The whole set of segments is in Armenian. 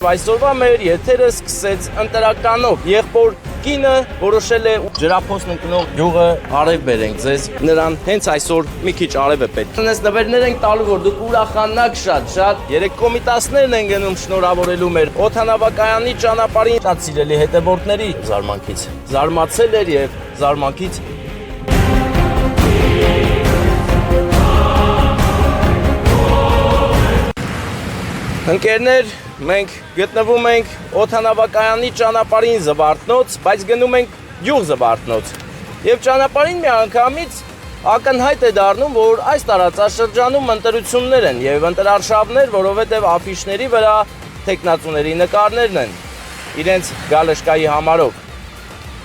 Այսօրվա մեր եթերը սկսեց ընտրականով։ Եղբոր կինը որոշել է ջրափոսն ընկնող գյուղը արև բերենք ձեզ։ Նրան հենց այսօր մի քիչ արև է պետք։ Այս նվերներ ենք տալու, որ դուք ուրախանաք շատ։ Երեք կոմիտասներն են գնում շնորհավորելու մեր օդանավակայանի ճանապարհին շատ սիրելի հետևորդների զարմանքից։ Զարմացել էր եւ զարմանքից Ընկերներ, մենք գտնվում ենք օդանավակայանի ճանապարհին Զվարթնոց, բայց գնում ենք գյուղ Զվարթնոց։ Եվ ճանապարհին միանգամից ակնհայտ է դառնում, որ այս տարածաշրջանում ընտրություններ են եւ ընտրարշավներ, որովհետեւ աֆիշների վրա տեխնացուների նկարներն են իրենց գալշկայի համարով։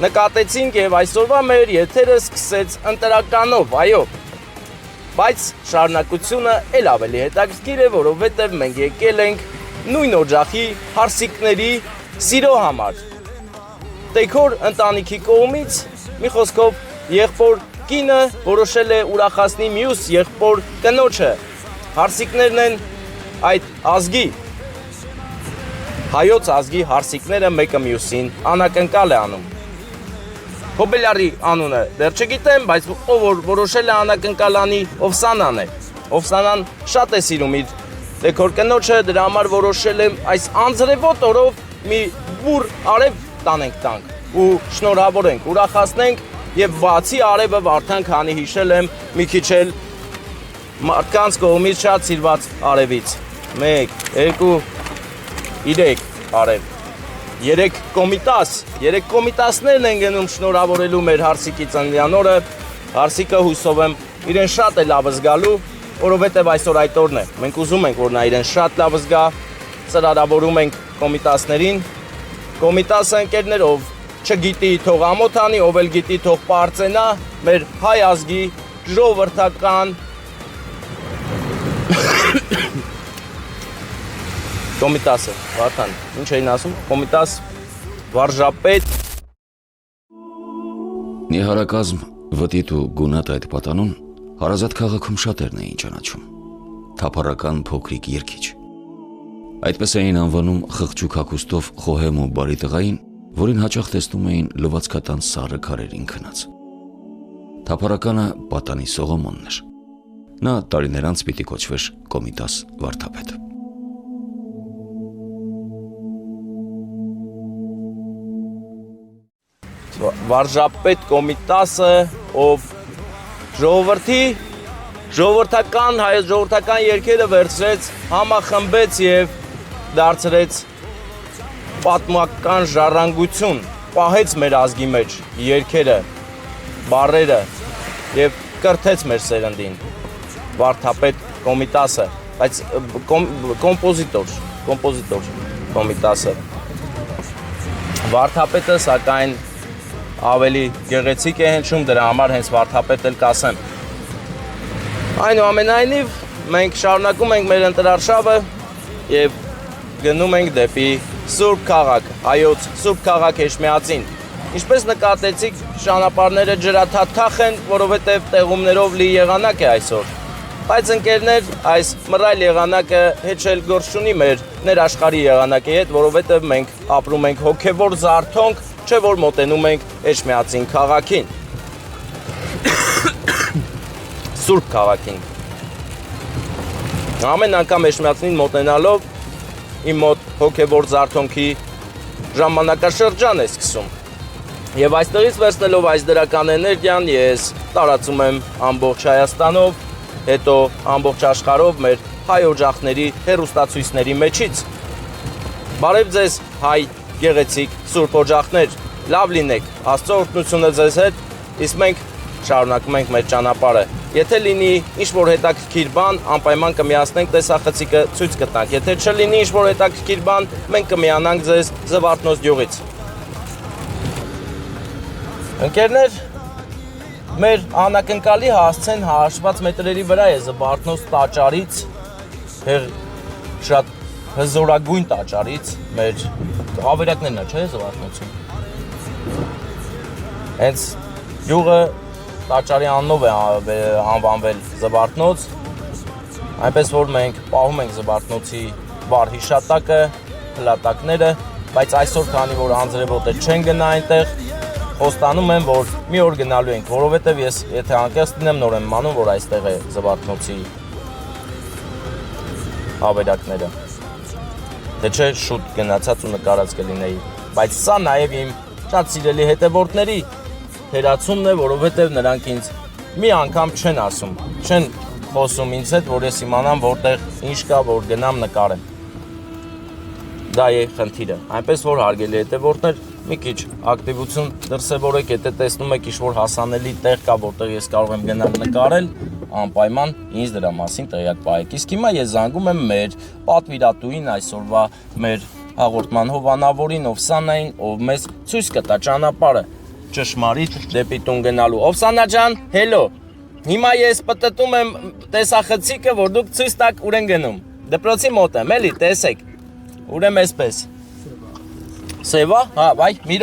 Նկատեցինք եւ այսօրվա մեր եթերը սկսեց ընտրականով, այո։ Բայց շարունակությունը էլ ավելի հետաքրքիր է, որովհետև մենք եկել ենք նույն օջախի հարսիկների սիրո համար։ Տեքոր ընտանիքի կողմից մի խոսքով եղբոր կինը որոշել է ուրախացնի մյուս եղբոր կնոջը։ Հարսիկներն են այդ ազգի, հայոց ազգի հարսիկները մեկը մյուսին անակնկալ է անում։ Հոբելյարի անունը դեռ չգիտեմ, բայց ով որ որոշել է անակնկալ անի, Օվսանան է։ Օվսանան շատ է սիրում իր տեքոր կնոջը, դրա համար որոշել եմ այս անձրևոտ օրով մի բուռ արև տանք ու շնորհավորենք, ուրախացնենք եւ բացի արևը Վարդան քանի հիշել եմ մի քիչ էլ մարդկանց կողմից շատ սիրված արևից։ 1, 2, 3 արև։ 3 կոմիտասներն են գնում շնորհավորելու մեր հարսիկի ծննդյան օրը։ Հարսիկը հույսով եմ իրեն շատ է լավ զգալու, որովհետև այսօր այդ օրն է։ Մենք ուզում ենք, որ նա իրեն շատ լավ զգա, ծրարավորում ենք կոմիտասներին։ Կոմիտասը ընկերներ, ով չգիտի, թող ամոթ անի, ով էլ գիտի, թող պարծենա, մեր հայ ազգի ժողովրդական Կոմիտասը, Վարդան, ինչ էին ասում, կոմիտաս, վարժապետ։ Նիհարակազմ վտիտ ու գունատ այդ պատանուն հարազատ քաղաքում շատերն էին ճանաչում, թափառական փոքրիկ երգիչ։ Այդպես էին անվանում խղճուկ հագուստով խոհեմ ու բարի տղային, որին հաճախ տեսնում էին լվացքատան սառը քարերին քնած։ Թափառականը պատանի Սողոմոնն էր։ Նա տարիներ անց պիտի կոչվեր կոմիտաս վարդապետ։ Վարժապետ կոմիտասը, ով ժողովրդական հայոց ժողովրդական երգերը վերցրեց, համախմբեց եւ դարձրեց պատմական ժառանգություն, պահեց մեր ազգի մեջ երգերը, բառերը եւ կրթեց մեր սերնդին։ Վարդապետ կոմիտասը, բայց կոմպոզիտոր կոմիտասը։ Վարդապետը սակայն ավելի գեղեցիկ է հնչում, դրա համար հենց վարդապետ էլ կասեմ։ Այնուամենայնիվ, մենք շարունակում ենք մեր ընտրարշավը եւ գնում ենք դեպի Սուրբ քաղաք, հայոց Սուրբ քաղաք Էջմիածին։ Ինչպես նկատեցիք, ճանապարհները ջրաթաթախ են, որովհետեւ տեղումներով լի եղանակ է այսօր։ Բայց ընկերներ, այս մռայլ եղանակը հեչել գործ չունի մեր ներաշխարհի եղանակի հետ, որովհետեւ մենք ապրում ենք հոգեվոր զարթոնք, չէ որ մոտենում ենք Էջմիածին քաղաքին, Սուրբ քաղաքին։ Ամեն անգամ Էջմիածին մոտենալով իմ մոտ հոգևոր զարթոնքի ժամանակաշրջան է սկսում։ Եվ այստեղից վերցնելով այս դրական էներգիան ես տարածում եմ ամբողջ Հայաստանով, հետո ամբողջ աշխարհով մեր հայ օջախների հեռուստացույցների մեջից։ Բարև ձեզ հայ գեղեցիկ Սուրբ օջախներ, լավ լինեք, Աստծո օրհնությունը ձեզ հետ, իսկ մենք շարունակում ենք մեր ճանապարհը։ Եթե լինի ինչ-որ հետաքրքիր բան, անպայման կմիացնենք տեսախցիկը ցույց կտանք։ Եթե չլինի ինչ-որ հետաքրքիր բան, մենք կմիանանք ձեզ Զվարթնոց գյուղից։ Ընկերներ, մեր անակնկալի հասցեն հաշված մետրերի վրա է Զվարթնոց տաճարից, շատ հզորագույն տաճարից, մեր ավերակներն է, չէ՞ Զվարթնոցում։ Հենց գյուղը տաճարի անունով է անվանվել Զվարթնոց, այնպես որ մենք պահում ենք Զվարթնոցի վառ հիշատակը փլատակները, բայց այսօր քանի որ անձրևոտ է չեն գնա այնտեղ, խոստանում եմ, որ մի օր գնալու ենք, որովհետև ես եթե անկեղծ լինեմ նոր եմ իմանում, որ այստեղ է Զվարթնոցի ավերակները։ Դե չէ շուտ գնացած ու նկարած կլինեի, բայց սա նաև իմ շատ սիրելի հետևորդների թերացումն է, որովհետև նրանք ինձ մի անգամ չեն ասում, չեն խոսում ինձ հետ, որ ես իմանամ որտեղ ինչ կա, որ գնամ նկարեմ։ Դա է խնդիրը, այնպես որ հարգելի հետևորդներ, մի քիչ ակտիվություն դրսևորեք, եթե տեսնում եք ինչ-որ հասանելի տեղ կա, որտեղ ես կարող եմ գնալ նկարել, անպայման ինձ դրա մասին տեղյակ պահեք։ Իսկ հիմա ես զանգում եմ մեր պատվիրատուին այսօրվա մեր հաղորդման հովանավորին Օվսանային, ով մեզ ցույց կտա ճանապարհը ճշմարիտ դեպի տուն գնալու։ Օվսանա ջան, հելո։ Հիմա ես պտտում եմ տեսախցիկը, որ դուք ցույց տաք ուր են գնում։ Դպրոցի մոտ եմ, էլի, տեսեք։ Ուրեմն էսպես։ Սևա, հա, վայ, մի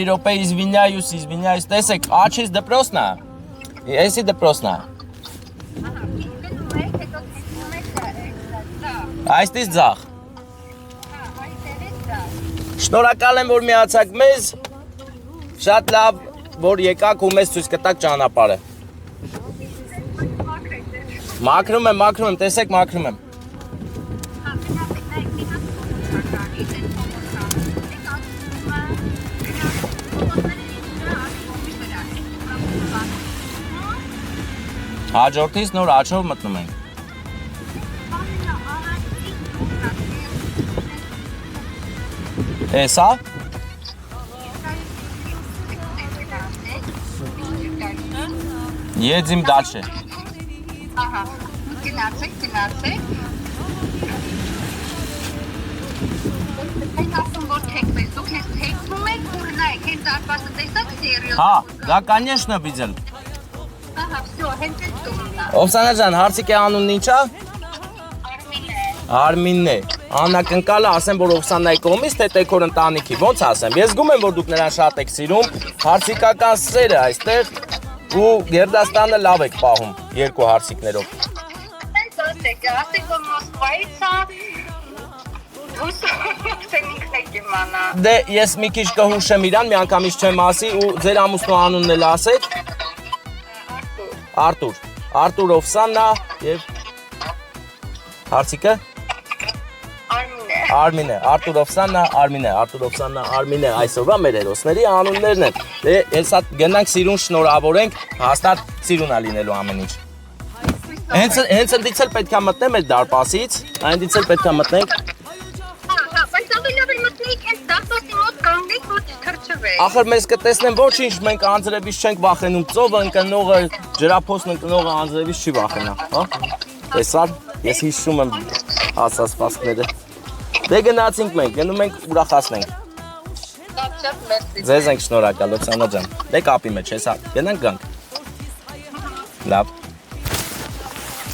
րոպե, извиняюсь, տեսեք, աչից դպրոցն է։ Էսի դպրոցն է։ Այստից ձախ։ Շնորհակալ եմ, որ միացաք մեզ։ Շատ լավ, որ եկաք ու մեզ ցույց կտաք ճանապարհը։ Մաքրում եմ, տեսեք, մաքրում եմ։ Հաջորդից նոր աչով մտնում ենք։ Էսա։ Едем дальше։ Ահա, գնացեք։ Ես ասում որ թեքվեք, դուք ես թեքվում եք, որ նայեք, հենց արվաստը տեսակ սերիոզ։ Հա, դա конечно видел։ Ահա, всё, հենց էս տունն է։ Օվսանա ջան, հարցիկի անունն ի՞նչ է։ Արմինն է։ Անակնկալը ասեմ, որ Օվսանայի կողմից թե տեքոր ընտանիքի, ոնց ասեմ։ Ես զգում եմ, որ դուք նրան շատ եք սիրում, հարցիկական սերը այստեղ ու Գերդաստանը լավ եք պահում երկու հարցիկներով։ Հենց ասեք, որ Մոսկվայից է։ Ուսուցեն ինքն եք իմանա։ Դե ես մի քիչ կհուշեմ իրան, մի անգամից չեմ ասի ու ձեր ամուսնու անունն էլ ասեք։ Արտուր Օվսանա եւ հարցիկը Արմինե, Արտուր Օվսանա, Արմինե, այսօրվա մեր հերոսների անուններն են։ Դե հեսա գնանք սիրուն շնորհավորենք, հաստատ սիրուն է լինելու ամեն ինչ։ Հենց ընդից էլ պետք է մտնեմ այդ դարպասից, այնտից էլ պետք է մտնենք։ Հա, բայց ավելի մտնեք այս դասի մոտ կանգնեք, որ չթրջվեք։ Ախր մեզ կտեսնեն ոչինչ, մենք անձրևից չենք վախենում, ծովը ընկնողը, ջրափոսն ընկնողը անձրևից չի վախենա, հա։ Տեսար, ես հիշում եմ ասացվածքները։ Դե գնացինք մենք, գնում ենք ուրախացնենք։ Շատ մերսի։ Ձեզ ենք շնորհակալ, Օվսանա ջան։ Դե կապի մեջ, հեսա, գնանք գանք։ Լավ։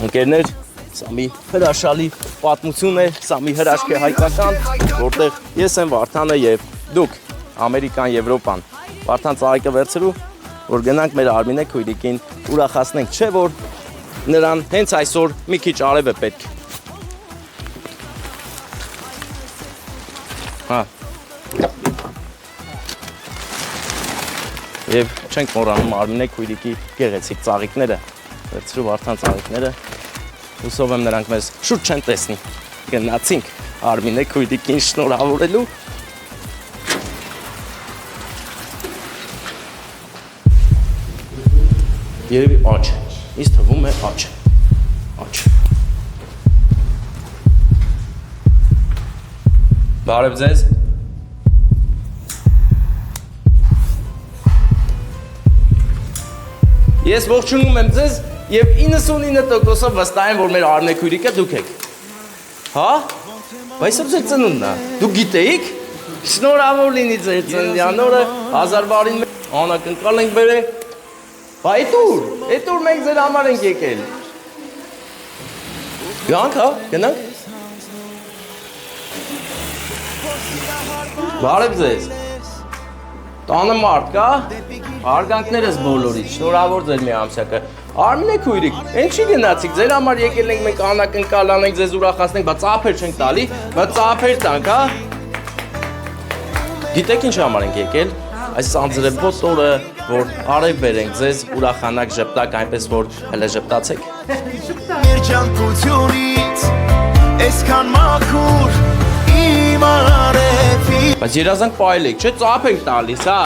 Ընկերներ, սա մի հրաշալի պատմություն է, սա մի հրաշք է հայկական, որտեղ ես եմ Վարդանը եւ դուք, Ամերիկան, Եվրոպան։ Վարդան ծաղիկը վերցրու, որ գնանք մեր Արմինե քույրիկին ուրախացնենք, չէ՞ որ նրան հենց այսօր մի քիչ արև է պետք։ Հա։ Եվ չենք մոռանում Արմինե քույրիկի գեղեցիկ ծաղիկները։ Վերցրու Վարդան ծաղիկները։ Հուսով եմ նրանք մեզ շուտ չեն տեսնի։ Գնացինք Արմինե քույրիկին շնորհավորելու։ Երևի աչ, ինձ թվում է աչ։ Բարև ձեզ։ Ես ողջունում եմ ձեզ եւ 99%-ով վստահ եմ, որ մեր Արմինե քույրիկը դուք եք։ Հա? Բայց ո՞ր ձեր ծնունդն է։ Դուք գիտեիք։ Շնորհավոր լինի ձեր ծննդյան օրը, 1000 բարին անակնկալ ենք բերել։ Բա էտուր մենք ձեր համար ենք եկել։ Գանք, հա, գնանք։ Բարև ձեզ։ Տանը մարդ կա։ Արգանքներս բոլորից։ Շնորհավոր ձեր միամսյակը։ Արմինե քույրիկ, այն չի գնացիք, ձեր համար եկել ենք մենք անակնկալ անենք, ձեզ ուրախացնենք, բայց ծափեր չենք տալի, բայց ծափեր տանք, հա։ Գիտեք ինչ համար ենք եկել։ Այս անձրևոտ օրը, որ արև բերենք ձեզ, ուրախանակ ժպտակ, այնպես որ հələ ժպտացեք։ Երջանկությունից այսքան մաքուր իմ արևի Բայց երազանք պայելեք, չէ՞ ծափ ենք տալիս, հա։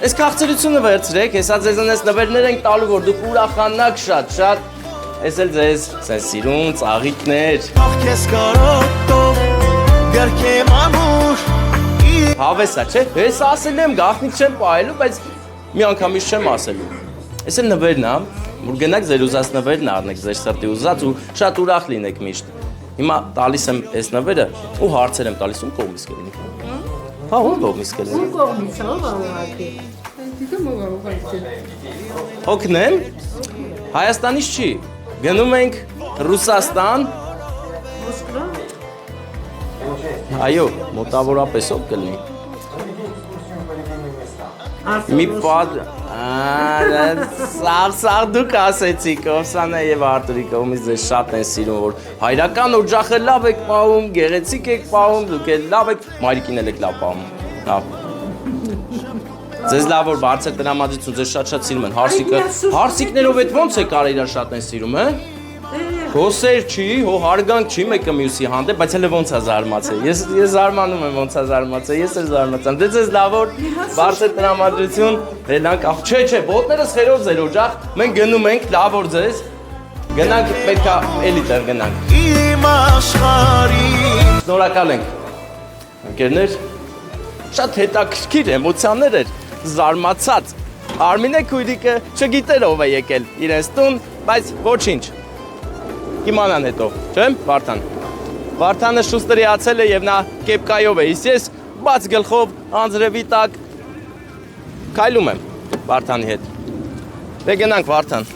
Այս քաղցրությունը վերցրեք, հեսա ձեզանից նվերներ ենք տալու, որ դուք ուրախանաք շատ։ Այս էլ ձեզ սենց սիրուն ծաղիկներ։ Ախ քեզ կարոտով գրքեմ ամուր Հավեսա, չէ՞։ Ես ասել եմ, գաղտնիք չեմ պայելու, բայց մի անգամից չեմ ասելու։ Այս էլ նվերն է, որ գնաք ձեր ուզած նվերն առնեք, ձեր սրտի ուզած ու շատ ուրախ լինեք միշտ։ Հիմա տալիս եմ այս նվերը ու հարցեր եմ տալիս ում կողմից կլինի։ Հա, ում կողմից կլինի։ Կողմից ով աղաքի։ Օգնեմ։ Հայաստանից չի։ Գնում ենք Ռուսաստան։ Այո, մոտավորապես ով կլինի։ Մի պատ սաղ դուք ասեցիք, Օվսանա և Արտուրի կողմից ձեզ շատ են սիրում, որ հայրական օջախը լավ եք պահում, գեղեցիկ եք պահում, դուք էլ լավ եք, մայրիկին էլ եք լավ պահում։ Ձեզ լավ որ բարձր տրամադրություն, ձեզ շատ սիրում են, հարսիկներով էդ ոնց է կարը իրար շատ են սիրում, Հոսեր չի, հո հարգանք չի մեկը մյուսի հանդեպ, բայց հələ ոնց է զարմացել։ Ես զարմանում եմ ոնց է զարմացել, ես էլ զարմացամ։ Դե ձեզ լավ որ բարձր տրամադրություն, վերնանք, չէ, ոտներս խերով ձեր օջախ, մենք գնում ենք, լավ որ ձեզ։ Գնանք, պետք է էլի տեղ գնանք։ իմ աշխարհի Շնորհակալ ենք։ Ընկերներ, շատ հետաքրքիր էմոցիաներ էր, զարմացած։ Արմինե քույրիկը չգիտեր ով է եկել իրենց տուն, բայց ոչինչ։ Կիմանան հետո, չէ՞, Վարդան։ Վարդանը շուստերիացել է եւ նա կեպկայով է, իսկ ես բաց գլխով անձրևի տակ քայլում եմ Վարդանի հետ։ Դե գնանք Վարդան։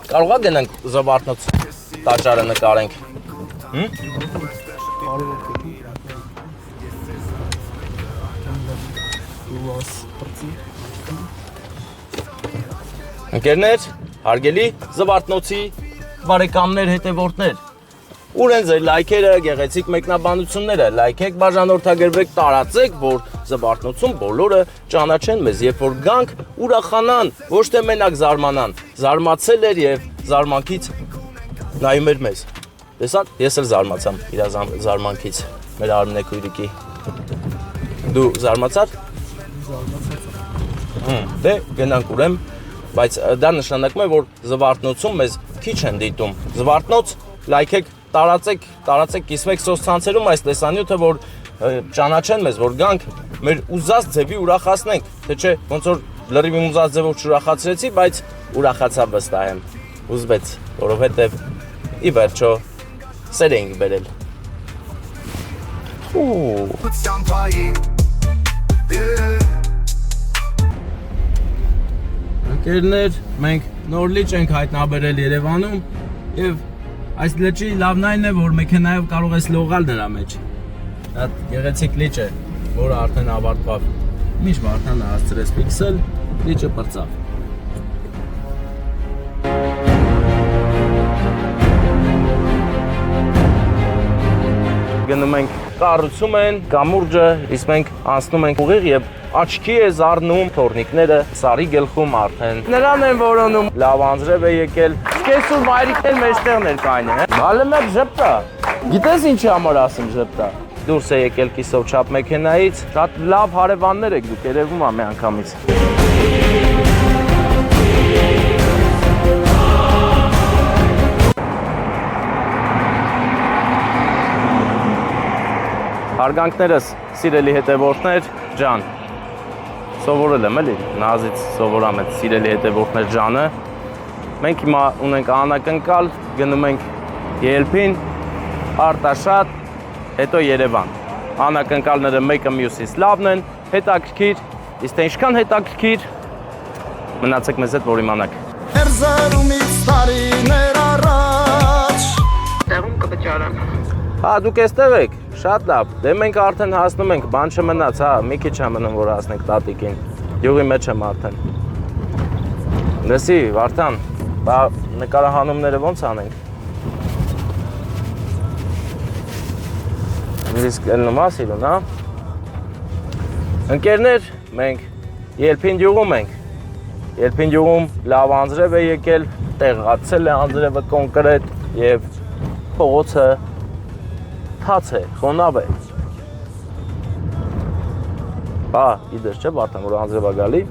Կարող է գնանք Զվարթնոց տաճարը նկարենք։ Ընկերներ, հարգելի Զվարթնոցի բարեկամներ, հետևորդներ, ուր են ձեր լայքերը, գեղեցիկ մեկնաբանությունները, լայքեք, բաժանորդագրվեք, տարածեք, որ Զվարթնոցում բոլորը ճանաչեն մեզ, երբ որ գանք, ուրախանան, ոչ թե մենակ զարմանան, զարմացել էր եւ զարմանքից նայում էր մեզ։ Տեսաք, ես էլ զարմացամ իր զարմանքից, մեր Արմինե քույրիկի։ Դու զարմացար։ Դե գնանք ուրեմ, բայց դա նշանակում է, որ Զվարթնոցում մեզ քիչ են դիտում։ Զվարթնոց, լայքեք, տարածեք, կիսվեք սոցցանցերում այս տեսանյութը, որ ճանաչեն մեզ, որ գանք մեր ուզած ձևի ուրախացնենք, թե չէ, ոնց որ լրիվ իմ ուզած ձևով չուրախացրեցի, բայց ուրախացա վստահ եմ, ուզվեց, որովհետև ի վերջո սեր էինք բերել։ Ընկերներ, մենք նոր լիճ ենք հայտնաբերել Երևանում եւ այս լճի լավն այն է, որ մեքենայով կարող ես լողալ դրա մեջ։ Դա գեղեցիկ լիճ է, որը արդեն ավարտվավ։ Միշտ Վարդանը հասցրեց ֆիքսել, լիճը պրծավ։ Գնում ենք կառուցում են կամուրջը, իսկ մենք անցնում ենք ուղիղ եւ աչքի է զարնում թորնիկները սարի գլխում արդեն։ Նրան են որոնում, լավ անձրև է եկել։ Սկեսուր մայրիկներ մեջտեղն էր կայնը, հա։ Բալը մեկ ժպտա։ Գիտես ինչի համար ասում ժպտա։ Դուրս է եկել կիսով չափ մեքենայից, շատ լավ հարևաններ եք դուք, երևում է մի անգամից։ Հարգանքներս, սիրելի հետևորդներ, ջան, սովորել եմ էլի, նազից սովորամ այդ սիրելի հետևորդներ ջանը, մենք հիմա ունենք անակնկալ, գնում ենք Ելփին, Արտաշատ, հետո Երևան, անակնկալները մեկը մյուսից լավն են, հետաքրքիր, իսկ թե ինչքան հետաքրքիր, մնացեք մեզ հետ, որ իմանաք։ Երզարումից տարիներ առաջ Տեղում կվճարան։ Հա, դուք էստեղ եք, շատ լավ, դե մենք արդեն հասնում ենք, բան չմնաց, հա, մի քիչ է մնում, որ հասնենք տատիկին, յուղի մեջ եմ արդեն։ Լսի, Վարդան, բա նկարահանումները ոնց անենք։ Իսկ ելնումա սիրուն, հա։ Ընկերներ, մենք Ելփին գյուղում ենք։ Ելփին գյուղում լավ անձրև է եկել, տեղացել է անձրևը կոնկրետ եւ փողոցը թաց է, խոնավ է։ Բա, իդեր չէ, Վարդան, որ անձրև է գալի։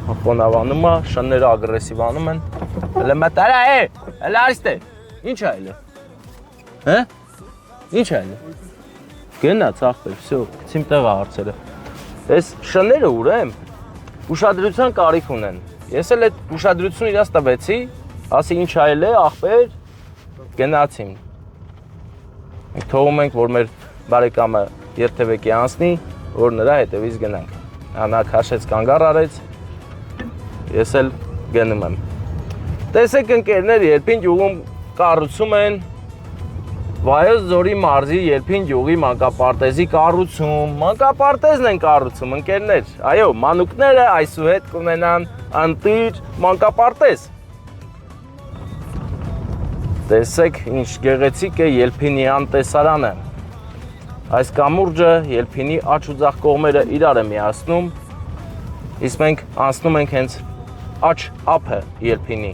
Խոնավանում է, շնները ագրեսիվանում են։ Հələ մտարա է, հələ արիստ է։ Ինչ է այլը։ Հə? Ինչ է այլը։ Գնա ծախվել, всё, ցիմ տեղը հարցերը։ Այս շները ուր եմ։ Ուշադրության կարիք ունեն։ Ես էլ այդ ուշադրությունը իրաց տվեցի, ասի ինչ այլ է, ախպեր, գնացին։ Մենք թողում ենք, որ մեր բարեկամը երթևեկի անցնի, որ նրա հետևից գնանք։ Նա քաշեց կանգառ արեց, ես էլ գնում եմ։ Տեսեք ընկերներ, Ելփին գյուղում կառուցում են Վայոց ձորի մարզի Ելփին գյուղի մանկապարտեզի կառուցում, մանկապարտեզն են կառուցում ընկերներ, այո, մանուկները այսուհետ կունենան ընտիր մանկապարտեզ։ Տեսեք ինչ գեղեցիկ է Ելփինյան տեսարանը։ Այս կամուրջը Ելփինի աջ ու ձախ կողմերը իրար է միացնում, իսկ մենք անցնում ենք հենց աջ ափը Ելփինի։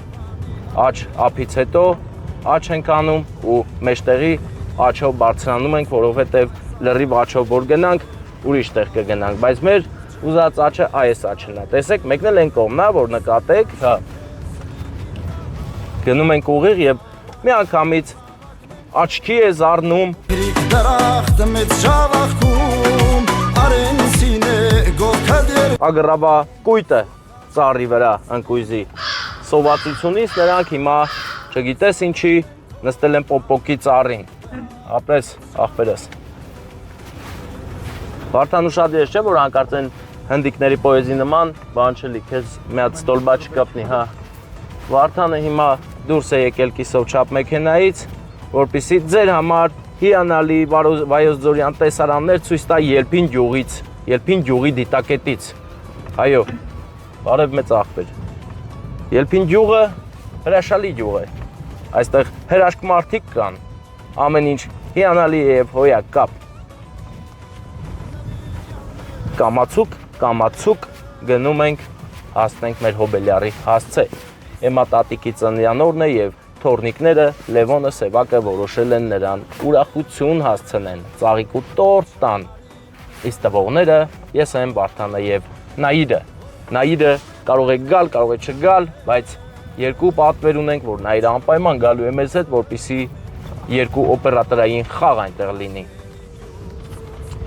Աջ ափից հետո աջ ենք անում ու մեջտեղի աջով բարձրանում ենք, որովհետև լրիվ աջով որ գնանք, ուրիշ տեղ կգնանք, բայց մեր ուզած աջը այս աջն է։ Տեսեք, մեկն էլ այն կողմն է, որ նկատեք, հա։ Գնում ենք ուղիղ եւ մի անգամից աչքի է զառնում Դրախտը մեծ ժավախքում Արենսին է գոքադեր ագրավա կույտը ծառի վրա ընկույզի սովածությունից նրանք հիմա չգիտես ինչի նստել են պոպոկի ծառին ապրես ախպերս Վարդան ուշադիր չէ որ հանկարծ են հնդիկների պոեզի նման բան չլի քեզ մի հատ ստոլբա չկապնի հա Վարդանը հիմա դուրս է եկել կիսով չափ մեքենայից որպեսզի ձեր համար հիանալի Վայոց ձորյան տեսարաններ ցույց տա Ելփին գյուղից Ելփին գյուղի դիտակետից այո բարև մեծ ախպեր Ելփին գյուղը հրաշալի գյուղ է այստեղ հրաշք մարդիկ կան ամեն ինչ հիանալի է եւ հոյակ կապ կամացուկ գնում ենք հասնենք մեր հոբելյարի հասցե Էմա տատիկի ծննդյան օրն է եւ թորնիկները Լևոնը Սևակը որոշել են նրան ուրախություն հասցնեն ծաղիկ ու տորտ տան իսկ տվողները ես եմ Վարդանը եւ Նաիրը կարող է գալ, կարող է չգալ, բայց երկու պատվեր ունենք, որ Նաիրը անպայման գալու է մեզ հետ, որպեսզի երկու օպերատորային խաղ այնտեղ լինի։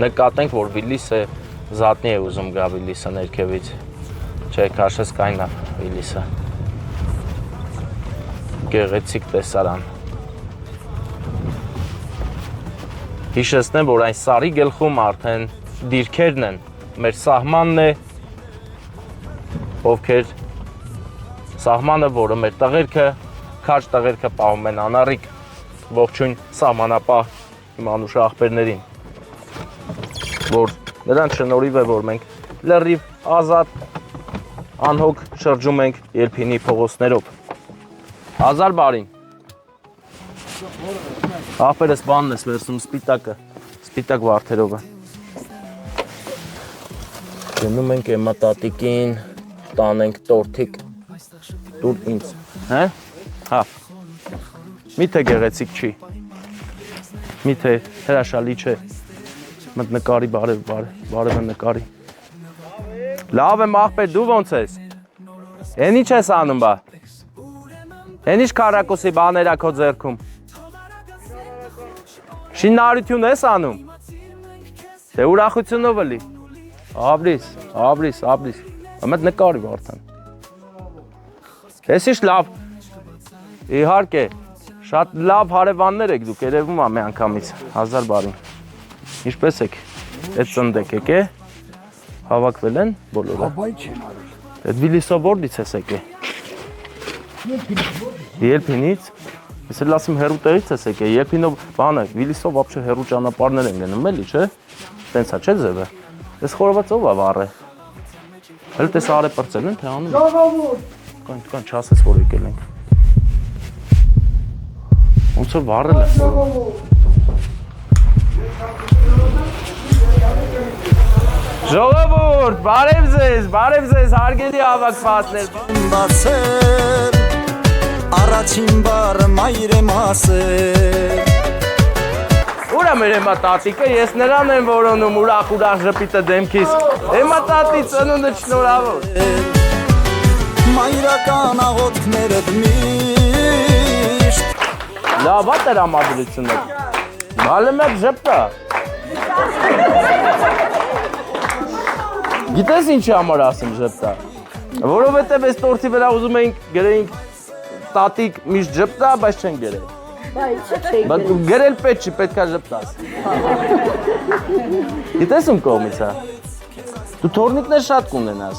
Նկատենք, որ Վիլիսը զատնի է ուզում գա Վիլիսը ներքևից։ Չէ, քաշես կայնա Վիլիսը։ Գեղեցիկ տեսարան։ Հիշեցնեմ, որ այն սարի գլխում արդեն դիրքերն են, մեր սահմանն է, ովքեր սահմանը, որը մեր տղերքը, քաջ տղերքը պահում են անառիկ, ողջույն սահմանապահ իմ անուշ ախպերներին, որ նրան շնորհիվ է, որ մենք լրիվ ազատ անհոգ շրջում ենք Ելփինի փողոցներով։ Հազար բարին։ Ախպերս բանն ես վերցնում սպիտակը, սպիտակ վարդերովը։ Գնում ենք Էմա տատիկին, տանենք տորթիկ, տուր ինձ, հե? Հա, միթե գեղեցիկ չի, միթե հրաշալի չէ, մտ նկարի բարև նկարի, լավ եմ ախպեր, դու ոնց ես, են ինչ ես անում բա, են ինչ կարակոսի բաներ ա քո ձեռքում, շինարություն ես անում, թե ուրախությունով էլի, ապրիս, Ամետ նկարի Վարդան։ Ես ինչ լավ, իհարկե, շատ լավ հարևաններ եք դուք, երևում է մի անգամից, հազար բարին։ Ինչպես եք, այդ ծննդեք եք է, հավաքվել են բոլորը։ Հավայ չեն արել։ Այդ Վիլիսով որդից ես եք է։ Ելփինից, ես էլ ասիմ հերու տեղից ես եք է, Ելփինով բանը, Վիլիսով ապչը հերու ճանապարհներ են գնում էլի, չէ։ Տենց է, չէ ձևը։ Ես խորոված ով է վառը։ Հələ տես արե պրծել են, թե անում։ Կան, չասես, որ եկել ենք։ Ոնց որ վառել է։ Ժողովուրդ, բարև ձեզ, հարգելի հավաքվածներ։ բացել առաջին բառը մայրեմ ասել Ուրա մեր եմա տատիկը, ես նրան եմ որոնում ուրախ ժպիտը դեմքիս։ Եմա տատի ծնունդը շնորհավոր։ մայրական աղոթքներդ միշտ Լավ է տրամադրությունը։ Բալը մեկ ժպտա։ Գիտես ինչի համար ասեմ ժպտա։ Որովհետև այս տորթի վրա ուզում էինք գրեինք տատիկ միշտ ժպտա, բայց չեն գրել։ Բայց գրել պետք չի, պետք է ժպտաս։ Գիտես ում կողմից է։ Դու թորնիկներ շատ կունենաս։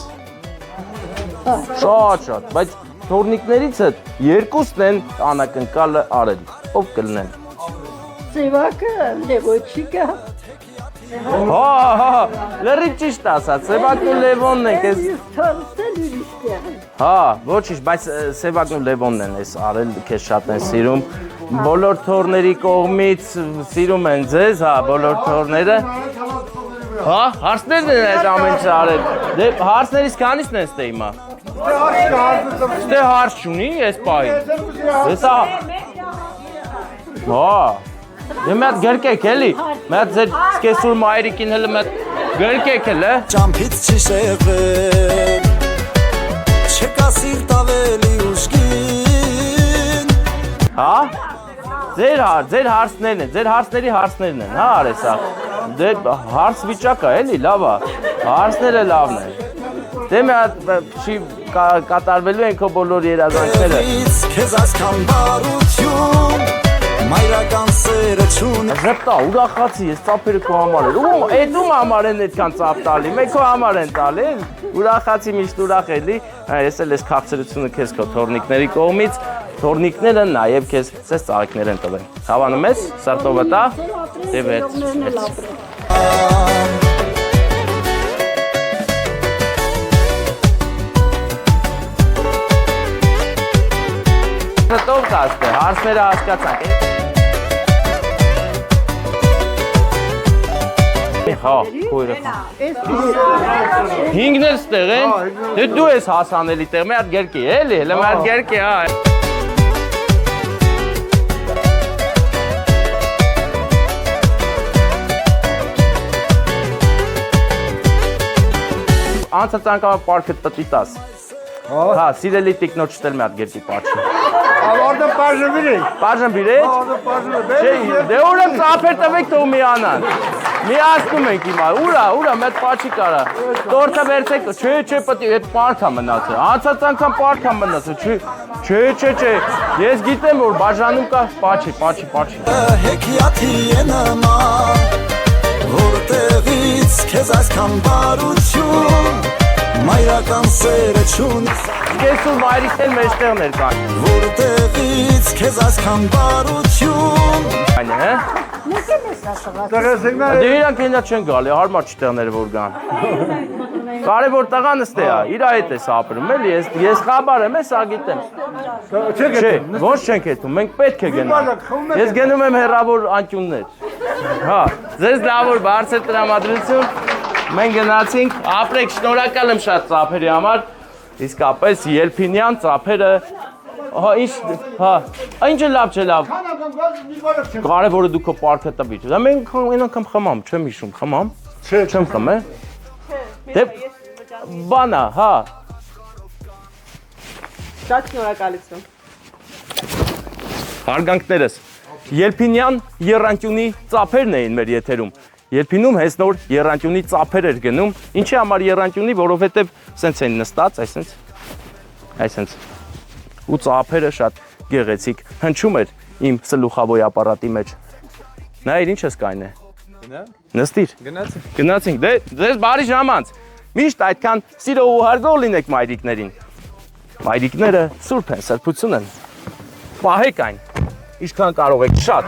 Շատ, բայց թորնիկներից հետ երկուսն են անակնկալը արել։ Ով կլինեն։ Սևակը, Լևոչիկը։ Հա, լրիվ ճիշտ ասած, Սևակն ու Լևոնն են քեզ։ Թորստել ուրիշտեղ։ Հա, ոչինչ, բայց Սևակն ու Լևոնն են էս արել, քեզ շատ են սիրում։ Բոլոր թորների կողմից սիրում են ձեզ, հա, բոլոր թորները։ Հա, հարցներն են այս ամեն ինչը արել։ Դե հարցներից քանիսն են ստե հիմա։ Ստե հարց չունի, այս պահին։ Հեսա։ Հա։ Դե մի հատ գրկեք էլի։ Մի հատ ձեր սկեսուր մայրիկին հələ մի հատ գրկեք էլի։ ճամփից չի շեղվել չկա սիրտ ավելի ուժգին Հա։ Ձեր հարցներն են, ձեր հարցների հարցներն են, հա, արեսա։ Դե հարց վիճակա էլի, լավ է։ Հարցները լավն են։ Դե մի հատ չի կատարվելու են քո բոլոր երազանքները։ քեզ այսքան բարություն մայրական սերը չունի Ժպտա, ուրախացի, ես ծափերը քո համար եմ։ Էդ ում համար են այդքան ծափ տալի, մենք քո համար են տալի։ Ուրախացի միշտ ուրախ էլի։ Ես էլ ես քաղցրությունը քեզ քո թորնիկների կողմից, թորնիկները նաև քեզ ցես ծաղիկներ են տվել։ Հավանում ես, սրտովը տա։ Դե վեց։ Սրտով տաս դե, հարցները հասկացանք։ Հա, քույրը։ Հինգն էլ ստեղ են։ Դե դու ես հասանելի տեղ, մի հատ գերկի, էլի, հələ մի հատ գերկի, հա։ Անցած անգամ պարքը տտի տաս։ Հա, սիրելի տիկնոջդ էլ մի հատ գերկի պաչի։ Orada parça vereyim. Պարժն բիրեց։ Orada parça ver. Դե ուրեմ ծափեր տվեք թող միանան։ Միացնում ենք հիմա, ուրա, մեծ պաչի կարա։ Տորտը վերցեք, չէ, պետք է այդ պարքա մնացել։ Անցած անգամ պարքա մնացել, չէ։ Ես գիտեմ որ բաժանում կա պաչի։ հեքիաթի է նման որտեղից քեզ այսքան բարություն մայրական սերը չունի Կեսուր մայրիկն մեջտեղներ կան։ որտեղից քեզ այսքան բարություն Այն է, հե։ Տղասիկներ Դե իրանք ինձ չեն գալի, հարմար չի տեղները որ գան։ Կարևոր տղան ըստե է, իր հետ է ապրում, էլի, ես խաբար եմ, սա գիտեմ։ Չէ, ոնց չենք հետում, մենք պետք է գնանք։ Ես գնում եմ հեռավոր անկյուններ։ Հա, ձեզ լավ որ բարձր տրամադրություն, մենք գնացինք, ապրեք, շնորհակալ եմ շատ ծափերի համար, իսկապես ելփինյան ծափերը, հա, ինչը լավ չէ լավ։ Կարևորը դու քո պարքը տվի։ Դա մենք այն անգամ խմամ, չեմ հիշում, խմամ։ Չեմ խմե։ Դե բանա, հա։ Շատ շնորհակալություն։ Հարգանքներս։ Ելփինյան Եռանկյունի ծափերն էին մեր եթերում։ Ելփինում հենց նոր Եռանկյունի ծափեր էր գնում։ Ինչի համար Եռանկյունի, որովհետև սենց են նստած, այսենց։ Ու ծափերը շատ գեղեցիկ հնչում էր իմ սլուխավոյ ապարատի մեջ։ Նայր ինչ ես կայնե։ Նստիր։ Գնացինք։ Դե ձեզ բարի ժամանց։ Միշտ այդքան սիրով ու հարգող լինեք մայրիկներին։ Մայրիկները սուրբ են, սրբություն են։ Պահեք այն։ Ինչքան կարող եք շատ։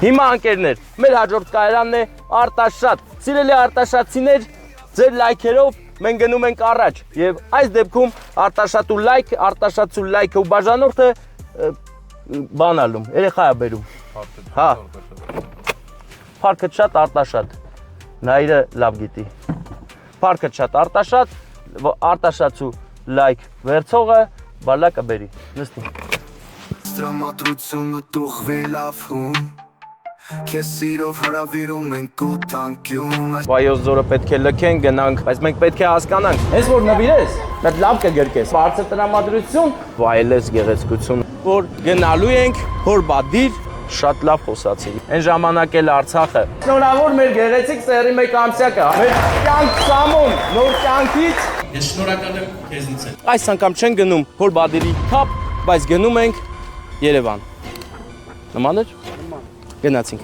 Հիմա անկերներ, մեր հաջորդ կայարանն է Արտաշատ։ Սիրելի արտաշատցիներ, ձեր լայքերով մենք գնում ենք առաջ եւ այս դեպքում Արտաշատու լայքը ու բաժանորդը բանալում, երեխա է բերում։ Հա։ Փառքը շատ Արտաշատ։ Նայրը լավ գիտի։ Փառքը շատ Արտաշատու լայք վերցողը բալակը բերի։ Նստի։ Տրամադրությունը տուղվել ավհում Քեզ սիրով հրավիրում ենք ու տանկյուն Վայոց ձորը պետք է լքենք, գնանք, բայց մենք պետք է հասկանանք։ Հենց որ նվիրես, մեծ լավ կգրկես։ Բարձր տրամադրություն, վայելես գեղեցկություն, որ գնալու ենք հոր բադիր, շատ լավ խոսացի։ Այն ժամանակ էլ Արցախը։ Շնորհավոր մեր գեղեցիկ սերի մեկ ամսյակը, մեր կյանք սամոն, նոր կյանքից։ Ես շնորհակալ եմ քեզնից էլ։ Այս անգամ չեն գնում հոր բադիրի քապ, բայց գնում ենք Երևան։ Նման էր։ Գնացինք։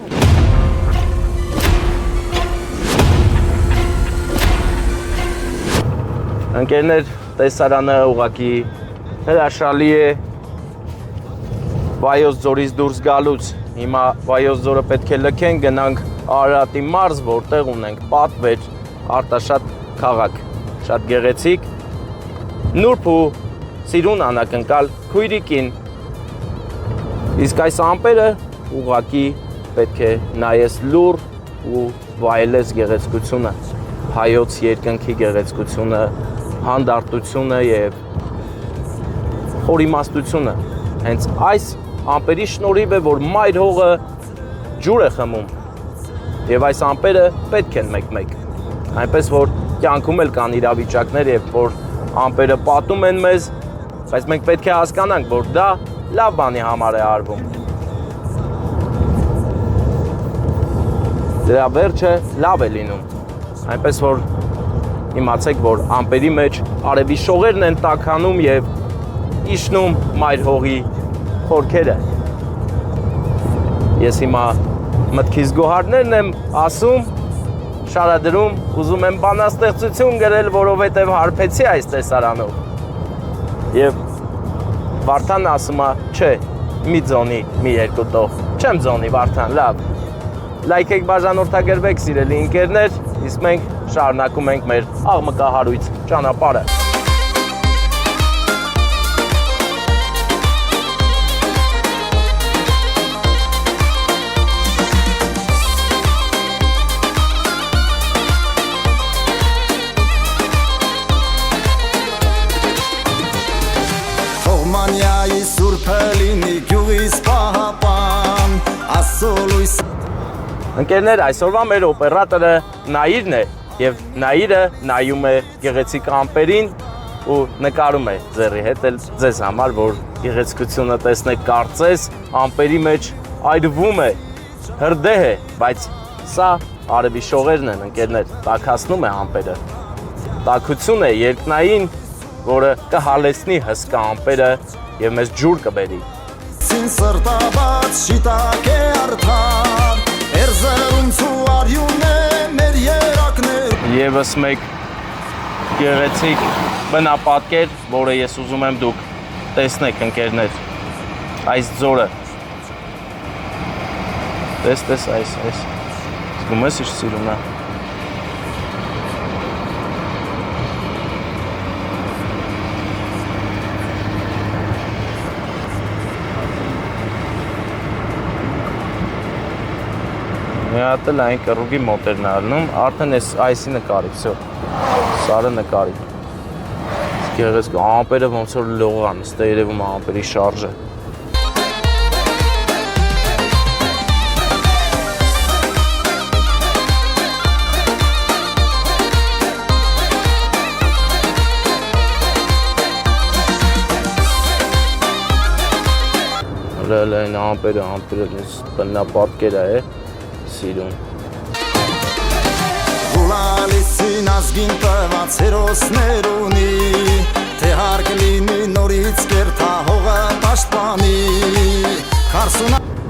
Ընկերներ, տեսարանը ուղղակի հրաշալի է Վայոց ձորից դուրս գալուց։ Հիմա Վայոց ձորը պետք է լքենք, գնանք Արարատի մարզ, որտեղ ունենք պատվեր Արտաշատ քաղաք։ Շատ գեղեցիկ, նուրբ ու սիրուն անակնկալ քույրիկին։ Իսկ այս ամպերը ուղղակի պետք է նայես լուր ու վայելես գեղեցկությունը, հայոց երկնքի գեղեցկությունը, հանդարտությունը եւ խորիմաստությունը։ Հենց այս ամպերի շնորհիվ է, որ մայր հողը ջուր է խմում եւ այս ամպերը պետք են մեկ-մեկ։ Այնպես որ կյանքում էլ կան իրավիճակներ, երբ որ ամպերը պատում են մեզ, բայց մենք պետք է հասկանանք, որ դա լավ բանի համար է արվում։ Դրա վերջը լավ է լինում, այնպես որ իմացեք, որ ամպերի մեջ արևի շողերն են տաքանում և իշնում մայր հողի խորքերը։ Ես հիմա մտքիս գոհարներն եմ ասում, շարադրում, ուզում եմ բանաստեղծություն գրել, որովհետև հարբեցի այս տեսարանով։ Եվ Վարդան ասում է, չէ, մի ձոնի, մի երկու տող, չեմ ձոնի Վարդան, լավ։ Լայքեք բաժանորդագրվեք սիրելի ընկերներ, իսկ մենք շարունակում ենք մեր աղմկահարույց ճանապարհը։ Թողմանյայի սուրբը լինի գյուղիս պահապան Ասոլույս Ընկերներ, այսօրվա մեր օպերատորը Նայիրն է և Նայիրը նայում է գեղեցիկ ամպերին ու նկարում է ձեռի հետ էլ ձեզ համար, որ գեղեցկությունը տեսնեք կարծես, ամպերի մեջ այրվում է, հրդեհ է, բայց սա արևի շողերն են, ընկերներ, տաքացնում է ամպերը։ Տաքություն է երկնային, որը կհալեցնի հսկա ամպերը և մեզ ջուր կբերի։ Սին սրտաբաց շիտակ է արդար Էրզերումցու արյուն է մեր երակներ Եվս մեկ գեղեցիկ բնապատկեր, որը ես ուզում եմ դուք տեսնեք ընկերներ, այս ձորը, տես այս, զգում ես իր սիրունը, մի հատ էլ այն կռուգի մոտերն ալնում, արդեն այսի նկարի, վсё, սարը նկարի, գեղեցիկ ամպերը ոնց որ լողան, ստե երևում ամպերի շարժը։ Լայն ամպերը բնապատկերը է, սիրուն։ Գուլալիսին ազգին տված հերոսներ ունի Թե հարկ լինի նորից կերթա հողը պաշտպանի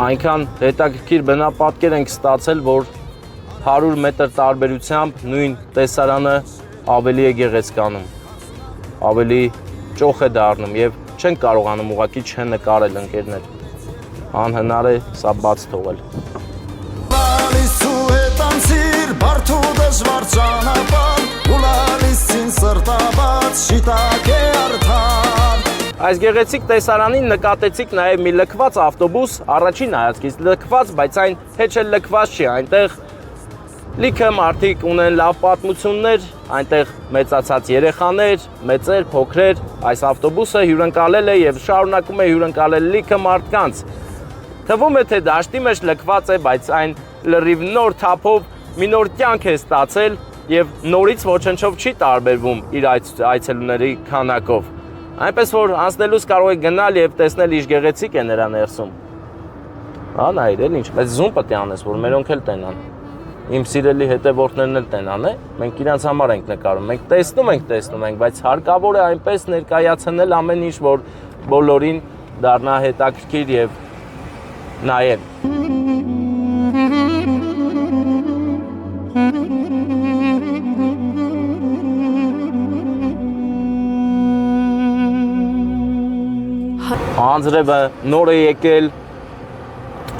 Այնքան հետաքրքիր բնապատկեր ենք ստացել, որ 100 մետր տարբերությամբ նույն տեսարանը ավելի է գեղեցկանում, ավելի ճոխ է դառնում և չեն կարողանում ուղղակի չեն նկարել ընկերներ, անհնար է սա բաց թողել։ Գուլալիսու հետ անցիր բարդ ու դժվար ճանապարհ Գուլալիսին Հրապարված շիտակ է արդար Այս գեղեցիկ տեսարանին նկատեցիք նաև մի լքված ավտոբուս, առաջին հայացքից լքված, բայց այն հեչ էլ լքված չի, այնտեղ լիքը մարդիկ ունեն լավ պատմություններ, այնտեղ մեծացած երեխաներ, մեծեր, փոքրեր, այս ավտոբուսը հյուրընկալել է եւ շարունակում է հյուրընկալել լիքը մարդկանց։ Թվում է թե դաշտի մեջ լքված է, բայց այն լրիվ նոր թափով մի նոր կյանք է ստացել եւ նորից ոչնչով չի տարբերվում իր այցելուների քանակով։ Այնպես որ անցնելուց կարող եք գնալ եւ տեսնել ինչ գեղեցիկ է նրա ներսում։ Հա նայր էլ ինչ, բայց զում պետք է անես, որ մերոնք էլ տենան։ Իմ սիրելի հետևորդներն էլ տենան, է։ Մենք իրանց համար ենք նկարում։ Մենք տեսնում ենք, բայց հարկավոր է այնպես ներկայացնել ամեն ինչ, որ բոլորին դառնա հետաքրքիր եւ նայել։ Անձրևը նոր է եկել,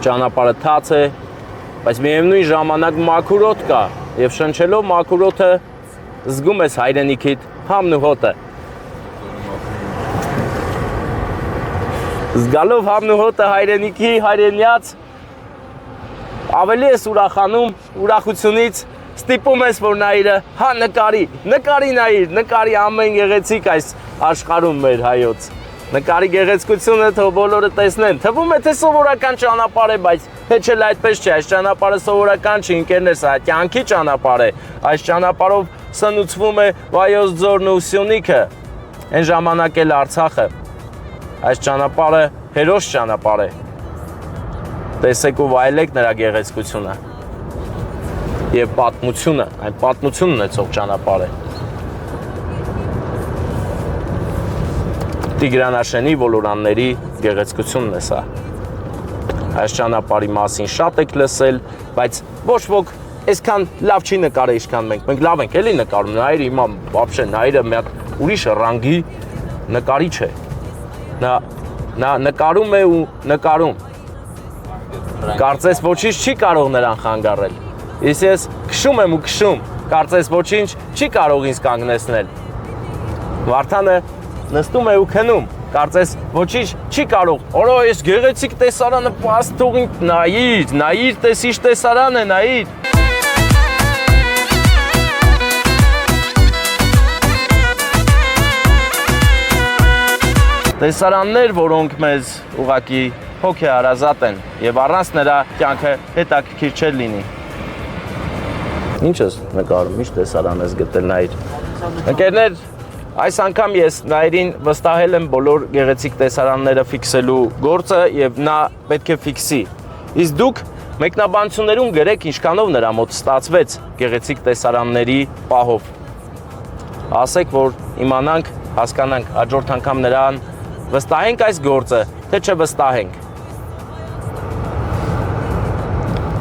ճանապարհը թաց է, բայց միևնույն ժամանակ մաքուր օդ կա, եւ շնչելով մաքուր օդը զգում ես հայրենիքիդ համն ու հոտը։ Զգալով համն ու հոտը հայրենիքի, հայրենյաց, ավելի ես ուրախանում, ուրախությունից ստիպում ես, որ նայիրը, հա նկարի ամեն գեղեցիկ այս աշխարհում մեր հայոց։ Նկարի գեղեցկությունը թող բոլորը տեսնեն։ Թվում է թե սովորական ճանապարհ է, բայց հեչ էլ այդպես չէ, այս ճանապարհը սովորական չի, ընկերներս, սա կյանքի ճանապարհ է։ Այս ճանապարհով սնուցվում է Վայոց ձորն ու Սյունիքը, այն ժամանակ էլ Արցախը։ Այս ճանապարհը հերոս ճանապարհ է։ Տեսեք ու վայելեք նրա գեղեցկությունը։ Եվ պատմությունը, այն պատմություն ունեցող ճանապարհ է։ Տիգրանաշենի ոլորանների գեղեցկությունն է սա։ Այս ճանապարհի մասին շատ եք լսել, բայց ոչ ոք այսքան լավ չի նկարել, ինչքան մենք։ Մենք լավ ենք էլի նկարում, նայր հիմա вообще նայրը մի հատ ուրիշ ռանգի նկարիչ է։ Նա նկարում է ու նկարում։ Կարծես ոչինչ չի կարող նրան խանգարել։ Իսկ ես քշում եմ ու քշում, կարծես ոչինչ չի կարող ինձ կանգնեցնել։ Վարդանը նստում է ու քնում, կարծես ոչինչ չի կարող։ Օրո, այս գեղեցիկ տեսարանը պաստ թողին նայիր, տեսիշ տեսարան է, նայիր։ Տեսարաններ, որոնք մեզ ուղղակի հոգեհարազատ են եւ առանց նրա կյանքը հետաքրքիր չէ լինի։ Ինչ ես նկարում, ինչ տեսարան ես գտել, նայիր։ Ընկերներ, այս անգամ ես Նայիրին վստահել եմ բոլոր գեղեցիկ տեսարանները ֆիքսելու գործը եւ նա պետք է ֆիքսի։ Իսկ դուք մեկնաբանություններում գրեք ինչքանով նրա մոտ ստացվեց գեղեցիկ տեսարանների պահով։ Ասեք, որ իմանանք, հասկանանք հաջորդ անգամ նրան վստահենք այս գործը, թե չվստահենք։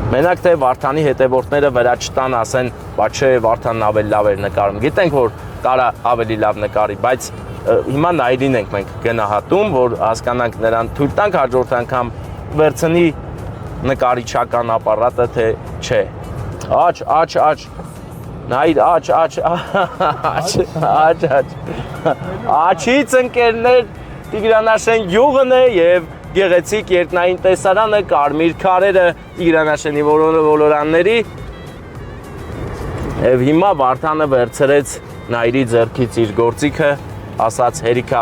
Մենակ թե Վարդանի հետևորդները վրա չտան, ասեն, բա չէ, Վարդանն ավելի լավ էր նկարում։ Գիտենք, որ կարա ավելի լավ նկարի, բայց հիմա Նայիրին ենք մենք գնահատում, որ հասկանանք նրան թույլ տանք հաջորդ անգամ վերցնի նկարիչական ապարատը, թե չէ։ Աչ, Նայիր, աչից ընկերներ, Տիգրանաշեն գյուղն է եւ գեղեցիկ երկնային տեսարանը, կարմիր քարերը, Տիգրանաշենի ոլորանների եւ հիմա Վարդանը վերցրեց Նայիրի ձեռքից իր գործիքը, ասաց հերիքա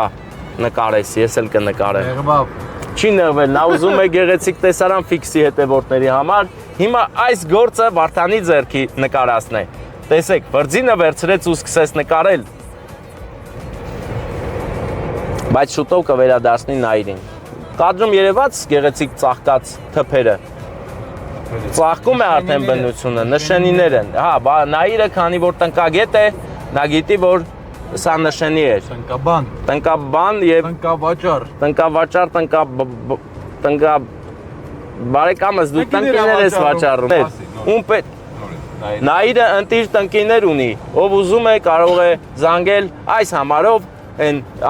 նկարես, ես էլ կնկարեմ։ Նեղմավ։ Չի նեղվել, նա ուզում է գեղեցիկ տեսարան ֆիքսի հետևորդների համար, հիմա այս գործը Վարդանի ձեռքի նկարածն է։ Տեսեք, բրձինը վերցրեց ու սկսեց նկարել։ Բայց շուտով կվերադառնի Նայիրին։ Կադրում երևաց գեղեցիկ ծաղկած թփերը։ Ծաղկում է արդեն բնությունը, նշանիներ են։ Հա, Նայիրը քանի որ տնկագետ է, նա գիտի, որ սա նշանի էր։ Տնկաբան եւ տնկավաճառ, բարեկամս դու տնկիներ ես վաճառում։ Ում պետք Նայիրը ընտիր տնկիներ ունի, ով ուզում է կարող է զանգել այս համարով,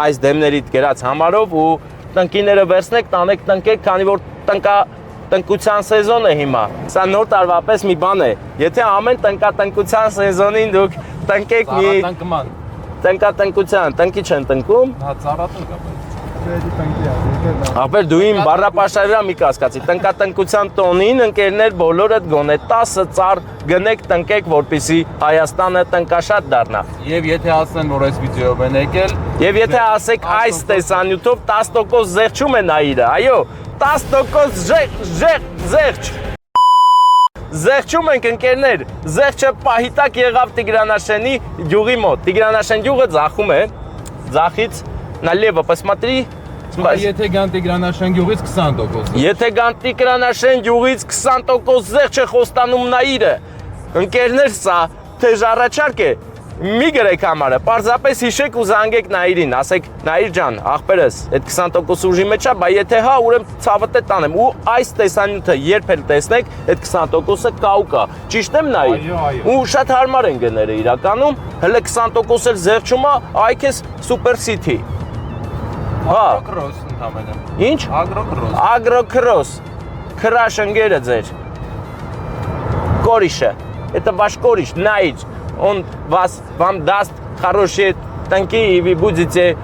այս դեմներիդ գրած համարով ու տնկիները վերցնեք, տանեք, տնկեք, քանի որ տնկության սեզոն է հիմա։ Սա նոր տարվա պես մի բան է։ Եթե ամեն տնկության սեզոնին դուք տնկեք մի տնկատնկության, տնկի չեն տնկում։ Հա ծառատուն կա բայց։ Ապեր դու իմ բառապաշարիրա մի կասկածի, տնկատնկության տոնին ընկերներ բոլորդ գոնե 10 ծառ գնեք տնկեք, որպեսզի Հայաստանը տնկաշատ դառնա։ Եվ եթե ասեն, որ այս վիդեոյով են եկել, Եվ եթե ասեք այս տեսանյութով 10% զեղչում է Նաիրը, այո, 10% զեղչ։ Զեղչում ենք ընկերներ, զեղչը պահիտակ եղավ Տիգրանաշենի գյուղի մոտ։ Տիգրանաշեն գյուղը ձախում է, ձախից налево посмотри։ եթե գան Տիգրանաշեն գյուղից 20%։ Եթե գան Տիգրանաշեն գյուղից 20% զեղչ է խոստանում Նաիրը։ Ընկերներ, սա թեժ առաջարկ է։ Մի գրեք համարը, պարզապես հիշեք ու զանգեք Նաիրին, ասեք Նաիր ջան, աղբերս, այդ 20% ուժի մեջ է, բա եթե հա, ուրեմն ցավը տե տանեմ ու այս տեսանյութը երբ էլ տեսնեք, այդ 20%-ը կա ու կա։ Ճիշտ եմ Նաիր։ Ու շատ հարմար են գները իրականում, հələ 20% էլ զեղչում է, այ քեզ Super City։ Հա, Ագրոկրոս ընդամենը։ ինչ։ Ագրոկրոս։ Ագրոկրոս։ Քրաշ ընկերը ձեր։ Կորիշը։ Это ваш кореш, Наир. Он вам даст хорошие танки, и вы будете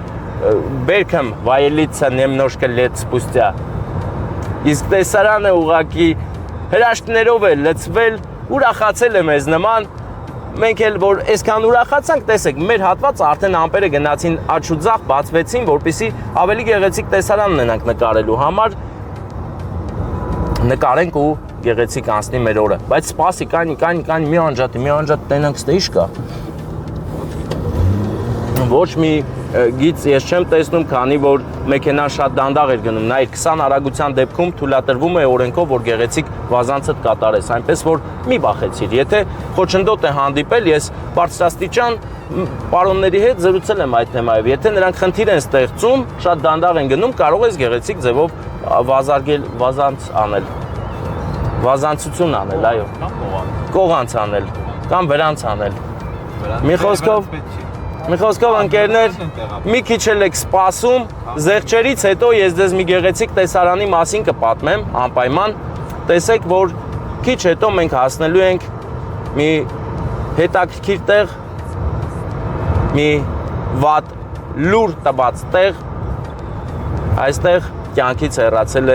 берком ваялиться немножко лет спустя. Իսկ տեսարանը ուղակի հրաշքներով է լցվել, ուրախացել է մեզ նման, մենք էլ որ այսքան ուրախացանք, տեսեք, մեր հատվածը արդեն ամպերը գնացին աջ ու ձախ բացվեցին, որպեսզի ավելի գեղեցիկ տեսարան ունենանք նկարելու համար, նկարենք ու գեղեցիկ անցնի մեր օրը, բայց սպասի, կանի, մի անջատի տենանք ստե ինչ կա։ Ոչ մի գիծ ես չեմ տեսնում, քանի որ մեքենան շատ դանդաղ էր գնում, նայր 20 արագության դեպքում թույլատրվում է օրենքով, որ գեղեցիկ վազանցդ կատարես, այնպես որ մի վախեցիր, եթե խոչընդոտ է հանդիպել, ես բարձրաստիճան պարոնների հետ զրուցել եմ այդ թեմայով, եթե նրանք խնդիր են ստեղծում, շատ դանդաղ են գնում, կարող ես գեղեցիկ ձևով վազանց անել, վազանցություն անել, այո, կողանց անել, կամ վրանց անել, մի խոսքով ընկերներ, մի քիչ էլ եք սպասում, զեղչերից հետո ես ձեզ մի գեղեցիկ տեսարանի մասին կպատմեմ, անպայման, տեսեք, որ քիչ հետո մենք հասնելու ենք մի հետաքրքիր տեղ, մի վատ լուր տված տեղ, այստեղ կյանքից հեռացել է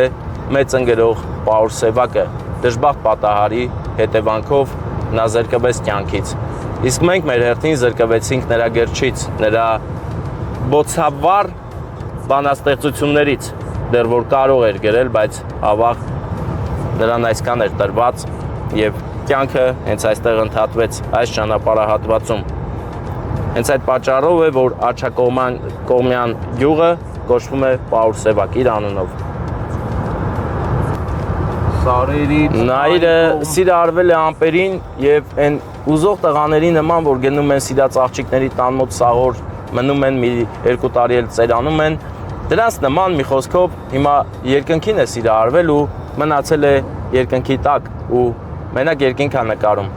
մեծ ընկերող Պաուլ Սևակը, դժբախտ պատահարի հետևանքով նա զրկվեց կյանքից։ Իսկ մենք մեր հերթին զրկվեցինք նրա գրչից, նրա բոցավառ բանաստեղծություններից, դեռ որ կարող էր գրել, բայց ավաղ նրան այսքան էր տրված եւ կյանքը հենց այստեղ ընդհատվեց այս ճանապարհահատվածում։ Հենց այդ պատճառով է, որ Աչակողմյան գյուղը կոչվում է Պաուլ Սևակ իր անունով։ Նաիրը սիրարվել է ամպերին եւ այն ուզող տղաների նման, որ գնում են սիրած աղջիկների տան մոտ սաղոր, մնում են մի 2 տարի էլ ծերանում են, դրանց նման մի խոսքով հիմա երկնքին է սիրարվել ու մնացել է երկնքի տակ ու մենակ երկինքա նկարում։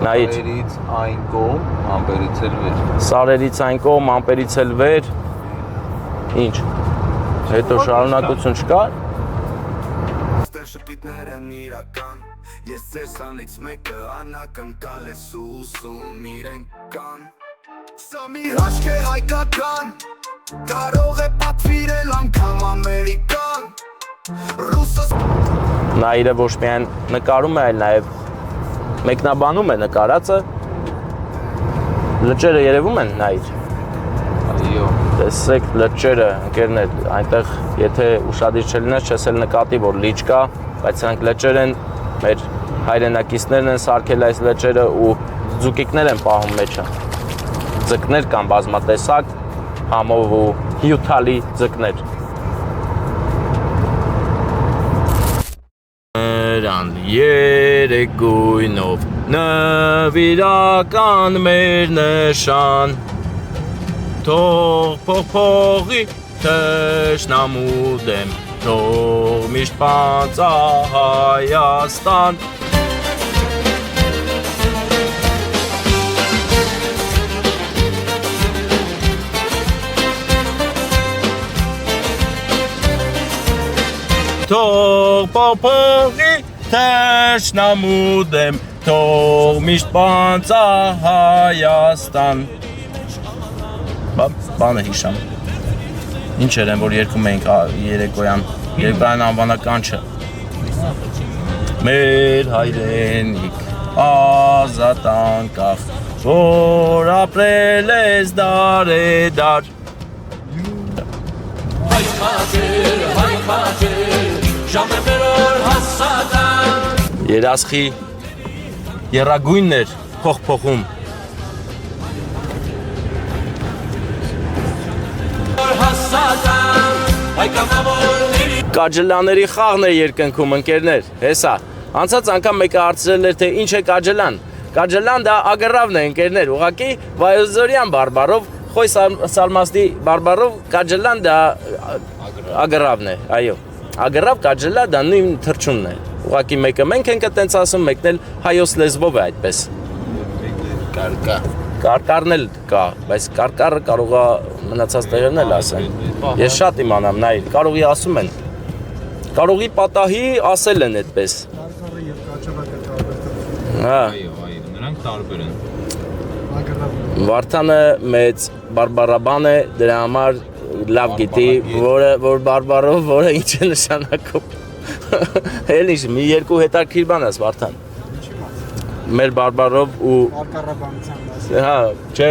Նաիր Սարերից այն կողմ, ամպերից էլ վեր։ Սարերից այն կողմ, ամպերից էլ վեր։ Ինչ։ Հետո շարունակություն չկա։ Շպիտներ են իրական, ես ձեր սանից մեկը անակնկալ ես ուսում իրենք կան, սա մի հաշք է հայկական, կարող է պատվիրել անգամ ամերիկան, ռուսոս։ Նաիրը ոչ միայն նկարում է, այլ նաև մեկնաբանում է նկարածը, լճերը երևում են Նաիր։ Այո։ Տեսեք լճերը, ընկերներ, այնտեղ եթե ուշադիր չլինես, չես էլ նկատի, որ լիճ կա, բայց սրանք լճեր են, մեր հայրենակիցներն են սարքել այս լճերը ու ձուկիկներ են պահում մեջը։ Ձկներ կան բազմատեսակ, համով ու հյութալի ձկներ։ Երեկույնով նվիրական մեր նշան, թող փողի թշնամու դեմ, թող միշտ պանծա Հայաստան։ Թող փողի թշնամու դեմ, թող միշտ պանծա Հայաստան։ բանը հիշամ։ Ինչեր են, որ երգում էինք երեկոյան անվանականչը։ Մեր հայրենիք ազատ անկախ, որ ապրել ես դարեդար։ Երասխի եռագույններ փոխփոխում։ Կաջելաների խաղն է երկնքում, ընկերներ, հեսա։ Անցած անգամ մեկը հարցրել էր, թե ինչ է կաջելան։ Կաջելան դա ագրավն է, ընկերներ, ուղղակի վայոզորյան բարբառով, Խոյ Սալմաստի բարբառով կաջելան դա ագրավն է, այո։ Ագրավ կաջելա դա նույն թռչունն է։ Ուղղակի մեկը մենք ենք այտենց ասում, մեկն էլ հայոց լեզվով է այդպես։ Կարկա։ Կարկարն էլ կա, բայց կարկարը կարող է մնացած տեղերն էլ ասեն։ Ես շատ իմանամ, նայր, կարողի ասում են։ Կարողի պատահի ասել են այդպես։ Կարկարը եւ կաճելակը տարբեր։ Հա։ Այո, նրանք տարբեր են։ Վարդանը մեծ բարբարաբան է, դրա համար լավ գիտի, որ բարբարով որը ինչ է նշանակում։ Էլ ինչ, մի երկու հետաքրքիր բան ես Վարդան։ Մեր բարբարով ու Արկարաբանության մասին։ հա, չէ,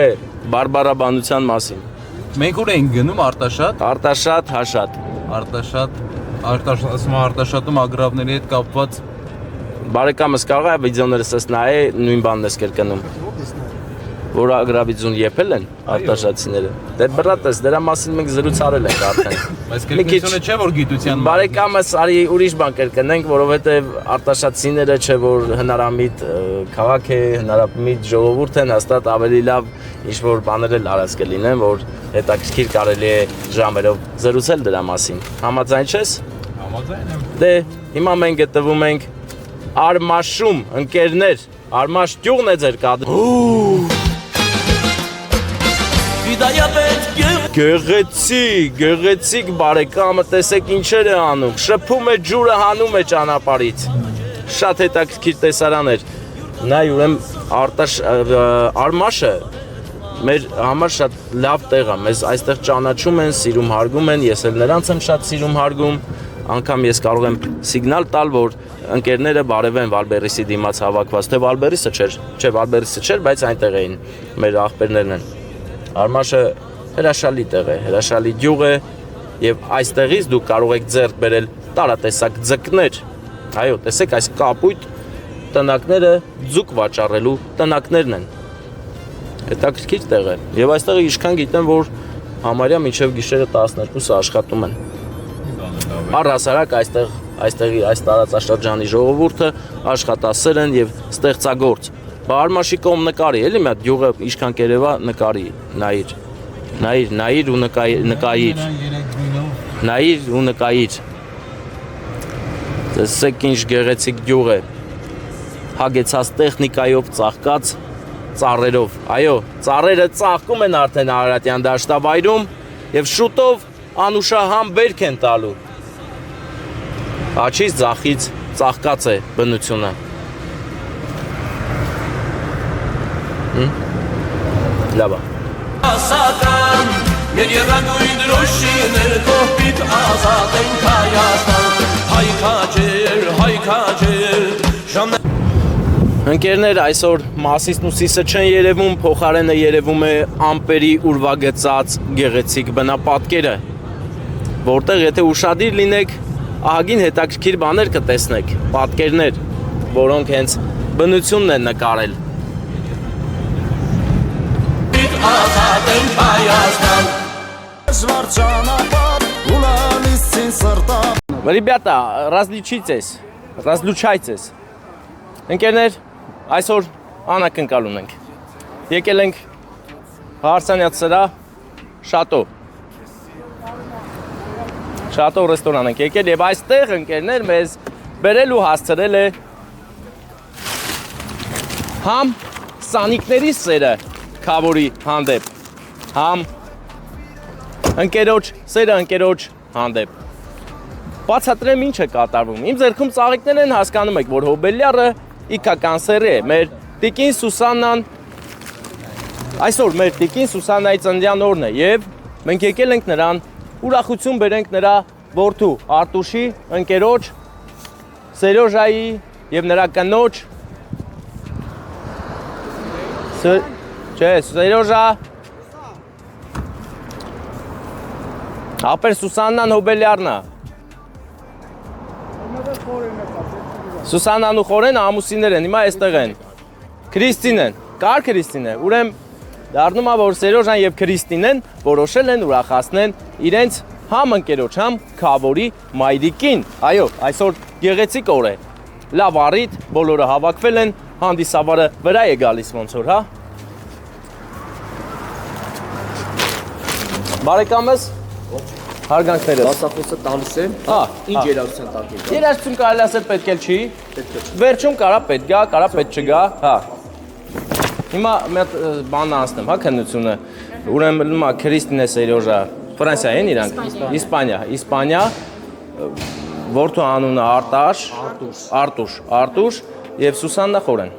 բարբարաբանության մասին։ Մենք ուր ենք գնում Արտաշատ։ Արտաշատ, հաշատ։ Արտաշատում ագրավների հետ կապված Բարեկամս կարող է վիդեոներս ես նայե նույն բանն ես կրկնում։ Որ ագրավիձուն եփել են արտաշատցիները։ Դե բրատես, դրա մասին մենք զրուցարել ենք արդեն։ Բայց կրկնությունը չէ որ գիտության Բարեկամս արի ուրիշ բան կրկնենք, որովհետև արտաշատցիները չէ որ հնարամիտ քաղաք է, հնարամիտ ժողովուրդ են, հաստատ ավելի լավ ինչ-որ բաներ էլ արած կլինեն, որ հետաքրքիր կարելի է ժամերով զրուցել դրա մասին։ Համաձայն չես։ Համաձայն եմ։ Դե հիմա մենք գտնվում ենք Արմաշում, ընկերներ, Արմաշ գյուղն է ձեր կադրը։ Գեղեցիկ բարեկամը տեսեք ինչեր է անում, շփում է ջուրը հանում է ճանապարհից, շատ հետաքրքիր տեսարան էր, նայ ուրեմն Արմաշը մեր համար շատ լավ տեղ է, մեզ այստեղ ճանաչում են, սիրում հարգում են, ես էլ նրանց եմ շատ սիրում հարգում, անգամ ես կարող եմ սիգնալ տալ, որ ընկերները բարևեն Վալբերիսի դիմաց հավաքված, թե Վալբերիսը չէր, չէ Վալբերիսը չէր, բայց այնտեղ էին մեր աղբերներն են։ Արմաշը հրաշալի տեղ է, հրաշալի գյուղ է եւ այստեղից դուք կարող եք ձեռք բերել տարատեսակ ձկներ։ Այո, տեսեք այս կապույտ տնակները ձուկ վաճառելու տնակներն են։ Հետաքրքիր տեղ է։ Եվ այստեղ ինչքան գիտեմ, որ համարյա մինչև գիշերը 12-ը աշխատում են։ Առհասարակ այստեղի այս տարածաշրջանի ժողովուրդը աշխատասեր են եւ ստեղծագործ։ Արմաշի կողմ նկարի, էլի մի հատ գյուղը ինչքան կերևա նկարի, նայիր ու նկայիր։ Նայիր ու նկայիր։ Տեսեք ինչ գեղեցիկ գյուղ է։ Հագեցած տեխնիկայով ծաղկած ծառերով։ Այո, ծառերը ծաղկում են արդեն Արարատյան դաշտավայրում եւ շուտով անուշահամ բերք են տալու։ Աչից ձախից ծաղկած է բնությունը։ Լավ է։ Ասական մեր երագույն դրոշիներ կողպիտ ազատ ենք Հայաստան հայ քաջեր Ընկերներ, այսօր Մասիսն ու Սիսը չեն երևում, փոխարենը երևում է ամպերի ուրվագծած գեղեցիկ բնապատկերը, որտեղ եթե ուշադիր լինեք, ահագին հետաքրքիր բաներ կտեսնեք, պատկերներ, որոնք հենց բնությունն են նկարել։ Ազատ ենք Հայաստան Ребята, разлучайтесь։ Ընկերներ, այսօր անակնկալ ունենք։ Եկել ենք Հարսանյաց սրահ Շատո ռեստորան ենք եկել եւ այստեղ ընկերներ մեզ բերել ու հասցրել է համ սանիկների սերը Քավորի հանդեպ, համ ընկերոջ սերը ընկերոջ հանդեպ։ Բացատրեմ ինչ է կատարվում։ Իմ ձեռքում ծաղիկներ են, հասկանում եք, որ հոբելյարը իքական սերը է։ Մեր տիկին Սուսաննան Այսօր մեր տիկին Սուսանայի ծննդյան օրն է եւ մենք եկել ենք նրան ուրախություն բերենք նրա որդու Արտուշի ընկերոջ Սերոժայի եւ նրա կնոջ Սերոժա Ապեր Սուսաննան Հոբելյարնա Սուսաննան ու Խորեն ամուսիններ են, հիմա այստեղ են Քրիստին են, կար Քրիստին է, ուրեմն դառնում է, որ Սերոժան եւ Քրիստինեն որոշել են ուրախացնեն իրենց համ ընկերոջ, համ քավորի մայրիկին։ Այո, այսօր գեղեցիկ օր է։ Լավ առիթ, բոլորը հավաքվել են, հանդիսավարը վրա է գալիս ոնց որ, հա։ Բարեկամս, հարգանքներս։ Դասախոսը տալիս եմ, ինչ երաժշտության տակ եկա։ Երաժշտություն կարելի ասել պետք էլ չի։ Վերջում կարա պետք գա, կարա պետք չգա, հա։ Հիմա մի հատ բան անցնեմ, հա, քննությունը։ Ուրեմն հիմա Քրիստինե Սերոժա, Ֆրանսիա են իրանք, Իսպանիա, որդու անունը Արտուշ եւ Սուսաննա Խորեն։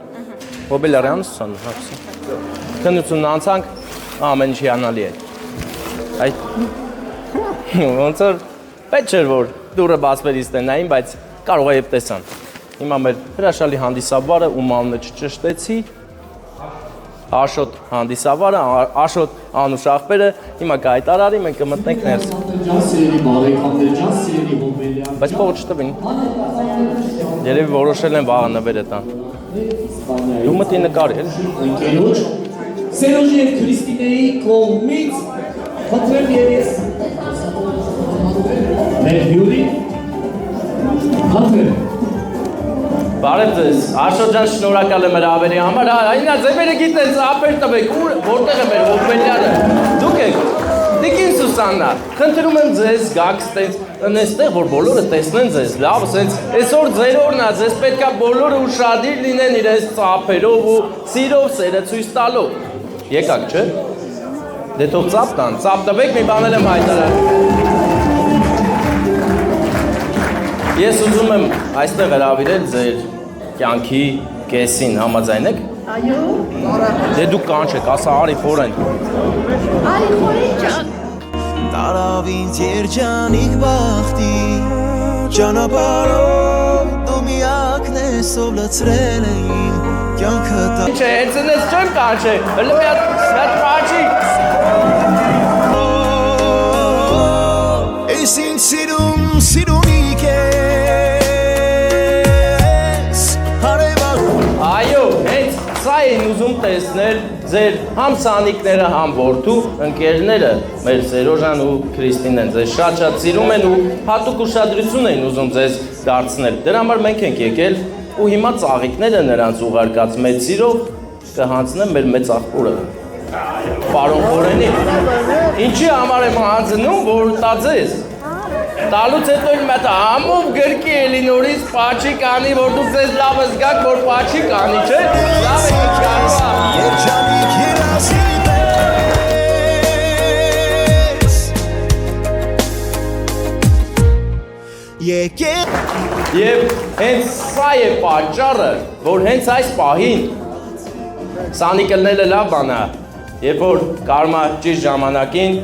Հոբելյարյան Սուսաննա, հա։ Քննությունն անցանք, ամեն ինչ հիանալի է։ Այդ ոնց որ պետք չէր որ դուրը բացվելիս տնային, բայց կարող է եւ տեսան։ Հիմա մեր հրաշալի հանդիսավարը ում անունը չճշտեցի, Աշոտ հանդիսավարը, Աշոտ Անուշ աղբերը, հիմա կայտարարի, մենք կմտնենք ներս։ Բայց փողը չտվին։ Երևի որոշել են վաղը նվերը տան։ Դու մտի նկարի, էլ։ Սերոժի և Քրիստինեի կողմից խնդրեմ երես մեր հյուրի խնդրեմ Բարև ձեզ, Աշոտ ջան շնորհակալ եմ հրավերի համար, այնա ձևերը գիտենց ապեր տվեք, որտեղ է մեր Հոբելյարը, դուք եք, Տիկին Սուսաննա, խնդրում եմ ձեզ գաք այստեղ, որ բոլորը տեսնեն ձեզ, լավ, սենց այսօր ձեր օրն է, ձեզ պետքա բոլորը ուշադիր լինեն իրենց ծափերով ու սիրով սերը ցույց տալով, եկաք չէ, դե թող ծափ տան, ծափ տվեք մի բանել եմ հայտարար Ես ուզում եմ այստեղ հրավիրել ձեր կյանքի կեսին, համաձայն եք։ Այո, Դե դուք կանչեք, ասա արի Խորեն։ Արի Խորեն ջան։ Տարավ ինձ երջանիկ բախտի ճանապարհով դու միակն ես ով լցրել է իմ կյանքը Չէ, հենց ես չեմ կանչել, հələ մի հատ պաչի։ Ես ինձ սիրունիկ ես Այո, հենց սա էին ուզում տեսնել ձեր համ սանիկները, համ որդու ընկերները, մեր Սերոժան ու Քրիստինեն, ձեզ շատ սիրում են ու հատուկ ուշադրություն էին ուզում ձեզ դարձնել։ Դրա համար մենք ենք եկել ու հիմա ծաղիկները նրանց ուղարկած մեծ սիրով կհանձնեմ մեր մեծ աղբորը։ Պարոն Խորենի, ինչի համար եմ հանձնում, որ տա ձեզ։ Տալուց հետո իմ մետա համով գրկի էլի նորից պաչի կանի, որ դուք ձեզ լավ զգաք, որ պաչի կանի, չէ։ Լավ է ինչ կարող Երջանիկ երազիք ես Եվ հենց սա է պատճառը, որ հենց այս պահին սանիկլները լավ բան է, երբ որ կարմա ճիշտ ժամանակին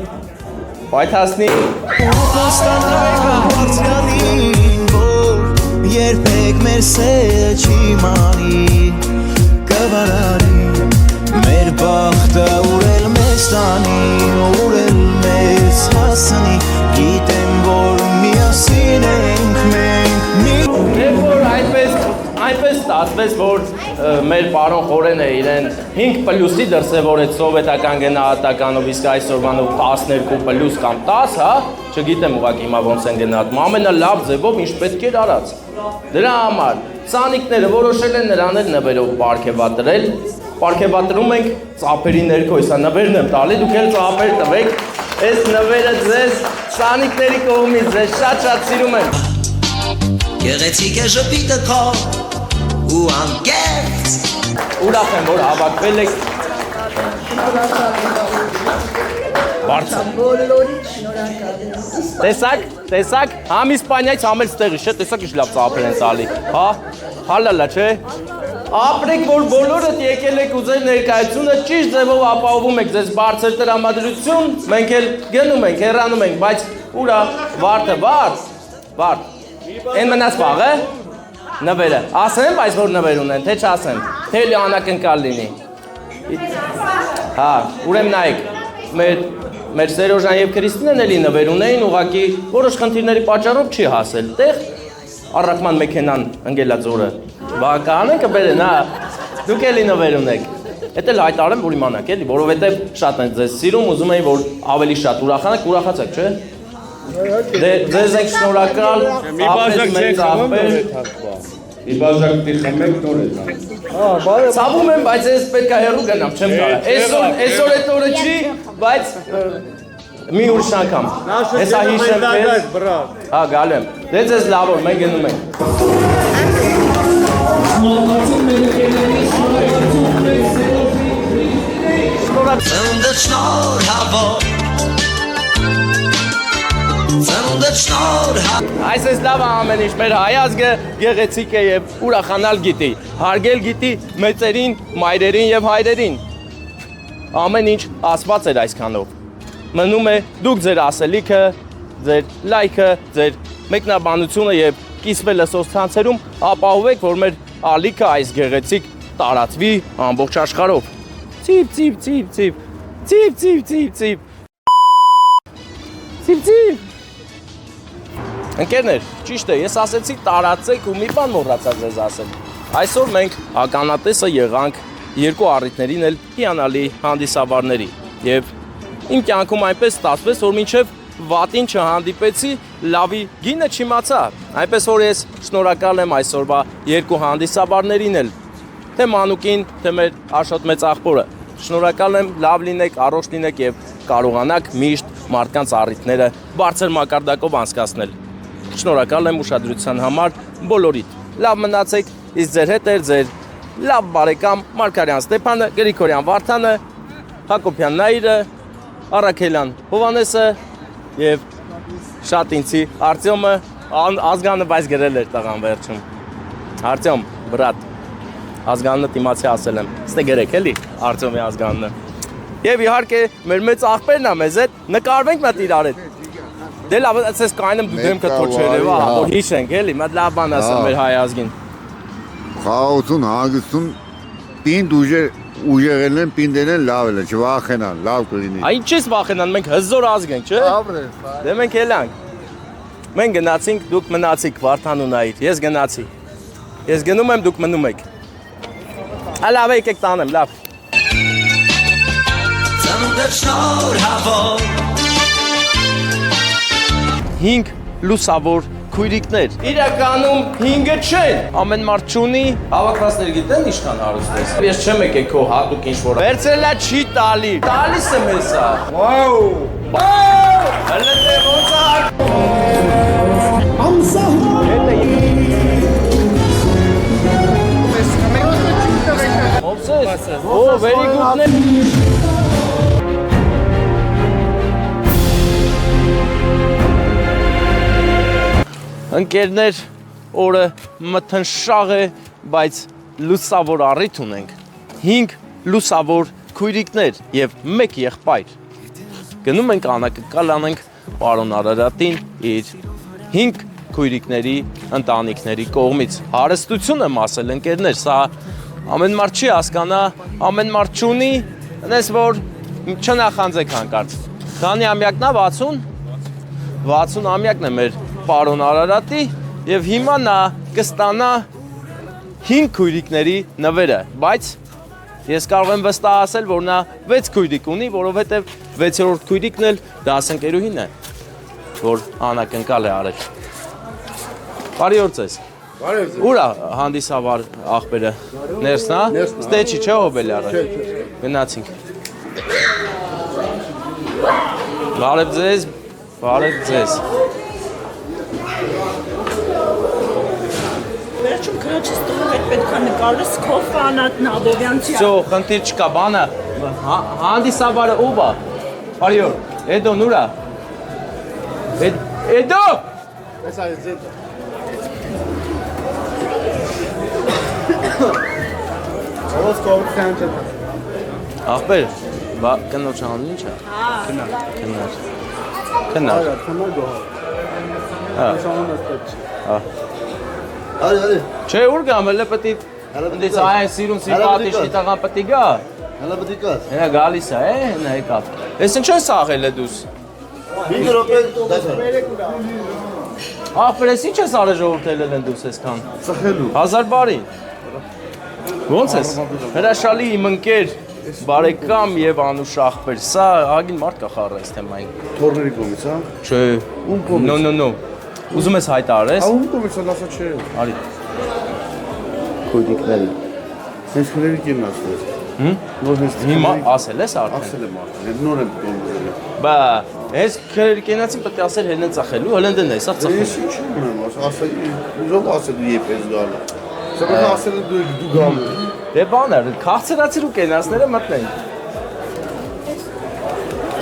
պայթասնի երբեք մեր սերը չի մանի կվարարի մեր բախտը ուրել մեզ տանի ուրել մեզ հասնի գիտեմ որ միասին ենք մենք Երբ որ այնպես ստացվեց, որ մեր պարոն Խորենը իրեն 5+-ի դրսևորեց սովետական գնահատականով, իսկ այսօրվանով 12+ կամ 10, հա, չգիտեմ ուղղակի հիմա ոնց են գնահատում, ամենալավ ձևով ինչ պետք էր արած։ Դրա համար սանիկները որոշել են նրաներ նվերով պարգևատրել, պարգևատրում ենք ծափերի ներքո, հեսա նվերն եմ տալի, դուք էլ ծափեր տվեք, այս նվերը ձեզ սանիկների կողմից ձեզ շատ սիրում եմ։ Գեղեցիկ է ժպիտը քո ու անկեղծ Ուրախ եմ, որ հավաքվել եք։ Բարձր։ Բոլորից շնորհակալ եմ։ Տեսակ, համ Իսպանիայից համ էլ ստեղի, չէ, տեսակ ինչ լավ ծափեր են տալի։ Հա, հալալա, չէ։ Ապրեք, որ բոլորդ եկել եք ու ձեր ներկայությունը ճիշտ ձևով ապահովում եք ձեզ բարձր տրամադրություն, մենք էլ գնում ենք, հեռանում ենք, բայց ուրա վարդը, վարդ։ Են մնաց վաղը, նվերը, ասեմ, բայց որ նվեր ունեն, թե չասեմ, թե անակնկալ լինի։ Հա, ուրեմն նայեք, մեր Սերոժան և Քրիստինեն էլի նվեր ունեին, ուղղակի որոշ խնդիրների պատճառով չի հասել, տեղ առաքման մեքենան ընկելա ձորը, բականեն կբերեն, հա, դուք էլի նվեր ունեք, էդ էլ հայտարեմ, որ իմանաք էլի, որովհետև շատ են ձեզ սիրում, ուզում էին, որ ավելի շատ ուրախանեք, ուրախացեք, չէ։ Ձեզ ենք շնորհակալ, ապրես մեծ աղբեր։ Մի բաժակտի խմեք նոր է։ Ցավում եմ, բայց ես պետք է հեռու գնամ, չեմ կարող։ Այսօր այդ օրը չի, բայց մի ուրիշ անգամ։ Հեսա հիշեմ քեզ։ Հա, գալու եմ։ Դե ձեզ լավ օր, մենք գնում ենք։ Այս լավ ամեն ինչ, մեր հայ ազգը գեղեցիկ է եւ ուրախանալ գիտի, հարգել գիտի մեծերին, մայրերին եւ հայրերին։ Ամեն ինչ ասված էր այսքանով։ Մնում է դուք ձեր ասելիքը, ձեր լայքը, ձեր մեկնաբանությունը եւ կիսվելը սոցցանցերում ապահովեք, որ մեր ալիքը այս գեղեցիկ տարածվի ամբողջ աշխարհով։ Ցիպ, ցիպ, ցիպ, ցիպ։ Ցիպ, ցիպ, ցիպ, ցիպ։ Ցիպ, ցիպ։ Ընկերներ, ճիշտ է, ես ասեցի տարածեք ու մի բան մոռացա ձեզ ասել։ Այսօր մենք ականատեսը եղանք երկու առիթներին էլ հիանալի հանդիսավարների եւ իմ կյանքում այնպես ստացվեց, որ մինչեւ վատին չհանդիպեցի, լավի գինը չիմացա։ Այնպես որ ես շնորհակալ եմ այսօրվա երկու հանդիսավարներին էլ, թե Մանուկին, թե մեր Աշոտ մեծ աղբորը։ Շնորհակալ եմ, լավ լինեք, առողջ լինեք եւ կարողանաք միշտ մարդկանց առիթները բարձր մակարդակով անցկացնել։ Շնորհակալ եմ ուշադրության համար բոլորիդ։ Լավ մնացեք, իսկ ձեր հետ էր ձեր լավ բարեկամ Մարգարյան Ստեփանը, Գրիգորյան Վարդանը, Հակոբյան Նաիրը, Առաքելյան Հովանեսը եւ շատ ինձի Արտյոմը, Ազգանը բայց գրել էր տղան վերջում։ Արտյոմ, բրատ, Ազգանը իմացի ասել եմ։ Ստե գրեք էլի Արտյոմի Ազգանը։ Եվ իհարկե մեր մեծ աղբերն է մեզ հետ, նկարվենք մտ իրար հետ։ Դե լավ, ասես կայնում դու դեմքը թոչերև, որ հիշենք էլի, մտ լավ բան ասեմ մեր հայ ազգին։ Խաղաղություն, հանգստություն, պինդ ուժեղել են, պինդել են լավ էլ է, չվախենան, լավ կլինի։ Այն չես վախենան, մենք հզոր ազգ ենք, չէ։ Դե մենք էլանք։ Մենք գնացինք, դուք մնացիք Վարդան ու Նաիր, ես գնացի։ Ես գնում եմ, դուք մնում եք։ Լավ, եկեք տանեմ, լավ։ Հինգ լուսավոր քույրիկներ։ Իրականում 5-ը չեն։ Ամեն մարդ չունի, հավաքվածներ գիտեն ինչքան հարուստ ես։ Ես չեմ եկել քո հատուկ ինչ-որ։ Վերցրելա չի տալի։ Տալիս եմ հեսա։ Վաու։ Վաու։ Հələ դե ոնց է։ Ամսահման։ Մովսես։ Օ, very good։ Ընկերներ, օրը մթնշաղ է, բայց լուսավոր առիթ ունենք։ 5 լուսավոր քույրիկներ եւ 1 եղբայր։ Գնում ենք անակնկալ անենք պարոն Արարատին իր 5 քույրիկների ընտանիքների կողմից։ Հարստություն եմ ասել, ընկերներ, սա ամեն մարդ չի հասկանա, ամեն մարդ չունի, այնպես որ չնախանձեք հանկարծ։ Քանի ամյակն է 60 ամյակն է մեր պարոն Արարատի եւ հիմա նա կստանա 5 քույրիկների նվերը, բայց ես կարող եմ վստահ ասել, որ նա 6 քույրիկ ունի, որովհետեւ 6-րդ քույրիկն էլ դասընկերուհին է, որ անակնկալ է արել։ Բարի օր ձեզ։ Բարի օր։ Ուր է հանդիսավար աղբերը։ Ներսն է։ Ստեչի չէ հոբելի արել։ Գնացինք։ Բարև ձեզ։ Բարև ձեզ։ Վերջում քրոջս տղուկ այդ պետք է նկարես քո ֆանատն Աբովյանցի։ Всё, խնդիր չկա, բանը հանդիսավարը ով է։ Բարի օր։ Էդո նուրա։ Էդո։ Այս այս ձետ։ Ո՞ս կողքան չէ։ Ախպեր, բա կնոջ անունը ի՞նչ է։ Քնար։ Քնար գոհ։ Շանոնը ստեփ։ Արի։ Չէ, ուր գամ, հələ պետք է դից այ սիրուն սիպատի շիտաղան պետք է գա։ Հələ պետք է գաս։ Հենա գալիս է, հենա եկավ։ Էս ինչ ես աղել է դուս։ Մի րոպե դասա։ Ախպեր, ես ինչ ես արել ժողովրդել են դուս այսքան։ Ծխելու։ 1000 բարի։ Ոնց ես։ Հրաշալի իմ ընկեր, բարեկամ եւ Անուշ ախպեր։ Սա ագին մարդ կա խառը այս թեմային։ Թորների կողմից, հա։ Չէ։ Ում կողմից։ No։ Ուզում ես հայտարարես։ Ում կողմից ասա չէ։ Արի։ Քույրիկների։ Հենց քրերի կին ասել։ Նոր հենց Հիմա ասել ես արդեն։ ասել եմ արդեն։ Նոր եմ դուրել։ Բա, այս քերկենացին պետք է ասել հենը ծախելու, հələ դեն է, սա ծախել։ Ես ինչ եմ ասել, ուզում ասել դու եպես գալու։ Սա պետք է ասել դու գալու։ Դե բաներ, քաղցրացիր ու կենացները մտնեն։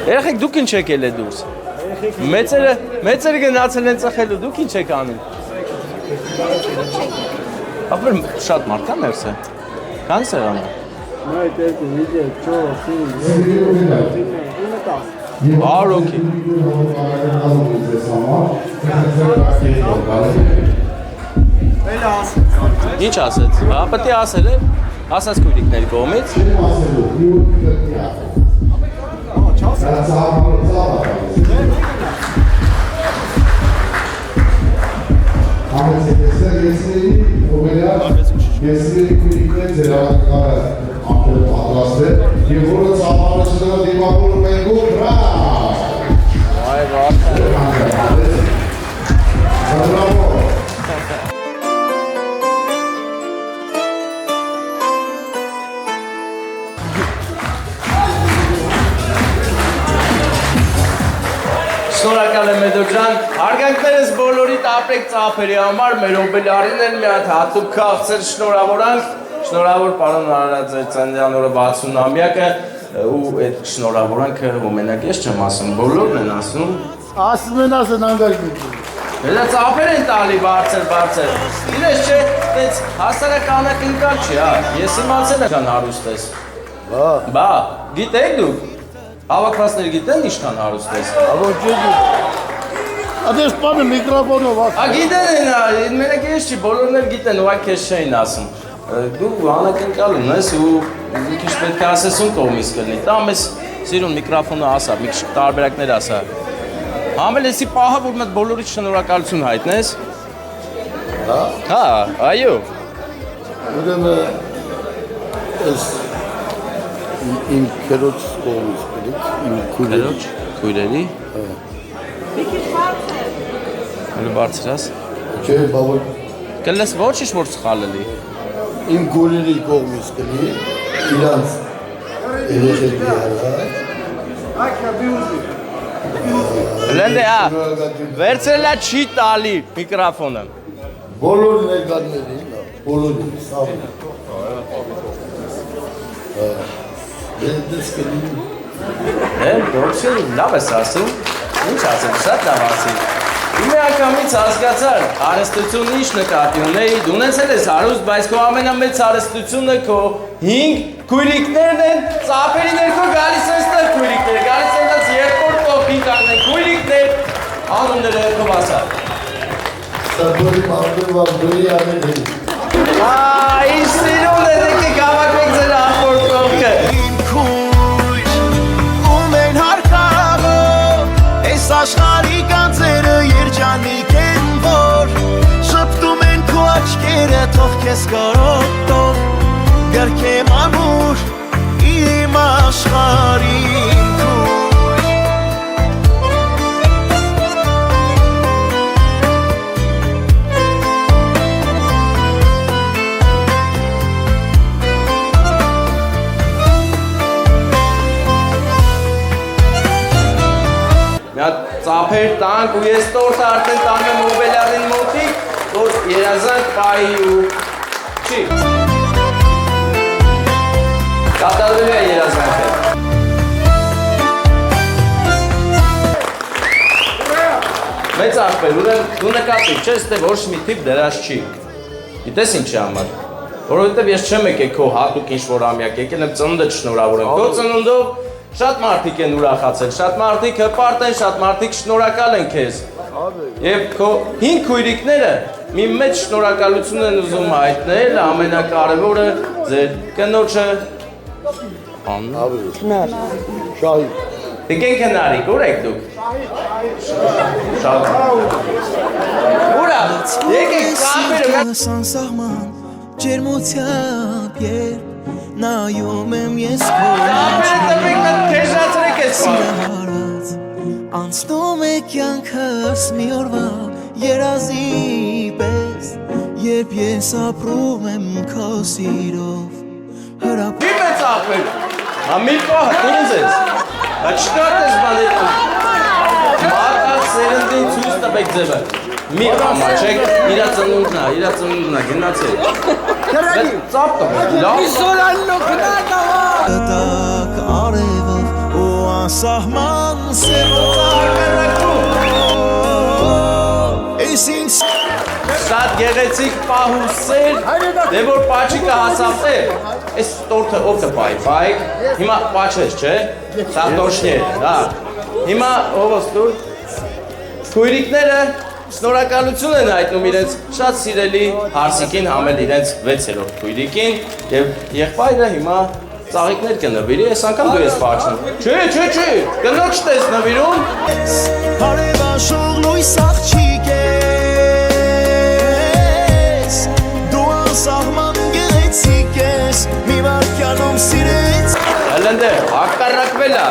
Երեխեք դուք ինչ եք ելել դուրս։ Մեծերը գնացել են ծխելու, դուք ինչ եք անում։ Ապեր շատ մարդ կա ներսը։ Քան սեղանը։ Նայ դեպի վիդեո, չո, Ար օքեյ։ Ինչ ասեց։ Հա, պետք է ասել է, ասած քույրիկների կողմից։ Եսրի քույրիկներ ձեր ակակարը ապել պատրաստ է և որը ծավարությունը դիմավորում ենք ու բրավ։ Այ վարդը։ Շնորհակալ եմ Էդո ջան, հարգանքներս բոլորիդ ապրեք ծափերի համար, մեր օբելարին են մի հատ հատուկ քաղցր շնորհավորանք, շնորհավոր պարոն Արարածյան օրը 60-ամյակը ու այդ շնորհավորանքը մենակ ես չեմ ասում, բոլորն են ասում։ Ասում են անգարկի։ Հələ ծափեր են տալի բարձր։ Իրես չէ, այդպես հասարականակն կա չի, հա, ես իմացել եմ հարուստ ես։ Բա, գիտեք դուք։ Հավաքվածները գիտեն ինչքան հարուստ ես։ Ավոր չէ։ Ադես բանը միկրոֆոնով ասում։ Գիտեն, մենակ ես չի, բոլորն էլ գիտեն, ուղղակի քեզ չէին ասում։ Դու անակնկալ ունես ու մի քիչ պետք է ասես ում կողմից կլինի։ Տամ ես սիրուն միկրոֆոնը ասա, մի քիչ տարբերակներ ասա։ Համել էսի պահը, որ մտ բոլորից շնորհակալություն հայտնես։ Հա, այո։ Ուրեմն ես իմ քերոջ կողմից գլուք, իմ քույրերի։ Հələ բարձրաս։ Չէ, բավար։ Կլես ոչինչ որ սխալ էլի։ Իմ քույրերի կողմից գլի, իրանց երեխեքի հարա։ Լենդե, հա, վերցրելա չի տալի միկրոֆոնը։ Բոլոր ներկաներին, բոլորին, սավ։ Դες կլի։ Դոքսին լավ ես ասում, ինչ ասեմ, շատ լավ ասի։ Իմի ակամից հասկացար, հարստություն ինչ նկատի ունեի, դու ունեցել ես հարուստ, բայց քո ամենամեծ հարստությունը քո 5 քույրիկներն են, ծափերի ներքո գալիս են ստեղ քույրիկներ, գալիս են դες երկրորդ տոպին կանեն քույրիկներ, անունները քով ասա։ Սաբորի մարտի անել է։ Ինչ սիրուն է, դեկեք հավաքվեք ձեր ախորդ տողքը։ Ում են հարկաղը, այս աշխարի կանցերը երջանիկ են, որ շպտում են քո աչքերը, թող քեզ կարոտով, գրքեմ ամուր իմ աշխարին քույր։ Ծափեր տանք ու ես տորտը արդեն տանում եմ օբելարին մոտիկ, որ երազանք պայի ու չի։ Կատարվի է երազանքը։ ախպեր, ուրեմն դու նկատի, չէ՞, ստե ոչ մի տիպ դրած չի։ Գիտես ինչի համար։ Որովհետև ես չեմ եկել քո հատուկ ինչ-որ ամյակ, եկել եմ ծնունդդ շնորհավորեմ։ Քո ծնունդով շատ մարդիկ են ուրախացել, շատ մարդիկ հպարտ են, շատ մարդիկ շնորհակալ են քեզ։ Եվ քո 5 քույրիկները մի մեծ շնորհակալություն են ուզում հայտնել, ամենակարևորը ձեր կնոջը Շնար Շահի Եկեք հնարիկ, ուր եք դուք։ Շատ Ուրա, եկեք կապերը Սանսահման ջերմությամբ երբ նայում եմ ես Կապերը տվեք նա քեժացրեք ես հարած անցնում է կյանքս մի օրվա երազի պես երբ ես ապրում եմ քո սիրով հրապ Իմ է ծախվել, ամիկո հտունձ ես Չկատ ես բանետում Մատակ սերնդին ցույց տվեք ձևը Մի համաչեք, իրա ծնունդնա, գնացել Ծապ տվեք, լավ Տակ արևով ու անսահման սերով Ես ինձ Շատ գեղեցիկ պահուսեր, դե որ պաչիկը հասավտե, ես տորթը ով կպայք, հիմա պաչես, չէ, սա տոշնի է, դա, հիմա ովոս դուր, քույրիկները շնորհակալություն են հայտնում իրենց շատ սիրելի հարսիկին համել իրենց 6-րդ քույրիկին և եղբայրը հիմա ծաղիկներ կնվիրի, ես անգամ դու ես պաչնում, չէ, կնոջ տես նվիրում, Հարևաշող լույս աղջիկ Սահման գեղեցիկ ես, մի վարկյանում սիրեց Հլնդե, հակարակվել է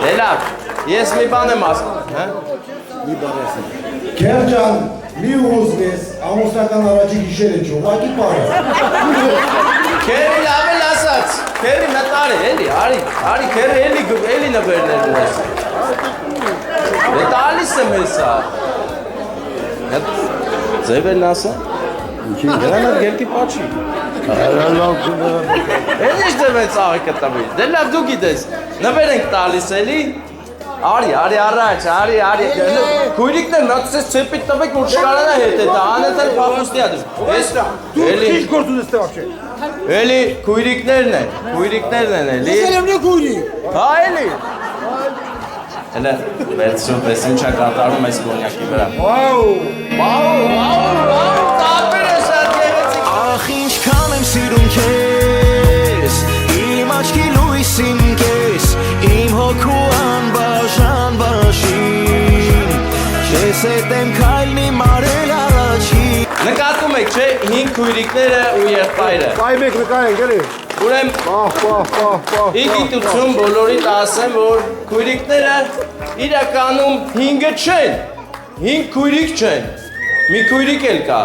Դե լավ, ես մի բան եմ ասում Քեր ջան, մի ուզվես, ամուսնական առաջի գիշերը ճողակի պարը Քերի լավ էլ ասաց, քերի նտար է, արի, քերի էլի նվերներ ունես Դե տալիս եմ հեսա Ձև են ասա, նրան այդ գելքի պաչի Են ինչ ձև են ծաղիկը տվի, դե լավ դու գիտես, նվեր ենք տալիս էլի Արի առաջ, արի Քույրիկներ նացես ծեպիտ տվեք, որ չկարանա հետ է դա, անետար պախուստիա դու Դու ինչ գործ ունես տե վաբշե Էլի քույրիկներն են էլի Ես եմ նե քույրիկ Հա էլի Հələ վերցրու պես ինչա կատարում այս կոնյակի վրա Վաու, տապեր է շատ գեղեցիկ Ախ ինչքան եմ սիրում քեզ Իմ աչքի լույսին կես Իմ հոգու անբաժան բաժին Քեզ հետ եմ քայլնի մարել առաջին Նկատում եք չէ 5 քույրիկները ու եղբայրը Բայ մեկ նկայենք էլի Ուրեմ իգիտություն բոլորիդ ասեմ, որ քույրիկները իրականում 5-ը չեն, 5 քույրիկ չեն, մի քույրիկ էլ կա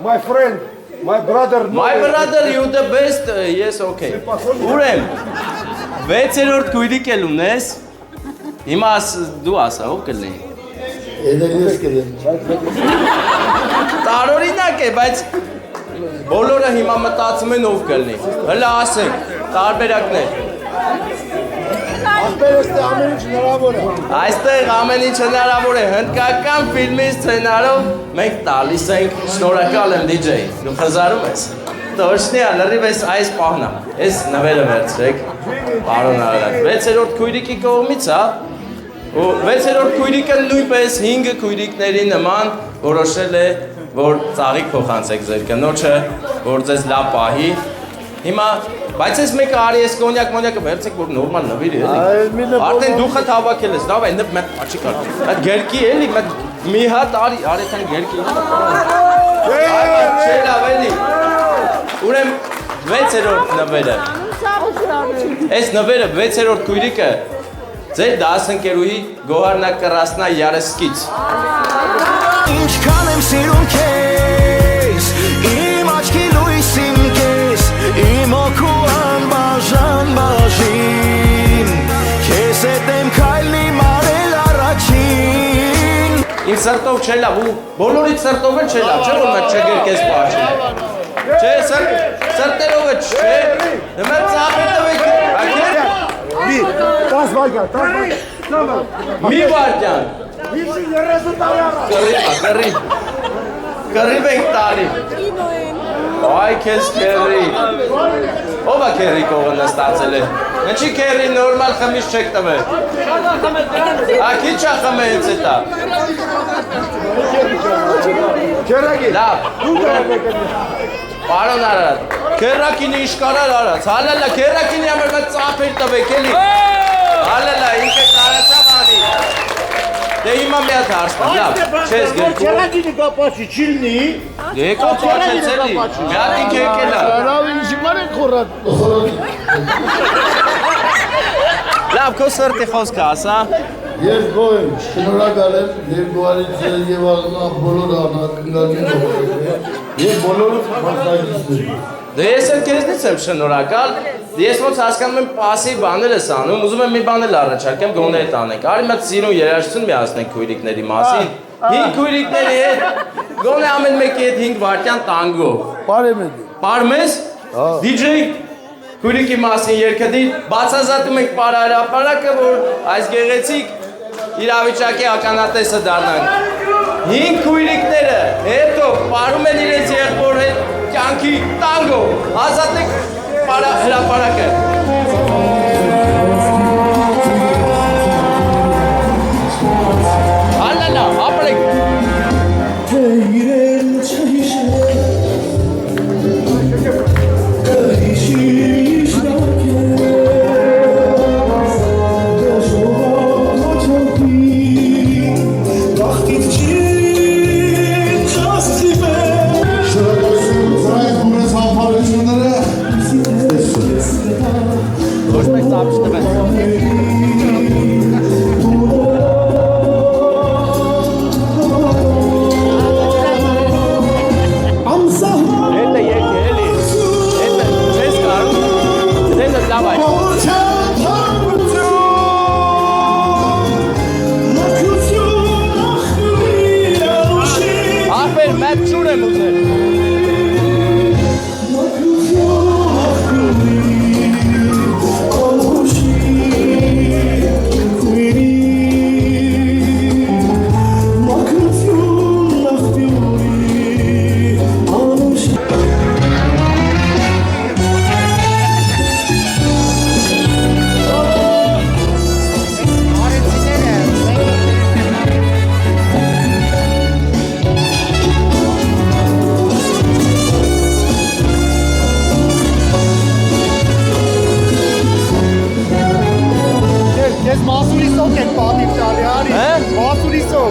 My friend, my brother My brother, you the best, yes, okay Ուրեմ, 6-րդ քույրիկ էլ ունես, հիմա դու ասա, ով կլնի Էդել ես կլեմ Տարօրինակ է, բայց բոլորը հիմա մտածում են ով կլնի, հլը ասեք, տարբերակներ Այստեղ ամեն ինչ հնարավոր է, հնդկական ֆիլմի սցենարով մենք տալիս ենք, շնորհակալ եմ DJ, դու խզարում ես Տոշնի է, լրիվ այս պահնա, ես նվերը վերցրեք, պարոն Արարատ, 6-րդ քույրիկի կողմից հա ու 6-րդ քույրիկը նույնպես 5 քույրիկների նման որոշել է, որ ծաղիկ փոխանցեք ձեր կնոջը, որ ձեզ լավ պահի Հիմա, բայց ես մեկը արի ես կոնյակը վերցեք, որ նորմալ նվիրի էլի Արդեն դու խտ հավաքել ես, լավ այն մեկ պաչի կար Այդ գերկի էլի, մի հատ արի, արեթան գերկի Չէ լավ էլի Ուրեմ 6-րդ նվերը Այս նվերը 6-րդ քույրիկը Ձեր դասընկերուհի Գոհարնա Կրասնա Յարեսկից Ինչքան եմ սիրում քեզ Իմ աչքի լույսին կես Իմ հոգու անբաժան բաժին Քեզ հետ եմ քայլնի մարել առաջին Իմ սրտով չէ լավ ու բոլորիդ սրտով էլ չէ լավ, չէ որ մեկ չգերկես պահաշին Չէ, սրտերով է չէ, նմեր ծաղեր տվեք, ակեր 10 վայրկյան, 10 վայրկյան։ Մի վարդյան։ Կռիվ։ Կռիվ ենք տալի։ Այ քեզ քերի։ Ո՞վ է քերի կողը նստածել է։ Ինչի քերի նորմալ խմիչ չեք տվել։ Ակի չա խմեց էտա։ Քերագի։ Լավ։ Պարոն Արարատ, քերակինը ինչ կարար արած։ Հալալա քերակինի համար մտ ծափեր տվեք էլի։ Հալալա ինքը կարացավ անի։ Դե հիմա մի հատ հարց տամ, լավ, չես գրկու։ Քերագինի կապաչի չիլնի։ Դե կապաչեց էլի, մի հատ ինք եկել է։ Լավ ինչի մար են խորատ։ Լավ, քո սրտի խոսքը ասա։ Ես գոհ եմ, շնորհակալ եմ երկուարից եւ բոլոր անակնկալին եւ բոլոր մասնակիցներին։ Դե ես էլ քեզնից եմ շնորհակալ։ Ես ոնց հասկանում եմ պասի բաներ ես անում, ուզում եմ մի բան էլ առաջարկեմ, գոնե այդ անենք։ Արի մտ սիրուն երաժշտություն միացնենք քույրիկների մասին։ 5 քույրիկների հետ, գոնե ամեն մեկի հետ 5 վայրկյան տանգո։ Բարեմ եք։ Պարմես, DJ, քույրիկի մասին երկդի, բացազատում ենք պարահրապարակը, որ այս գեղեցիկ իրավիճակի ականատեսը դառնանք։ 5 քույրիկները հետո պարում են իրենց եղբոր հետ կյանքի տանգո, ազատեք պարահրապարակը։ Հալալա, ապրեք։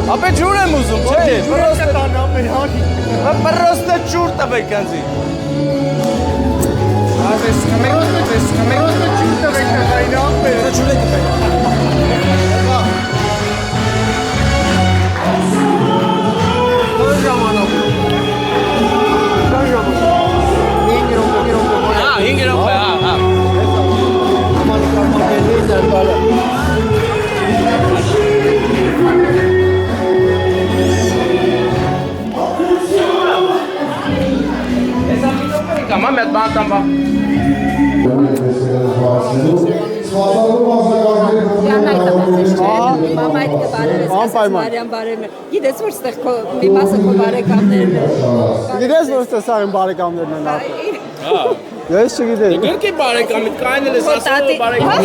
Ապե ջուր եմ ուզում, չէ, պրոստը ջուր տվեք անձի։ Ադես կամերոստը ջուր տվեք այն ապե։ Ջուր եք տվեք։ Որ ժամանակ։ Հա, 5 րոպե, հա։ Կամա մետ բան տամ բա։ Գիտես որ ստեղ մի մասը քո բարեկամներն են։ Գիտես որ ստեղ սարեն բարեկամներն են ապե։ Հա։ Ես չգիտեմ։ Գրքի բարեկամիդ կային էլ ես ասում բարեկամ։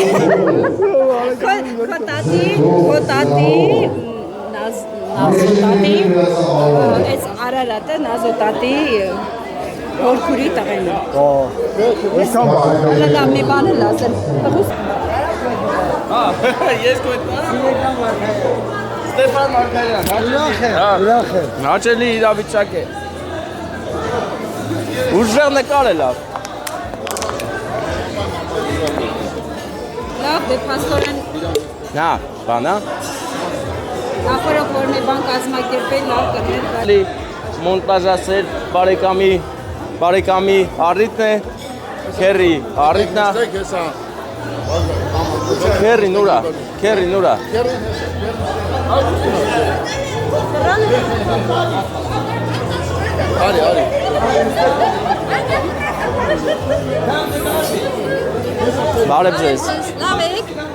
Քո տատի Նազոտատի, այս Արարատը Նազոտատի Որքուրի տղեն է։ Լավ մի բան էլ ասել։ Ես քո հետ Ստեփան Մարգարյան, ուրախ է։ Հաճելի իրավիճակ է։ Ուժեղ նկար է լավ։ Լավ, դե փաստորեն Նա, բանա։ նախորդ որ մի բան կազմակերպել լավ կներ, բայց մոնտաժասեր բարեկամի առիթն է, քերի առիթն է։ Քերի նուրա։ Արի։ Բարև ձեզ։ լավ եք։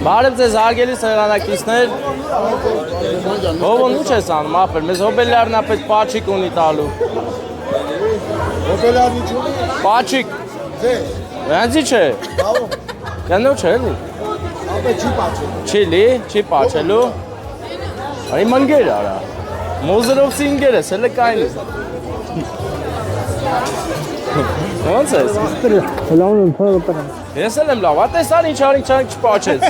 Բարև ձեզ հարգելի սեղանակիցներ։ Հովոն ինչ ես անում, ապեր, մեզ հոբելյարն ապետ պաչիկ ունի տալու։ Հոբելյարն ինչ ունի։ Պաչիկ։ Ձեզ։ Վենձի չէ։ Գնո չէ էլի։ Ապե չի պաչել։ Չի լի, չի պաչելու։ Արի մնգեր արա։ Մոզերովսի ինգեր ես, հելը կային ես։ Ոնց ես։ Ես էլ եմ լավ, ատեսան ինչ արինք չպաչեց։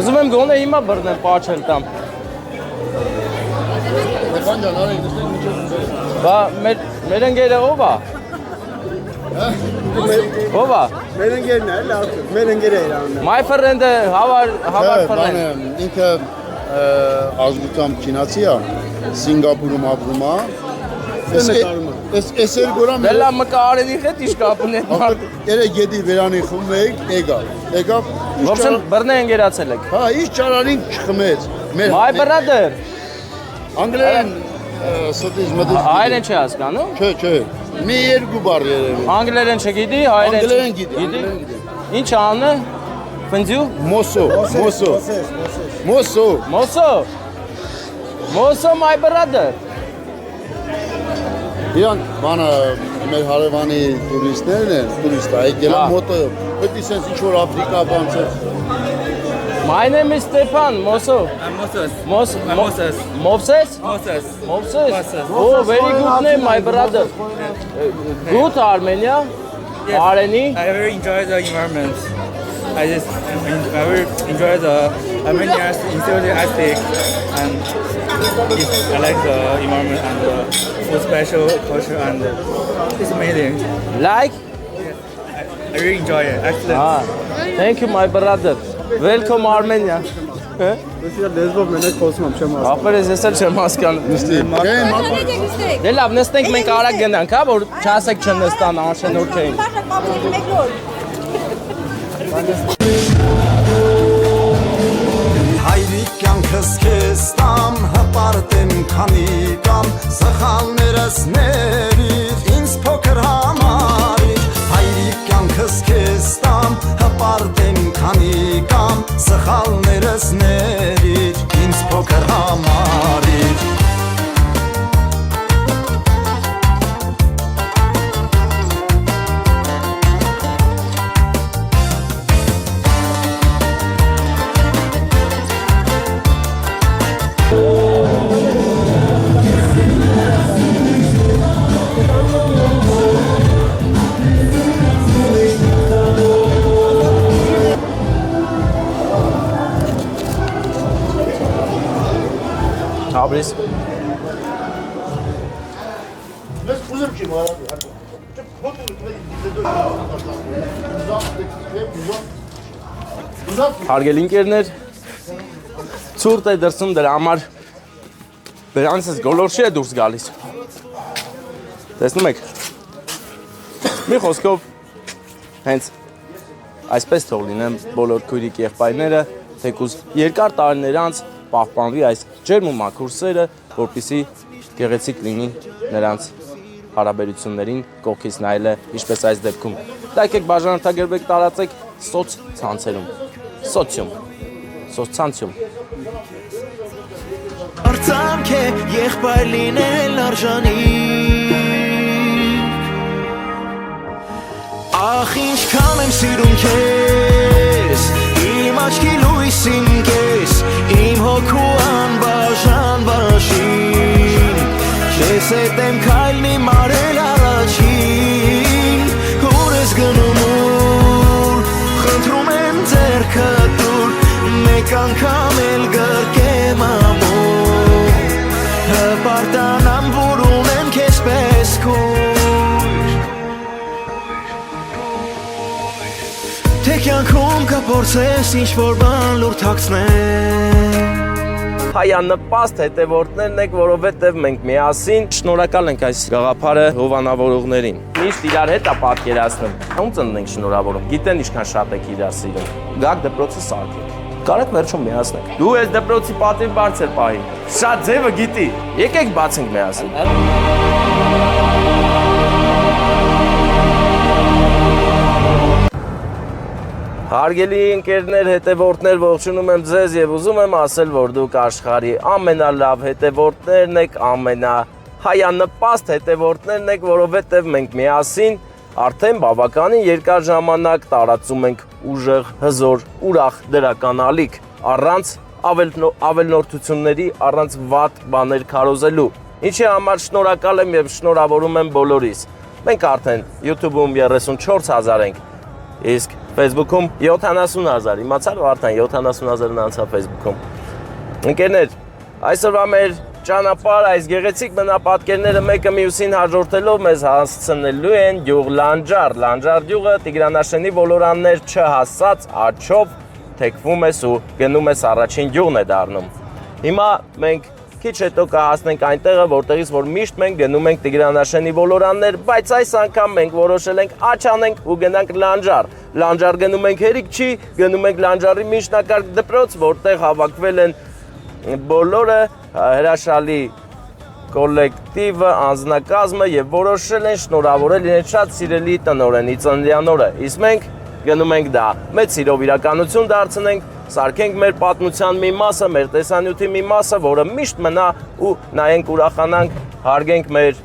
Ուզում եմ գոնե հիմա բռնեմ պաչել տամ։ Բա մեր ընկերը ով է։ Ով է։ Մեր ընկերն է, լավ, մեր ընկերը էր անում։ My friend, how are friend։ Ինքը ազգությամբ չինացի է, Սինգապուրում ապրում է։ Էս էր գորամ։ Դելա մկարելի հետ իշ կապուն է։ Երե գետի վերանի խմում էի, եկավ։ Ոբշեն բռնե ընկերացել եք։ Հա, իշ ճարարին չխմեց։ My brother։ Անգլերեն սոտից մտից։ Հայերեն չի հասկանում։ Չէ։ Մի երկու բառ երևի։ Անգլերեն չգիտի, հայերեն Անգլերեն գիտի։ Ինչ անունը։ Ֆնձու։ Մոսո my brother։ Իրանք բանը մեր հարևանի տուրիստներն են, տուրիստը, եկել են մոտը, պետք է սենց ինչ-որ Աֆրիկա բանցեց։ My name is Stefan, Moso. Moses? Oh, very good name, my brother. Good Armenia? Areni? I very enjoy the environment. I very enjoy the Armenian enthusiastic and I like the environment and the food special culture and it's amazing. Like? I really enjoy it. Excellent. Thank you, my brother. Welcome Armenia. Ես լեզվով մենակ խոսում եմ, չեմ հասկանում։ Ապեր ես էլ չեմ հասկանում։ Դե լավ, նստենք մենք արագ գնանք, հա, որ չասեք չնստան, անշենորք էին։ Հայրիկ կյանքս քեզ տամ, հպարտեմ քանի կամ սխալներս ներիր, ինձ փոքր համարիր։ Հայրիկ կյանքս քեզ տամ, հպարտեմ քանի կամ սխալներս ներիր, ինձ փոքր համարիր։ Ապրես։ Ես ուզում չեմ արագ։ Հարգելի ընկերներ, ցուրտ է դրսում դրա համար բերանցս գոլորշի է դուրս գալիս։ Տեսնում եք։ Մի խոսքով հենց այսպես թող լինեն բոլոր քույրիկ եղբայրները, թեկուզ երկար տարիներ անց պահպանվի այս ջերմ ու մաքուր սերը, որպեսզի գեղեցիկ լինի նրանց հարաբերություններին կողքից նայելը, ինչպես այս դեպքում։ Լայք եք, բաժանորդագրվեք, տարածեք սոցցանցերում։ Սոցցանցում։ Արցանք է եղբայր լինել արժանի Ախ ինչքան եմ սիրում քեզ Իմ աչքի լույսին կես Իմ հոգու անբաժան բաժին Քեզ հետ եմ քայլնի մարել առաջին Ուր ես գնում ուր Խնդրում եմ ձեռքդ դուր Մեկ անգամ էլ գրկեմ ամուր Հպարտանամ, որ ունեմ քեզ պես քույր Թե կյանքում կփորձես ինչ-որ բան լուր թաքցնել Հայանպաստ հետևորդներն եք, որովհետև մենք միասին շնորհակալ ենք այս գաղափարը հովանավորողներին։ Միշտ իրար հետ է պատկերացնում։ Ում ծննենք շնորհավորում։ Գիտեն ինչքան շատ եք իրար սիրում։ Գաք դպրոցը սարքեք։ Կարեք վերջում միացնենք։ Դու ես դպրոցի պատիվ բարձր պահի։ Շատ ձևը գիտի։ Եկեք բացենք միասին։ Հարգելի ընկերներ, հետևորդներ, ողջունում եմ ձեզ եւ ուզում եմ ասել, որ դուք աշխարհի ամենալավ հետևորդներն եք, ամենահայանպաստ հետևորդներն եք, որովհետեւ մենք միասին արդեն բավականին երկար ժամանակ տարածում ենք ուժեղ, հզոր, ուրախ դրական ալիք, առանց ավելնորդությունների, առանց վատ բաներ քարոզելու։ Ինչի համար շնորհակալ եմ եւ շնորհավորում եմ բոլորիս։ Մենք արդեն YouTube-ում 34000 ենք, իսկ Facebook-ում 70000, իմացար որ արդեն 70000-ն անցավ Facebook-ում։ Ընկերներ, այսօրվա մեր ճանապարհ այս գեղեցիկ բնապատկերները մեկը մյուսին հաջորդելով մեզ հասցնելու են գյուղ Լանջար։ Լանջար գյուղը Տիգրանաշենի ոլորաններ չհասած աչով թեքվում ես ու գնում ես առաջին գյուղն է դառնում։ Հիմա մենք քիչ հետո կհասնենք այնտեղը, որտեղից որ միշտ մենք գնում ենք Տիգրանաշենի ոլորաններ, բայց այս անգամ մենք որոշել ենք աչ անենք ու գնանք Լանջար։ Լանջար գնում ենք հերիք չի, գնում ենք Լանջարի միջնակարգ դպրոց, որտեղ հավաքվել են բոլորը հրաշալի կոլեկտիվը, անձնակազմը եւ որոշել են շնորհավորել իրենց շատ սիրելի տնօրենի ծննդյան օրը։ Իսկ մենք գնում ենք դա մեծ սիրով իրականություն դարձնենք, սարքենք մեր պատմության մի մասը, մեր տեսանյութի մի մասը, որը միշտ մնա ու նայենք ուրախանանք, հարգենք մեր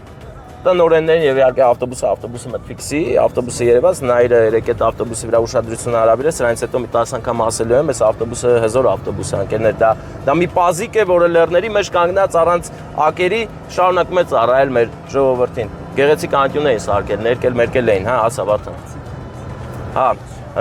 տնօրեններին եւ իհարկե ավտոբուսը մտֆիքսի, ավտոբուսը Երևան, նայրը երեք այդ ավտոբուսի վրա ուշադրություն հարաբերել, սրանից հետո մի 10 անգամ ասելու եմ, այս ավտոբուսը հզոր ավտոբուս է, ընկերներ, դա մի պազիկ է, որը լեռների մեջ կանգնած առանց ակերի շարունակում է ծառայել մեր ժողովրդին։ Գեղեցիկ անկյուն էին սարքել, ներկել էին, հա, ասա Վարդան։ Հա,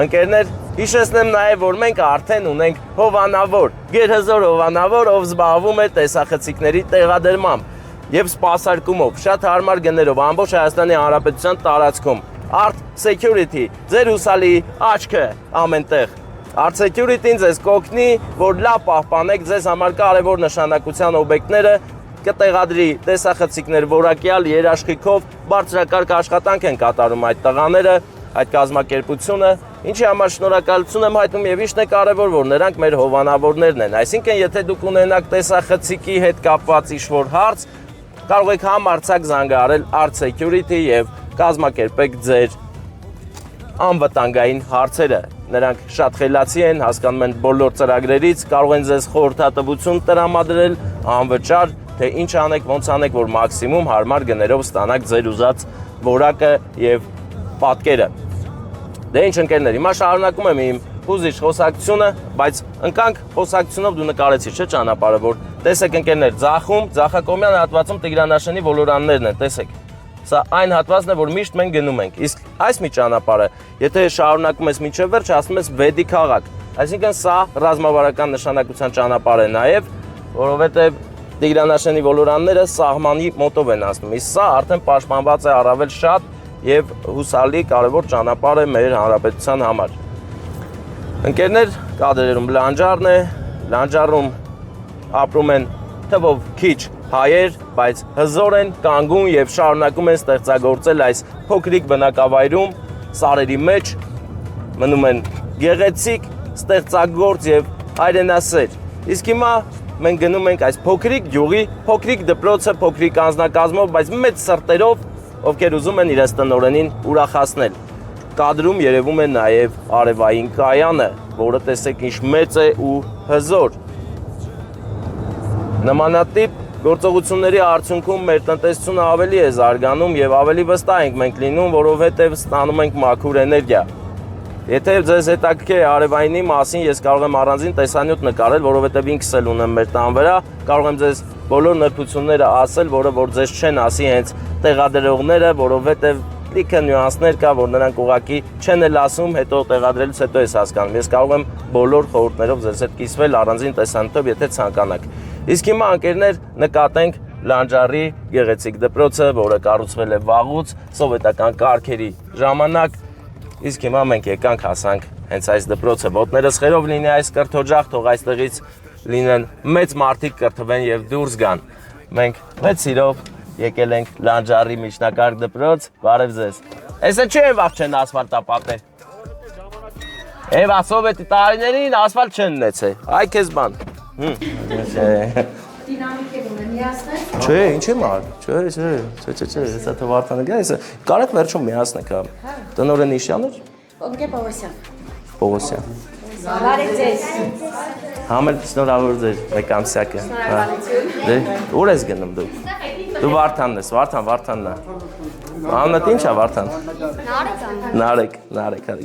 ընկերներ, հիշեցնեմ նաև, որ մենք արդեն ունենք հովանավոր, գերհզոր հովանավոր, ով զբաղվում է տեսախցիկների տեղադրմամբ եւ սպասարկումով, շատ հարմար գներով ամբողջ Հայաստանի Հանրապետության տարածքում։ Art Security, ձեր հուսալի աչքը ամենտեղ։ Art Security-ն ձեզ կօգնի, որ լավ պահպանեք ձեզ համար կարևոր նշանակության օբյեկտները, կտեղադրի տեսախցիկներ որակյալ երաշխիքով, բարձրակարգ աշխատանք են կատարում այդ տղաները, այդ կազմակերպությունը, ինչի համար շնորհակալություն եմ հայտնում եւ իշն է կարևոր, որ նրանք մեր հովանավորներն են։ Այսինքն, եթե դուք ունենաք տեսախցիկի հետ կապված ինչ-որ հարց, կարող եք համարձակ զանգահարել Art Security եւ կազմակերպեք ձեր անվտանգային հարցերը։ Նրանք շատ խելացի են, հասկանում են բոլոր ծրագրերից, կարող են ձեզ խորհրդատվություն տրամադրել անվճար, թե ինչ անեք, ոնց անեք, որ մաքսիմում հարմար գներով ստանաք ձեր ուզած որակը եւ պատկերը։ Դե ինչ ընկերներ, հիմա շարունակում եմ իմ հուզիչ խոսակցությունը, բայց ընկանք խոսակցությունով դու նկարեցիր, չէ՞ ճանապարհը, որ տեսեք ընկերներ, ձախակողմյան հատվածում Տիգրանաշենի ոլորաններն են, տեսեք։ Սա այն հատվածն է, որ միշտ մենք գնում ենք։ Իսկ այս մի ճանապարհը, եթե շարունակում ես մինչև վերջ, ասում ես Վեդի քաղաք։ Այսինքն սա ռազմավարական նշանակության ճանապարհ է նաև, որովհետև Տիգրանաշենի ոլորանները սահմանի մոտով են անցնում։ Իսկ սա արդեն պաշտպանված է առավել շատ եւ հուսալի կարևոր ճանապարհ է մեր հանրապետության համար։ Ընկերներ, կադրերում Լանջարն է, Լանջարում ապրում են թվով քիչ հայեր, բայց հզոր են, կանգուն եւ շարունակում են ստեղծագործել այս փոքրիկ բնակավայրում, սարերի մեջ, մնում են գեղեցիկ, ստեղծագործ եւ հայրենասեր։ Իսկ հիմա մենք գնում ենք այս փոքրիկ գյուղի, փոքրիկ դպրոցը, փոքրիկ անձնակազմով, բայց մեծ սրտերով, ովքեր ուզում են իրենց տնօրենին ուրախացնել։ Կադրում երևում է նաև արևային կայանը, որը տեսեք ինչ մեծ է ու հզոր։ Նմանատիպ գործողությունների արդյունքում մեր տնտեսությունը ավելի է զարգանում եւ ավելի վստահ ենք մենք լինում, որովհետեւ ստանում ենք մաքուր էներգիա։ Եթե ձեզ հետաքրքիր է արևայինի մասին, ես կարող եմ առանձին տեսանյութ նկարել, որովհետեւ ինքս էլ ունեմ մեր տան վրա, կարող եմ ձեզ բոլոր նրբությունները ասել, որ ձեզ չեն ասի հենց տեղադրողները, որովհետեւ լիքը նյուանսներ կա, որ նրանք ուղղակի չեն էլ ասում, հետո տեղադրելուց հետո ես հասկանում։ Ես կարող եմ բոլոր խորհուրդներով ձեզ հետ կիսվել առանձին տեսանյութով, եթե ցանկանաք։ Իսկ հիմա ընկերներ նկատենք Լանջարի գեղեցիկ դպրոցը, որը կառուցվել է վաղուց սովետական կարգերի ժամանակ։ Իսկ հիմա մենք եկանք հասանք հենց այս դպրոցը։ Ոտներս խերով լինի այս կրթօջախ, թող այստեղից լինեն մեծ մարդիկ կրթվեն եւ դուրս գան։ Մենք մեծ սիրով եկել ենք Լանջարի միջնակարգ դպրոց, բարև ձեզ։ Այսը չի վաղ չեն ասֆալտապատել։ Եվ սովետի տարիներին ասֆալտ չեն ունեցել։ Այ քեզ բան։ Դինամիկ է միացնել։ Չէ, ինչ եմ արել։ Չէ, հեսա թե Վարդանը գա, կարեք վերջում միացնեք, հա։ Տնօրեն Իշյանն էր։ Օգե Պավոսյան։ Պողոսյան։ Բարև ձեզ։ Համել շնորհավոր ձեր մեկամսյակը։ Դե ուր ես գնում դու։ Դու Վարդանն ես, Վարդանն է։ Անունդ ի՞նչ է Վարդան։ Նարեկ։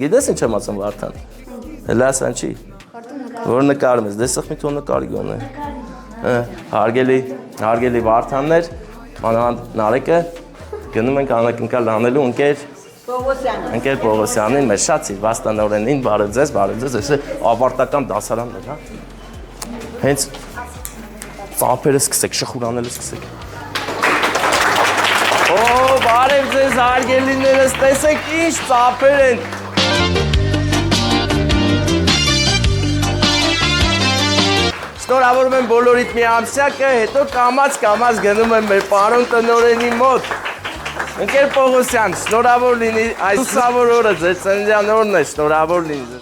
Գիտես ինչ եմ ասում Վարդան։ Հելասան չի։ Որ նկարում ես, դե սխմի թող նկարի գոնե։ Հարգելի Վարդաններ, մանավանդ Նարեկը գնում ենք անակնկալ անելու ընկեր Պողոսյանին, մեր շատ սիրվածտանորենին, բարև ձեզ, ես ավարտական դասարանն էր, հա։ Հենց ծափերը սկսեք, շխուրանելը սկսեք։ Օ, բարև ձեզ հարգելիներս, տեսեք ինչ ծափեր են։ Շնորհավորում եմ բոլորիդ մի ամսյակը, հետո կամաց գնում եմ մեր պարոն տնօրենի մոտ։ Ընկեր Պողոսյան, շնորհավոր լինի, այս ուսավոր օրը ձեր ծննդյան օրն է, շնորհավոր լինի։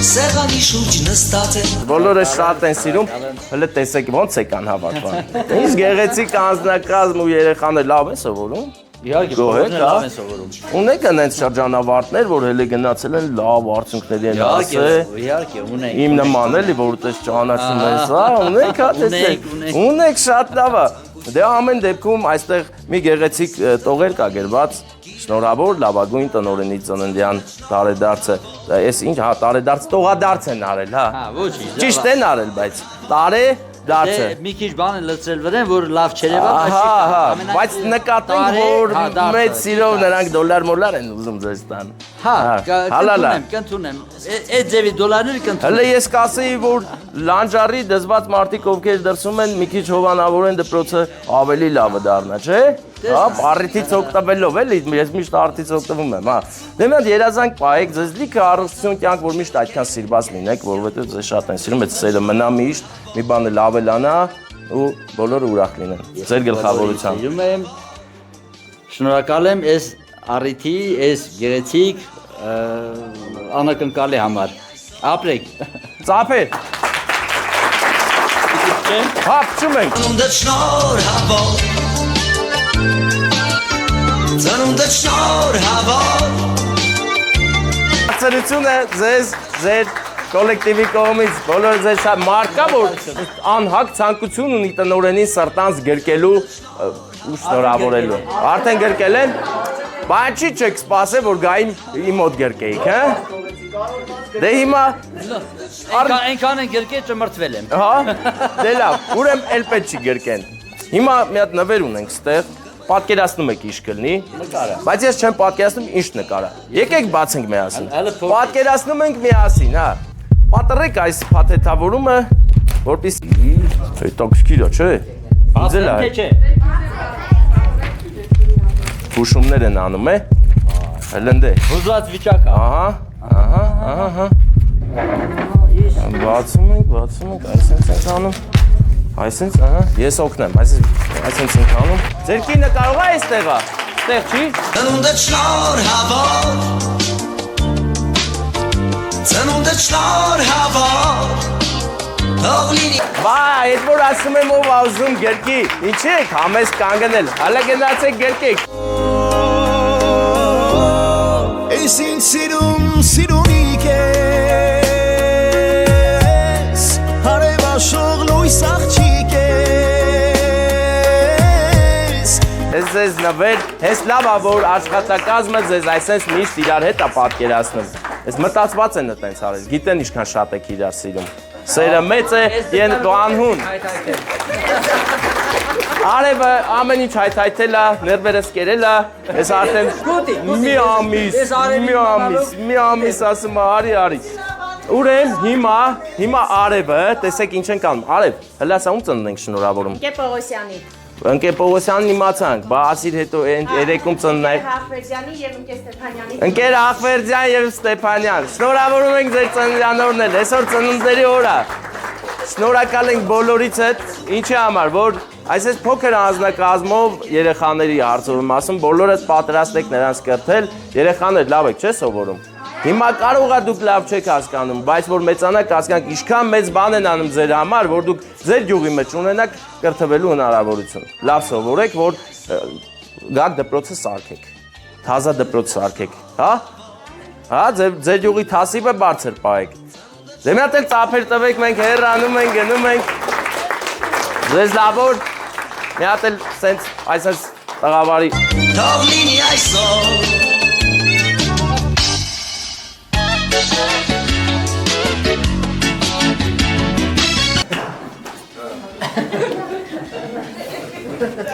Սեղանի շուրջ նստած են։ Բոլորը շատ են սիրում, հələ տեսեք ոնց եկան հավաքման։ Ինչ գեղեցիկ անձնակազմ ու երեխաներ լավ են սովորում։ Իհարկե, բոլորն լավ են սովորում։ Ունեք այնց շրջանավարտներ, որ հələ գնացել են լավ արդյունքների են ասել։ Իհարկե, ունենք։ Իմ նման էլի, որ ուտես ճանաչում ես, հա, ունեք, հա, տեսեք։ Ունեք շատ լավ է։ Դե ամեն դեպքում այստեղ մի գեղեցիկ տողեր կա գրված, շնորհավոր լավագույն տնօրենի ծննդյան տարեդարձը։ Այս ինչ, հա, տարեդարձ, տողադարձ են արել, հա։ Հա, ոչինչ։ Ճիշտ են արել, բայց տարեդարձը։ Մի քիչ բան են լցրել վրան, որ լավ չերևա, հա, բայց նկատենք, որ մեծ սիրով նրանք դոլար են ուզում ձեզ տան։ Հա, կընդունեմ, այդ ձևի դոլարները կընդունեմ։ Հələ ես կասեի, որ լանջարի դզված մարդիկ, ովքեր դրսում են, մի քիչ հովանավորեն դպրոցը ավելի լավը դառնա, չէ՞։ Հա, առիթից օգտվելով էլի, ես միշտ առիթից օգտվում եմ, հա։ Դե մի հատ երազանք պահեք, ձեզ լիքը առողջություն կյանք, որ միշտ այդքան սիրված լինեք, որովհետև ձեզ շատ են սիրում, այդ սերը մնա միշտ, մի բանը լավելանա ու բոլորը ուրախ լինեն։ Ձեր գլխավորությամբ։ Սիրում եմ, շնորհակալ եմ այս առիթի, այս գեղեցիկ անակնկալի համար։ Ապրեք։ Ծափեր։ Հապչում ենք։ Ծնունդդ շնորհավոր։ Ծրությունը ձեզ, ձեր կոլեկտիվի կողմից, բոլորը ձեզ շատ մարկա, որ անհակ ցանկություն ունի տնօրենին սրտանց գրկելու ու շնորհավորելու։ Արդեն գրկել են, բայց չի չեք սպասել, որ գային իմ մոտ գրկեիք, հա։ Դե հիմա Այնքան են գրկել, ճմրթվել եմ։ Հա, դե լավ, ուրեմն էլ պետք չի գրկեն։ Հիմա մի հատ նվեր ունենք ստեղ, պատկերացնում եք ինչ կլինի, բայց ես չեմ պատկերացնում ինչ նկարա։ Եկեք բացենք միասին։ Պատկերացնում ենք միասին, հա։ Պատռեք այս փաթեթավորումը, որպեսզի հետաքրքիր է, չէ՞։ Իձել է։ Հուշումներ են անում, է։ Հլնդե։ Հուզված վիճակ է։ Ահա։ Բացում ենք, այսպես ենք անում։ Այսպես, ահա, ես օգնեմ, այսպես ենք անում։ Ձեր կինը կարող է այստեղա։ Այստեղ չի։ Ծնունդդ շնորհավոր։ Ծնունդդ շնորհավոր։ Թող լինի։ Բա, այդ որ ասում եմ ով ուզում գրկի։ Ինչի՞ եք համես կանգնել։ Հələ գնացեք գրկեք։ Ես ինձ սիրունիկ ես, հարևաշող լույս աղջիկ ես։ Ես ձեզ նվեր, հես լավ է, որ աշխատակազմը ձեզ այսպես միշտ իրար հետ է պատկերացնում։ Ես մտածված են այդպես արել, գիտեն ինչքան շատ եք իրար սիրում։ Սերը մեծ է, ենքո անհուն։ Արևը ամեն ինչ հայթայթել է, ներվերս կերել է, ես արդեն մի ամիս ասում է, արի։ Ուրեմն հիմա արևը, տեսեք ինչ ենք անում, արև, հլասա ում ծնունդ ենք շնորհավորում։ Ընկեր Պողոսյանի։ Ընկեր Պողոսյանին իմացանք, բա ասիր հետո երեկում ծննայ։ Ընկեր Ախվերդյան եւ Ստեփանյան։ Ընկեր Ախվերդյան եւ Ստեփանյան, շնորհավորում ենք ձեր ծննդյան օրն էլ, այսօր ծնունդների օր է։ Շնորհակալ ենք բոլորիցդ, ինչի համար, որ այսպես փոքր անձնակազմով երեխաների հարցով եմ ասում, բոլորս պատրաստ եք նրանց կրթել, երեխաներ լավ եք, չէ՞ սովորում։ Հիմա կարող է դուք լավ չեք հասկանում, բայց որ մեծանաք հասկանաք, ինչքան մեծ բան են անում ձեր համար, որ դուք ձեր գյուղի մեջ ունենաք կրթվելու հնարավորություն։ Լավ սովորեք, որ գաք դպրոցը սարքեք, թազա դպրոց սարքեք, հա։ Հա, ձեր յուղի թասիպը բարձր պահեք։ Դե մի հատ էլ ծափեր տվեք, մենք հեռանում ենք, գնում ենք։ Ձեզ լավ որ մի հատ էլ սենց այսպես տղավարի։ Թող լինի այսօր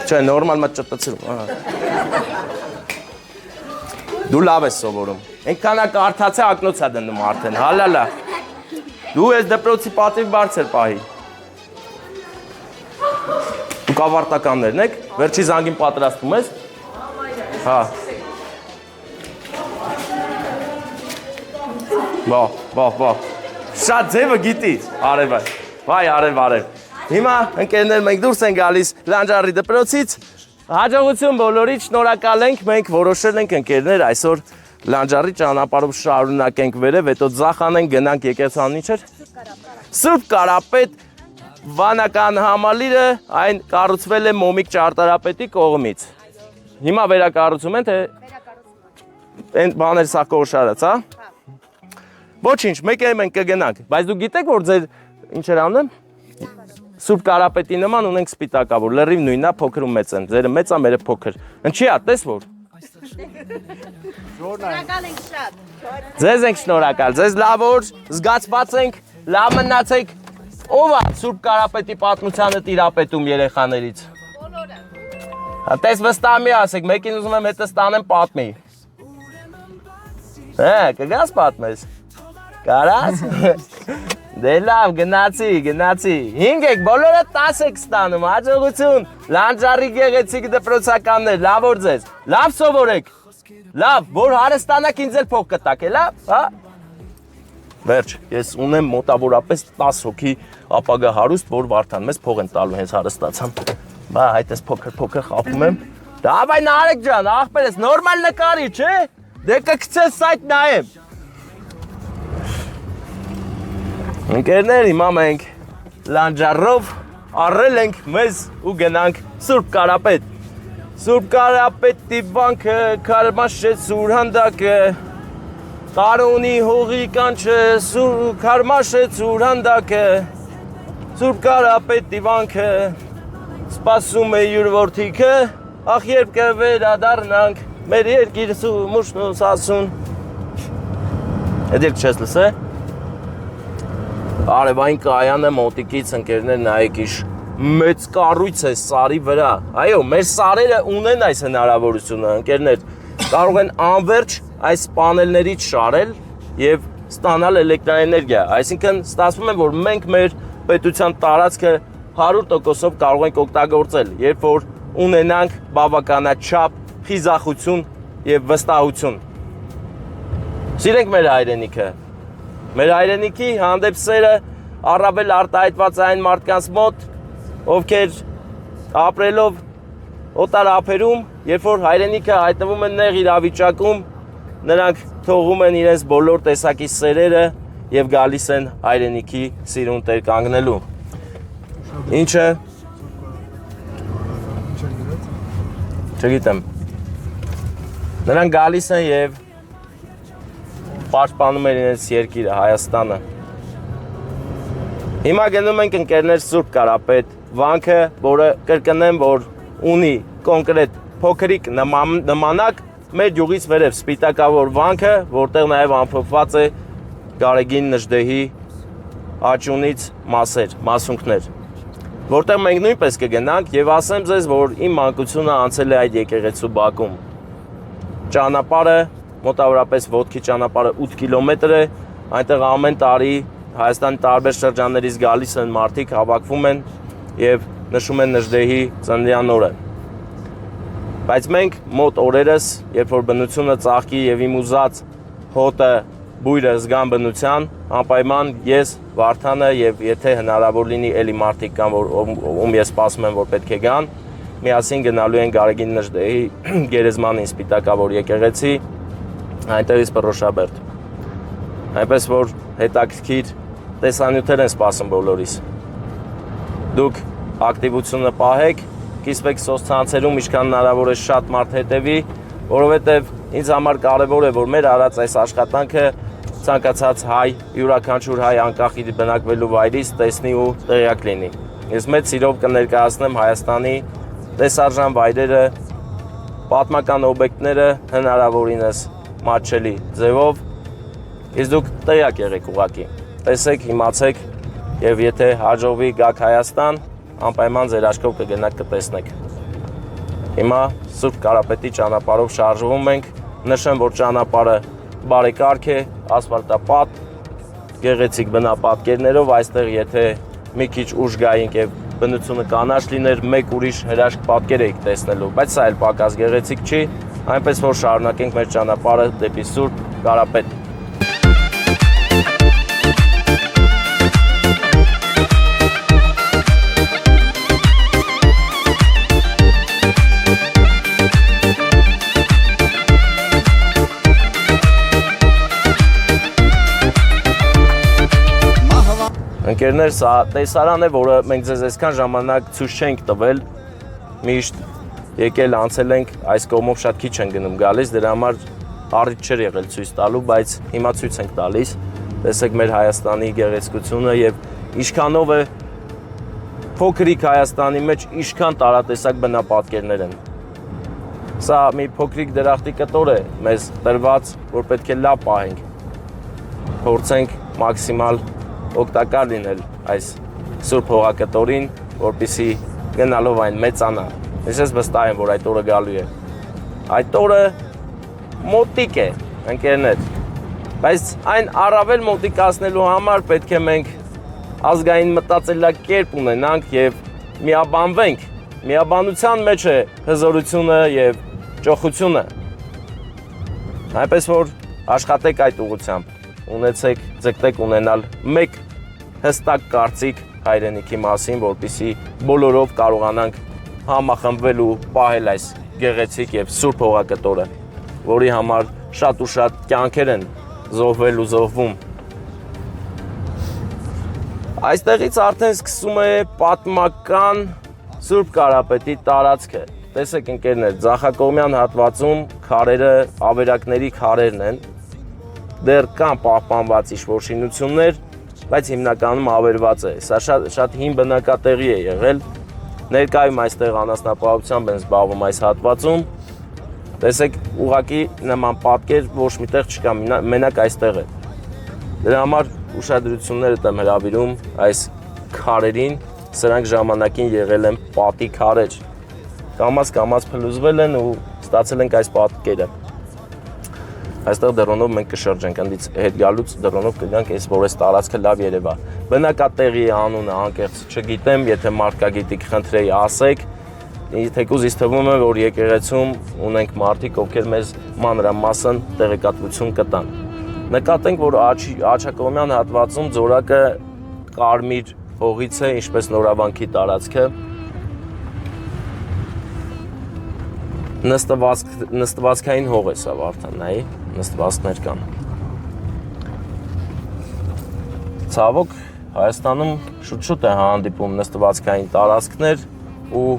Չէ, նորմալ մա ճտացրում։ Դու լավ ես սովորում։ Այնքան է կարդացե ակնոց է դնում արդեն, հալալա։ Դու ես դպրոցի պատիվ բարձր պահի։ Դուք ավարտականներն եք, վերջի զանգին պատրաստվում ես։ Հա։ Բա։ Շատ ձևը գիտի, արև, վայ, արև։ Հիմա ընկերներ մենք դուրս են գալիս Լանջարի դպրոցից, հաջողություն բոլորիդ, շնորհակալ ենք, մենք որոշել ենք ընկերներ այսօր Լանջարի ճանապարհով շարունակենք վերև, հետո ձախ անենք, գնանք եկեղեցին ինչեր։ Սուրբ Կարապետ վանական համալիրը այն կառուցվել է Մոմիկ ճարտարապետի կողմից։ Հիմա վերակառուցում են, թե այն բաներ սա կողշարած, հա։ Ոչինչ, մեկ է մենք կգնանք, բայց դու գիտեք որ ձեր ինչեր անեմ։ Սուրբ Կարապետի նման ունենք սպիտակավոր, լրիվ նույնն է, փոքր ու մեծ են, ձերը մեծ է, մերը փոքր։ Ինչի՞ է, տես որ։ Շնորհակալ ենք շատ։ Ձեզ ենք շնորհակալ, ձեզ լավ որ զգացված ենք, լավ մնացեք։ Ով է Սուրբ Կարապետի պատմությանը տիրապետում երեխաներից։ Բոլորը։ Տես վստահ մի ասեք, մեկին ուզում եմ հետը ստանեմ պատմի։ Կգաս պատմես։ Կարաս։ Դե լավ, գնացի։ 5 եք, բոլորը 10 եք ստանում, հաջողություն, Լանջարի գեղեցիկ դպրոցականներ, լավ որ ձեզ, լավ սովորեք, լավ, որ հարստանաք ինձ էլ փող կտակ է, լավ, հա։ Վերջ, ես ունեմ մոտավորապես 10 հոգի ապագա հարուստ, որ Վարդան մեզ փող են տալու հենց հարստացան, բա հայտես փոքր խապում եմ, դավայ Նարեկ ջան, աղբեր ես, նորմալ նկարի, չէ, դե կգցես սայտ նայեմ։ Ընկերներ, հիմա մենք Լանջարով առել ենք մեզ ու գնանք Սուրբ Կարապետ։ Սուրբ Կարապետի վանքը քարմաշե սուրհանդակը, Կարոնի հողի կանչը քարմաշե սուրհանդակը, Սուրբ Կարապետի վանքը սպասում է յուր որդիքը, ախ երբ կվերադառնանք մեր երկիր սումուշն ու սասուն։ Էդ երկ չես լսե։ Արևային կայանը մոտիկից ընկերներ նայեք իշ մեծ կառույց է սարի վրա։ Այո, մեր սարերը ունեն այս հնարավորությունը, ընկերներ, կարող են անverջ այս պանելներից շարել եւ ստանալ էլեկտրաէներգիա։ Այսինքն ստացվում է, որ մենք մեր պետության տարածքը 100%-ով կարող ենք օգտագործել, երբ որ ունենանք բավականաչափ խիզախություն եւ վստահություն։ Սիրենք մեր հայրենիքը։ Մեր հայրենիքի հանդեպ սերը առավել արտահայտված է այն մարդկանց մոտ, ովքեր ապրելով օտար ափերում, երբ որ հայրենիքը հայտնվում է նեղ իրավիճակում, նրանք թողում են իրենց բոլոր տեսակի սերերը եւ գալիս են հայրենիքի սիրուն տեր կանգնելու։ Ինչը չգիտեմ։ Նրանք գալիս են եւ պաշտպանում են իրենց երկիրը, Հայաստանը։ Հիմա գնում ենք ընկերներ Սուրբ Կարապետ վանքը, որը կրկնեմ, որ ունի կոնկրետ փոքրիկ նմանակ մեր յուղից վերև սպիտակավոր վանքը, որտեղ նաև ամփոփված է Գարեգին Նժդեհի աճյունից մասեր, մասունքներ, որտեղ մենք նույնպես կգնանք եւ ասեմ ձեզ, որ իմ մանկությունը անցել է այդ եկեղեցու բակում։ Ճանապարհը մոտավորապես ոտքի ճանապարհը 8 կիլոմետր է, այնտեղ ամեն տարի Հայաստանի տարբեր շրջաններից գալիս են մարդիկ, հավաքվում են եւ նշում են Նժդեհի ծննդյան օրը։ Բայց մենք մոտ օրերս, երբ որ բնությունը ծաղկի եւ իմ ուզած հոտը, բույրը զգան բնության, անպայման ես Վարդանը եւ եթե հնարավոր լինի էլի մարդիկ կան, ում ես սպասում եմ, որ պետք է գան, միասին գնալու են Գարեգին Նժդեհի գերեզմանին սպիտակավոր եկեղեցի, այնտեղից Պռոշաբերդ։ Այնպես որ հետաքրքիր տեսանյութեր են սպասում բոլորիս։ Դուք ակտիվությունը պահեք, կիսվեք սոցցանցերում, ինչքան հնարավոր է շատ մարդ հետևի, որովհետև ինձ համար կարևոր է, որ մեր արած այս աշխատանքը ցանկացած հայ, յուրաքանչյուր հայ անկախ իր բնակվելու վայրից տեսնի ու տեղյակ լինի։ Ես մեծ սիրով կներկայացնեմ Հայաստանի տեսարժան վայրերը, պատմական օբյեկտները հնարավորինս մատչելի ձևով, իսկ դուք տեղյակ եղեք ուղղակի, տեսեք, իմացեք եւ եթե հաջողվի գաք Հայաստան, անպայման ձեր աչքով կգնաք կտեսնեք։ Հիմա Սուրբ Կարապետի ճանապարհով շարժվում ենք, նշեմ, որ ճանապարհը բարեկարգ է, ասֆալտապատ, գեղեցիկ բնապատկերներով, այստեղ եթե մի քիչ ուշ գայինք եւ բնությունը կանաչ լիներ, մեկ ուրիշ հրաշք պատկեր էիք տեսնելու, բայց սա էլ պակաս գեղեցիկ չի, այնպես որ շարունակենք մեր ճանապարհը դեպի Սուրբ Կարապետ։ Ընկերներ, սա տեսարան է, որը մենք ձեզ այսքան ժամանակ ցույց չենք տվել, միշտ եկել անցել ենք, այս կողմով շատ քիչ են գնում գալիս, դրա համար առիթ չէր եղել ցույց տալու, բայց հիմա ցույց ենք տալիս, տեսեք մեր Հայաստանի գեղեցկությունը եւ ինչքանով է փոքրիկ Հայաստանի մեջ ինչքան տարատեսակ բնապատկերներ են։ Սա մի փոքրիկ դրախտի կտոր է մեզ տրված, որ պետք է լավ պահենք, փորձենք մաքսիմալ օգտակար լինել այս Սուրբ Հողակտորին, որպեսզի գնալով այն մեծանա։ Ես վստահ եմ, որ այդ օրը գալու է։ Այդ օրը մոտիկ է, ընկերներ, բայց այն առավել մոտիկացնելու համար պետք է մենք ազգային մտածելակերպ ունենանք եւ միաբանվենք։ Միաբանության մեջ է հզորությունը եւ ճոխությունը։ Այնպես որ աշխատեք այդ ուղղությամբ։ Ունեցեք, ձգտեք ունենալ մեկ հստակ կարծիք հայրենիքի մասին, որպեսզի բոլորով կարողանանք համախմբվել ու պահել այս գեղեցիկ եւ Սուրբ Հողակտորը, որի համար շատ ու շատ կյանքեր են զոհվել ու զոհվում։ Այստեղից արդեն սկսում է պատմական Սուրբ Կարապետի տարածքը։ Տեսեք ընկերներ, ձախակողմյան հատվածում քարերը ավերակների քարերն են։ Դեռ կան պահպանված ինչ-որ շինություններ, բայց հիմնականում ավերված է։ Սա շատ հին բնակատեղի է եղել։ Ներկայում այստեղ անասնապահությամբ են զբաղվում այս հատվածում։ Տեսեք, ուղղակի նման պատկեր ոչ միտեղ չկա, մենակ այստեղ է։ Դրա համար ուշադրություններդ եմ հրավիրում այս քարերին, սրանք ժամանակին եղել են պատի քարեր։ Կամաց փլուզվել են ու ստացել ենք այս պատկերը։ Այստեղ դրոնով մենք կշրջենք, ընդից հետ գալուց դրոնով կգանք, որ այս տարածքը լավ երևա։ Բնակատեղի անունը անկեղծ չգիտեմ, եթե մարդ կա գիտի կխնդրեի ասեք։ Թեկուզ ինձ թվում է, որ եկեղեցում ունենք մարդիկ, ովքեր մեզ մանրամասն տեղեկատվություն կտան։ Նկատենք, որ աջակողմյան հատվածում ձորակը կարմիր հողից է, ինչպես նորավանքի տարածքը։ Նստվածքային հող է սա Վարդան, նայի, նստվածքներ կան։ Ցավոք Հայաստանում շուտ է հանդիպում նստվածքային տարածքներ ու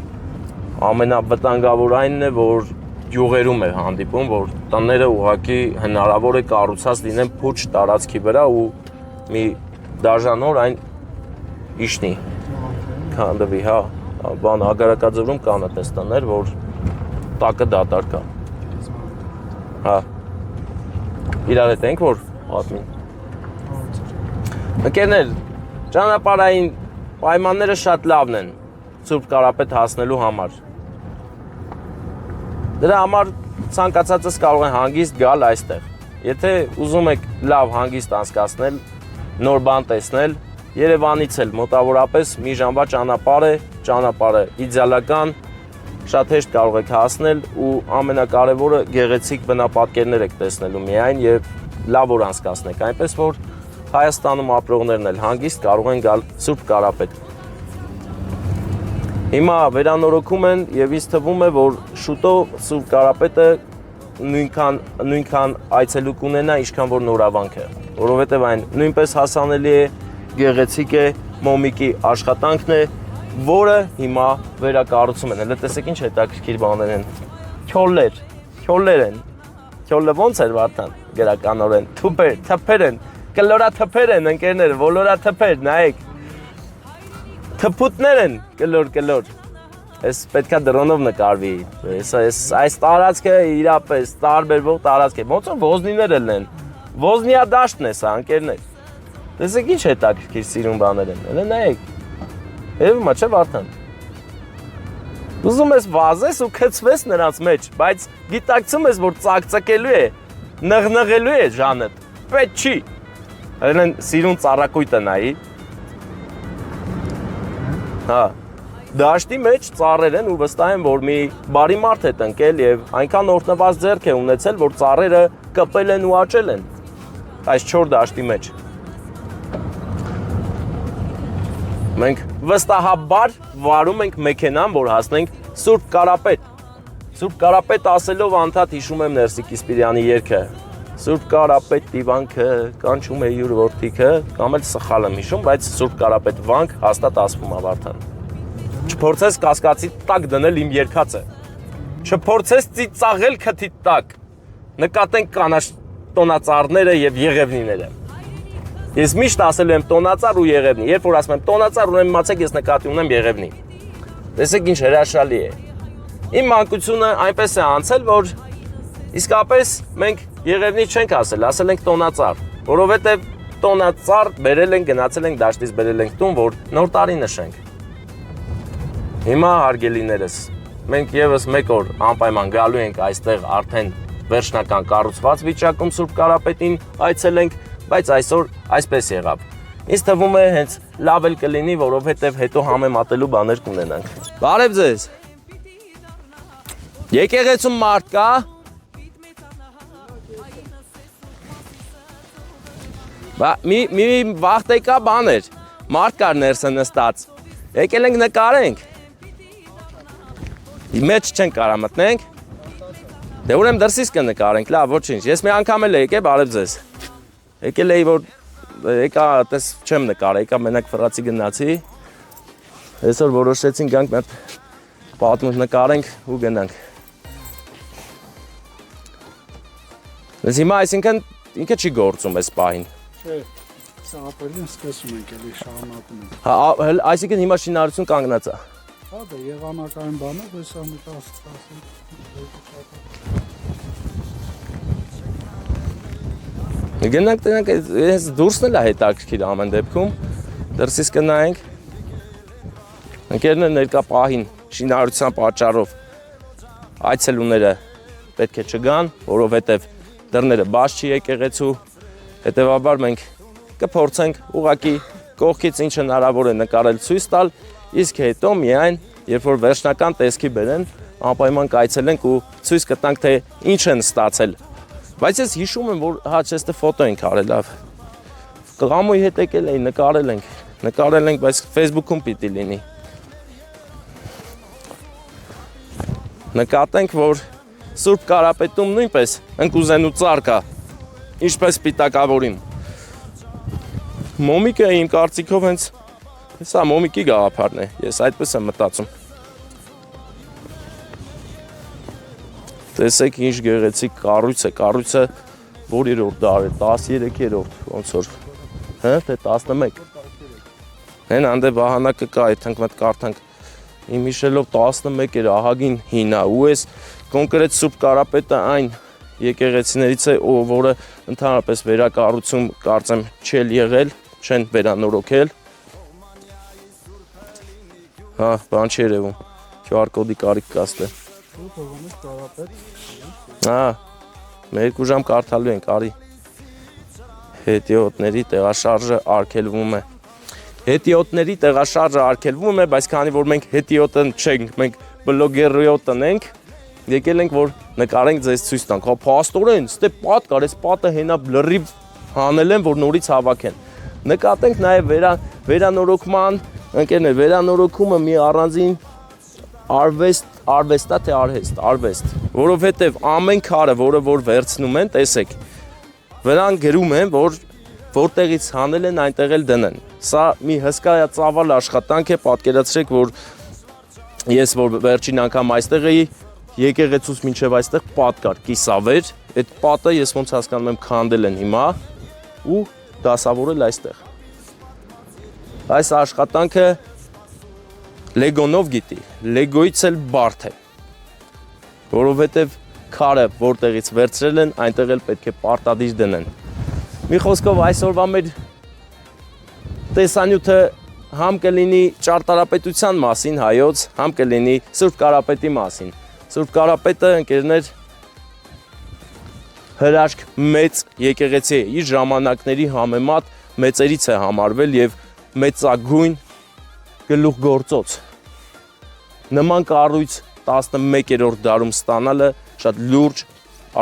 ամենավտանգավոր այնն է, որ գյուղերում է հանդիպում, որ տները ուղղակի հնարավոր է կառուցած լինեն փուչ տարածքի վրա ու մի դաժան օր այն իշնի, քանդվի, հա, բան Ագարակաձորում կան այդպես տներ, որ տակը դատարկ է։ Հա։ Իրար հետ ենք, որ պատմին։ Ընկերներ, ճանապարհային պայմանները շատ լավն են Սուրբ Կարապետ հասնելու համար։ Դրա համար ցանկացածս կարող է հանգիստ գալ այստեղ։ Եթե ուզում եք լավ հանգիստ անցկացնել, նոր բան տեսնել, Երևանից էլ մոտավորապես մի ժամվա ճանապարհ է, ճանապարհը իդեալական, շատ հեշտ կարող եք հասնել ու ամենակարևորը գեղեցիկ բնապատկերներ եք տեսնելու միայն եւ լավ օր անցկացնեք, այնպես որ Հայաստանում ապրողներն էլ հանգիստ կարող են գալ Սուրբ Կարապետ։ Հիմա վերանորոգում են եւ ինձ թվում է, որ շուտով Սուրբ Կարապետը նույնքան այցելու կունենա, ինչքան որ նորավանքը, որովհետեւ այն նույնպես հասանելի է, գեղեցիկ է, մոմիկի աշխատանքն է, որը հիմա վերակառուցում են։ Հələ տեսեք ինչ հետաքրքիր բաներ են։ Քյոլներ։ քյոլեր են։ Քյոլը ոնց էր Վարդան գրականորեն։ Թփեր են, կլորա թփեր են ընկերները, ոլորա թփեր, նայեք։ Թփուտներ են, կլոր։ Այս պետքա դրոնով նկարվի։ Այս տարածքը իրապես տարբերվող տարածք է։ Ոնց որ ոզնիներ են։ Ոզնիա դաշտն է սա, ընկերներ։ Տեսեք ինչ հետաքրքիր սիրուն բաներ են։ Elə նայեք։ Երևում է, չէ՞ Վարդան։ Ուզում ես վազես ու քցվես նրանց մեջ, բայց գիտակցում ես, որ ծակծկելու է, նղնղելու է ժանդ։ Պետք չի։ Այն սիրուն ծառակույտը նայի։ Հա։ Դաշտի մեջ ծառեր են ու վստահ եմ, որ մի բարի մարդ է տնկել եւ այնքան օրտնված ձեռք է ունեցել, որ ծառերը կպել են ու աճել են։ Այս 4 դաշտի մեջ։ Մենք վստահաբար վարում ենք մեքենան, որ հասնենք Սուրբ Կարապետ։ Սուրբ Կարապետ ասելով անդադ հիշում եմ Ներսի Կիսպիրյանի երգը։ Սուրբ Կարապետ դիվանքը, կանչում է յուր որդիքը, կամ էլ սխալ եմ հիշում, բայց Սուրբ Կարապետ վանք հաստատ ասվում է Վարդան։ Չփորձես կասկածի տակ դնել իմ երկածը։ Չփորձես ծիծաղել քթի տակ։ Նկատենք կանաչ տոնածառները եւ եղևնիները։ Ես միշտ ասել եմ տոնածառ ու եղևնի։ Երբ որ ասում եմ տոնածառ, ուրեմն իմացեք ես նկատի ունեմ եղևնի։ Տեսեք ինչ հրաշալի է։ Իմ մանկությունը այնպես է անցել, որ իսկապես մենք եղևնի չենք ասել ենք տոնածառ, որովհետեւ տոնածառ բերել ենք, գնացել ենք դաշտից բերել ենք տուն, որ նոր տարի նշենք։ Հիմա հարգելիներս, մենք եւս մեկ օր անպայման գալու ենք այստեղ արդեն վերջնական կառուցված վիճակում Սուրբ Կարապետին այցելենք, բայց այսօր այսպես եղավ։ Ինձ թվում է հենց լավ էլ կլինի, որովհետև հետո համեմատելու բաներ կունենանք։ Բարև ձեզ։ Եկեղեցում մարդ կա։ Մի վախտեկա բաներ։ Մարդ կար ներսը նստած։ Եկել ենք նկարենք։ Մեջ չենք կարա մտնենք։ Դե ուրեմն դրսից կնկարենք, լավ, ոչինչ։ Ես մի անգամ էլ եկե, բարև ձեզ։ Եկել էի, որ եկա, տես չեմ նկարել, եկա մենակ ֆրացի գնացի։ Այսօր որոշեցինք գանք մեր պատմություն նկարենք ու գնանք։ Ես հիմա այսինքն ինքը չի գործում այս պահին։ Չէ, սա ապրելին սկսում ենք էլի շարունակում ենք։ Հա, այսինքն հիմա շինարարություն կանգնած է։ Հա, դա եղանակային բան է, բայց սա մի 10-10։ Գնանք տնանք, ես դուրսն էլ է հետաքրքիր ամեն դեպքում, դրսից կնայենք, ընկերներ ներկա պահին շինարարության պատճառով այցելուները պետք է չգան, որովհետև դռները բաց չի եկեղեցու, հետևաբար մենք կփորձենք ուղղակի կողքից ինչ հնարավոր է նկարել ցույց տալ, իսկ հետո միայն երբ որ վերջնական տեսքի բերեն, անպայման կայցելենք ու ցույց կտանք թե ինչ են ստացել։ Բայց ես հիշում եմ, որ հա չեստը ֆոտո ենք արել, լավ։ Կղամուի հետ եկել էի, նկարել ենք, բայց Facebook-ում պիտի լինի։ Նկատենք, որ Սուրբ Կարապետում նույնպես ընկուզենու ծառ կա, ինչպես Պիտակավորին։ Մոմիկը իմ կարծիքով հենց սա մոմիկի գաղափարն է, ես այդպես եմ մտածում։ Տեսեք ինչ գեղեցիկ կառույցը որերորդ դար է, 13-րդ, ոնց որ, հա, թե 11։ Հեն անդե վահանակը կա, այդքանք մտ կարդանք, իմ հիշելով 11 էր ահագին հինա, ու ես կոնկրետ Սուրբ Կարապետը այն եկեղեցիներից է, որը ընդհանրապես վերակառուցում կարծեմ չել եղել, չեն վերանորոգել։ Հա, բան չի երևում, QR կոդի կարիք կաստե։ Հա, մեր 2 ժամ կարդալու ենք, արի։ Հետիոտների տեղաշարժը արգելվում է։ Հետիոտների տեղաշարժը արգելվում է, բայց քանի որ մենք հետիոտն չենք, մենք բլոգերիոտն ենք, եկել ենք, որ նկարենք ձեզ ցույց տանք։ Հա, փաստորեն, ստե պատ կար, այս պատը հենա լրիվ հանել են, որ նորից հավաքեն։ Նկատենք նաև վերանորոգման, ընկերներ, վերանորոգումը մի առանձին արվեստա թե արվեստ, որովհետև ամեն քարը, որը որ վերցնում են, տեսեք, վրան գրում են, որ որտեղից հանել են, այնտեղ էլ դնեն։ Սա մի հսկայածավալ աշխատանք է, պատկերացրեք, որ ես որ վերջին անգամ այստեղ էի, եկեղեցուց մինչև այստեղ պատ կար, կիսավեր, այդ պատը ես ոնց հասկանում եմ քանդել են հիմա ու դասավորել այստեղ։ Այս աշխատանքը լեգոնով գիտի, լեգոից էլ բարդ է, որովհետև քարը որտեղից վերցրել են, այնտեղ էլ պետք է պարտադիր դնեն։ Մի խոսքով այսօրվա մեր տեսանյութը համ կլինի ճարտարապետության մասին հայոց, համ կլինի Սուրբ Կարապետի մասին։ Սուրբ Կարապետը ընկերներ հրաշք մեծ եկեղեցի է, իր ժամանակների համեմատ մեծերից է համարվել եւ մեծագույն գլուխգործոց։ Նման կառույց 11-րդ դարում ստանալը շատ լուրջ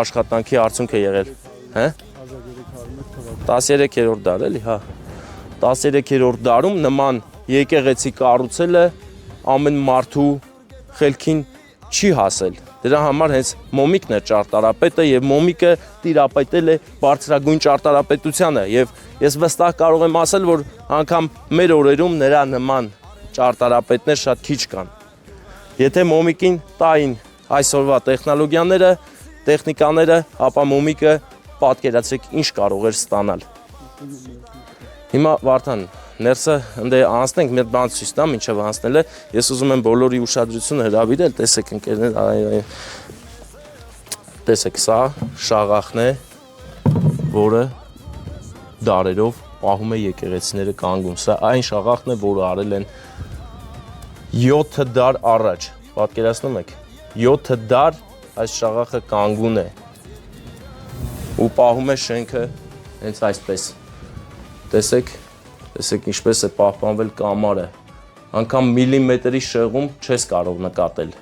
աշխատանքի արդյունք է եղել, հա? 13-րդ դար էլի, հա։ 13-րդ դարում նման եկեղեցի կառուցելը ամեն մարդու խելքին չի հասել։ Դրա համար հենց Մոմիկն է ճարտարապետը եւ Մոմիկը տիրապետել է բարձրագույն ճարտարապետությանը եւ ես վստահ կարող եմ ասել, որ անգամ մեր օրերում նրա նման ճարտարապետներ շատ քիչ կան։ Եթե Մոմիկին տային այսօրվա տեխնոլոգիաները, տեխնիկաները, ապա Մոմիկը պատկերացրեք ինչ կարող էր ստանալ։ Հիմա Վարդան, ներսը ընդ անցնենք, մի բան ցույց տամ, ինչով անցնել է։ Ես ուզում եմ բոլորի ուշադրությունը հրավիրել, տեսեք ընկերներ, տեսեք, սա շաղախն է, որը դարերով պահում է եկեղեցիները կանգուն։ Սա այն շաղախն է, որը արել են 7 դար առաջ։ Պատկերացնում եք, 7 դար այս շաղախը կանգուն է ու պահում է շենքը հենց այսպես։ Տեսեք ինչպես է պահպանվել կամարը։ Անգամ միլիմետրի շեղում չես կարող նկատել։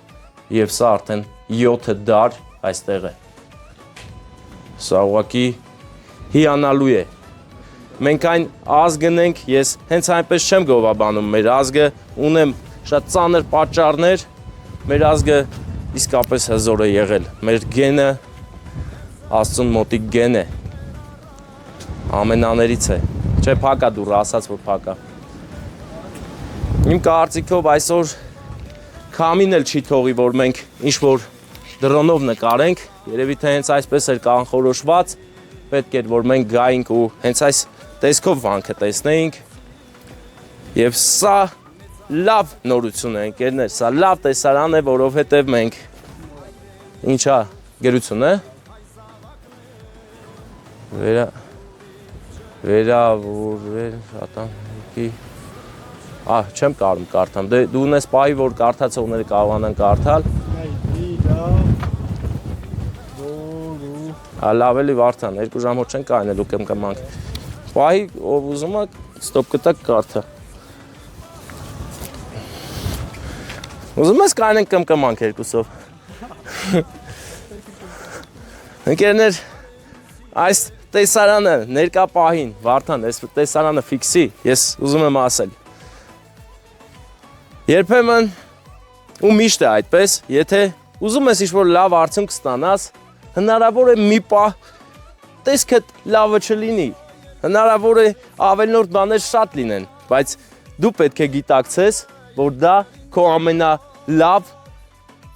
Եվ սա արդեն 7 դար այստեղ է։ Սա ուղղակի հիանալու է։ Մենք այն ազգն ենք, ես հենց այնպես չեմ գովաբանում մեր ազգը, ունեմ շատ ծանր պատճառներ, մեր ազգը իսկապես հզոր է եղել։ Մեր գենը Աստծուն մոտիկ գեն է, ամենաներից է, չէ փակա դուռը, ասաց որ փակա։ Իմ կարծիքով այսօր քամին էլ չի թողի, որ մենք ինչ-որ դրոնով նկարենք, երևի թե հենց այսպես էր կանխորոշված, պետք էր որ մենք գայինք ու հենց այս տեսքով վանքը տեսնեինք։ Եվ սա լավ նորություն է ընկերներ, սա լավ տեսարան է, որովհետև մենք ինչա գրություն է։ Վերավորվել շատանքի չեմ կարում կարդամ, դու ունես պահի, որ կարդացողները կարողանան կարդալ։ Լավ էլի Վարդան, 2 ժամով չեն կայնելու կմկմանք։ Պահի, ով ուզում է, ստոպ կտակ կարդա։ Ուզում ես կայնենք կմկմանք 2-ով։ Ընկերներ, այս տեսարանը ներկա պահին, Վարդան, այս տեսարանը ֆիքսի, ես ուզում եմ ասել։ Երբեմն ու միշտ է այդպես, եթե ուզում ես ինչ-որ լավ արդյունք ստանաս, հնարավոր է մի պահ տեսքդ լավը չլինի, հնարավոր է ավելնորդ բաներ շատ լինեն, բայց դու պետք է գիտակցես, որ դա քո ամենալավ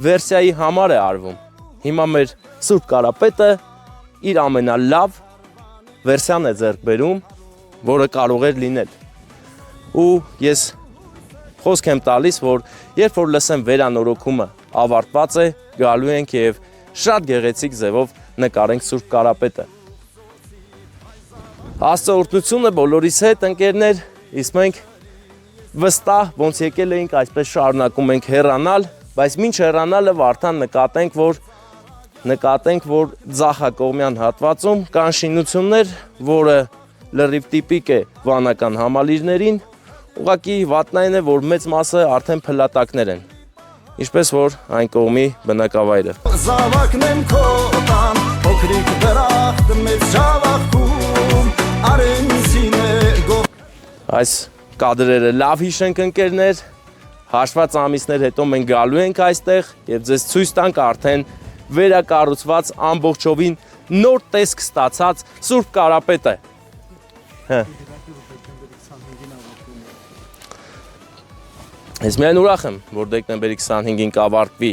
վերսիայի համար է արվում։ Հիմա մեր Սուրբ Կարապետը իր ամենալավ վերսիան է ձեռք բերում, որը կարող էր լինել։ Ու ես խոսք եմ տալիս, որ երբ որ լսեմ վերանորոգումը ավարտված է, գալու ենք եւ շատ գեղեցիկ ձևով նկարենք Սուրբ Կարապետը։ Աստծո օրհնությունը բոլորիս հետ, ընկերներ, իսկ մենք վստահ ոնց եկել էինք, այսպես շարունակում ենք հեռանալ, բայց մինչ հեռանալը Վարդան նկատենք, որ ձախակողմյան հատվածում կան շինություններ, որը լրիվ տիպիկ է վանական համալիրներին, ուղղակի վատն այն է, որ մեծ մասը արդեն փլատակներ են, ինչպես որ այն կողմի բնակավայրը։ Զավակն եմ քո տան, փոքրիկ դրախտ մեծ ժավախում, արենցին է գող։ Այս կադրերը լավ հիշենք ընկերներ, հաշված ամիսներ հետո մենք գալու ենք այստեղ եւ ձեզ ցույց տանք արդեն վերակառուցված ամբողջովին նոր տեսք ստացած Սուրբ Կարապետը։ Ես միայն ուրախ եմ, որ դեկտեմբերի 25-ին կավարտվի,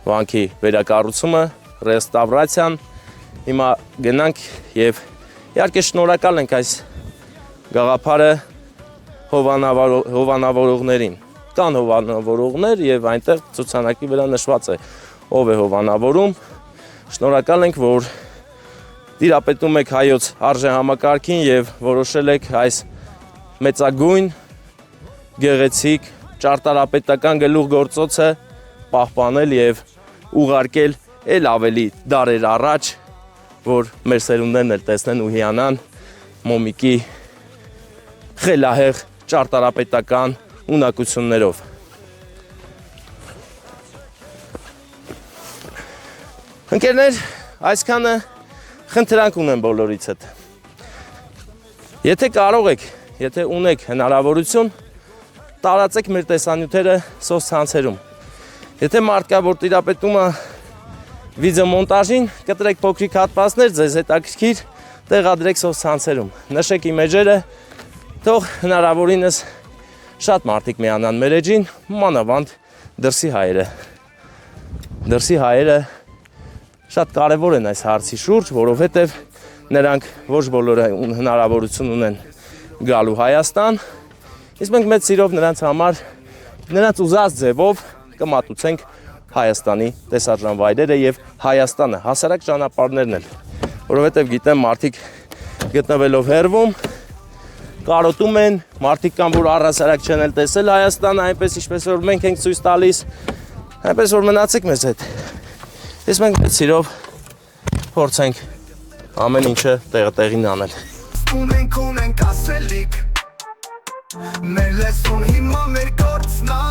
վանքի վերակառուցումը, ռեստավրացիան։ Հիմա գնանք եւ իհարկե շնորհակալ ենք այս գաղափարը հովանավորողներին։ Կան հովանավորողներ եւ այնտեղ ցուցանակի վրա նշված է ով է հովանավորում։ Շնորհակալ ենք, որ տիրապետում եք հայոց արժեհամակարգին եւ որոշել եք այս մեծագույն գեղեցիկ ճարտարապետական գլուխգործոցը պահպանել եւ ուղարկել ել ավելի դարեր առաջ, որ մեր սերունդներն էլ տեսնեն ու հիանան Մոմիկի խելահեղ ճարտարապետական ունակություններով։ Ընկերներ, այսքանը խնդրանք ունեմ բոլորից հետ։ Եթե կարող եք, եթե ունեք հնարավորություն, տարածեք մեր տեսանյութերը սոցցանցերում։ Եթե մարդ կա, որ տիրապետում է վիդեոմոնտաժին, կտրեք փոքրիկ հատվածներ, ձեզ հետաքրքիր, տեղադրեք սոցցանցերում։ Նշեք իմեջերը, թող հնարավորինս շատ մարդիկ միանան մեր էջին, մանավանդ դրսի հայերը։ Դրսի հայերը շատ կարևոր են այս հարցի շուրջ, որովհետև նրանք ոչ բոլորը հնարավորություն ունեն գալու Հայաստան, իսկ մենք մեծ սիրով նրանց համար, նրանց ուզած ձևով կմատուցենք Հայաստանի տեսարժան վայրերը եւ Հայաստանը, հասարակ ճանապարհներն էլ, որովհետև գիտեմ մարդիկ գտնվելով հեռվում, կարոտում են, մարդիկ կան, որ առհասարակ չեն էլ տեսել Հայաստանը, այնպես ինչպես որ մենք ենք ցույց տալիս, այնպես որ մնացեք մեզ հետ։ Ես մենք մեծ սիրով փորձենք ամեն ինչը տեղին անել։ Ունենք ասելիք, մեր լեսուն հիմա մեր գործնա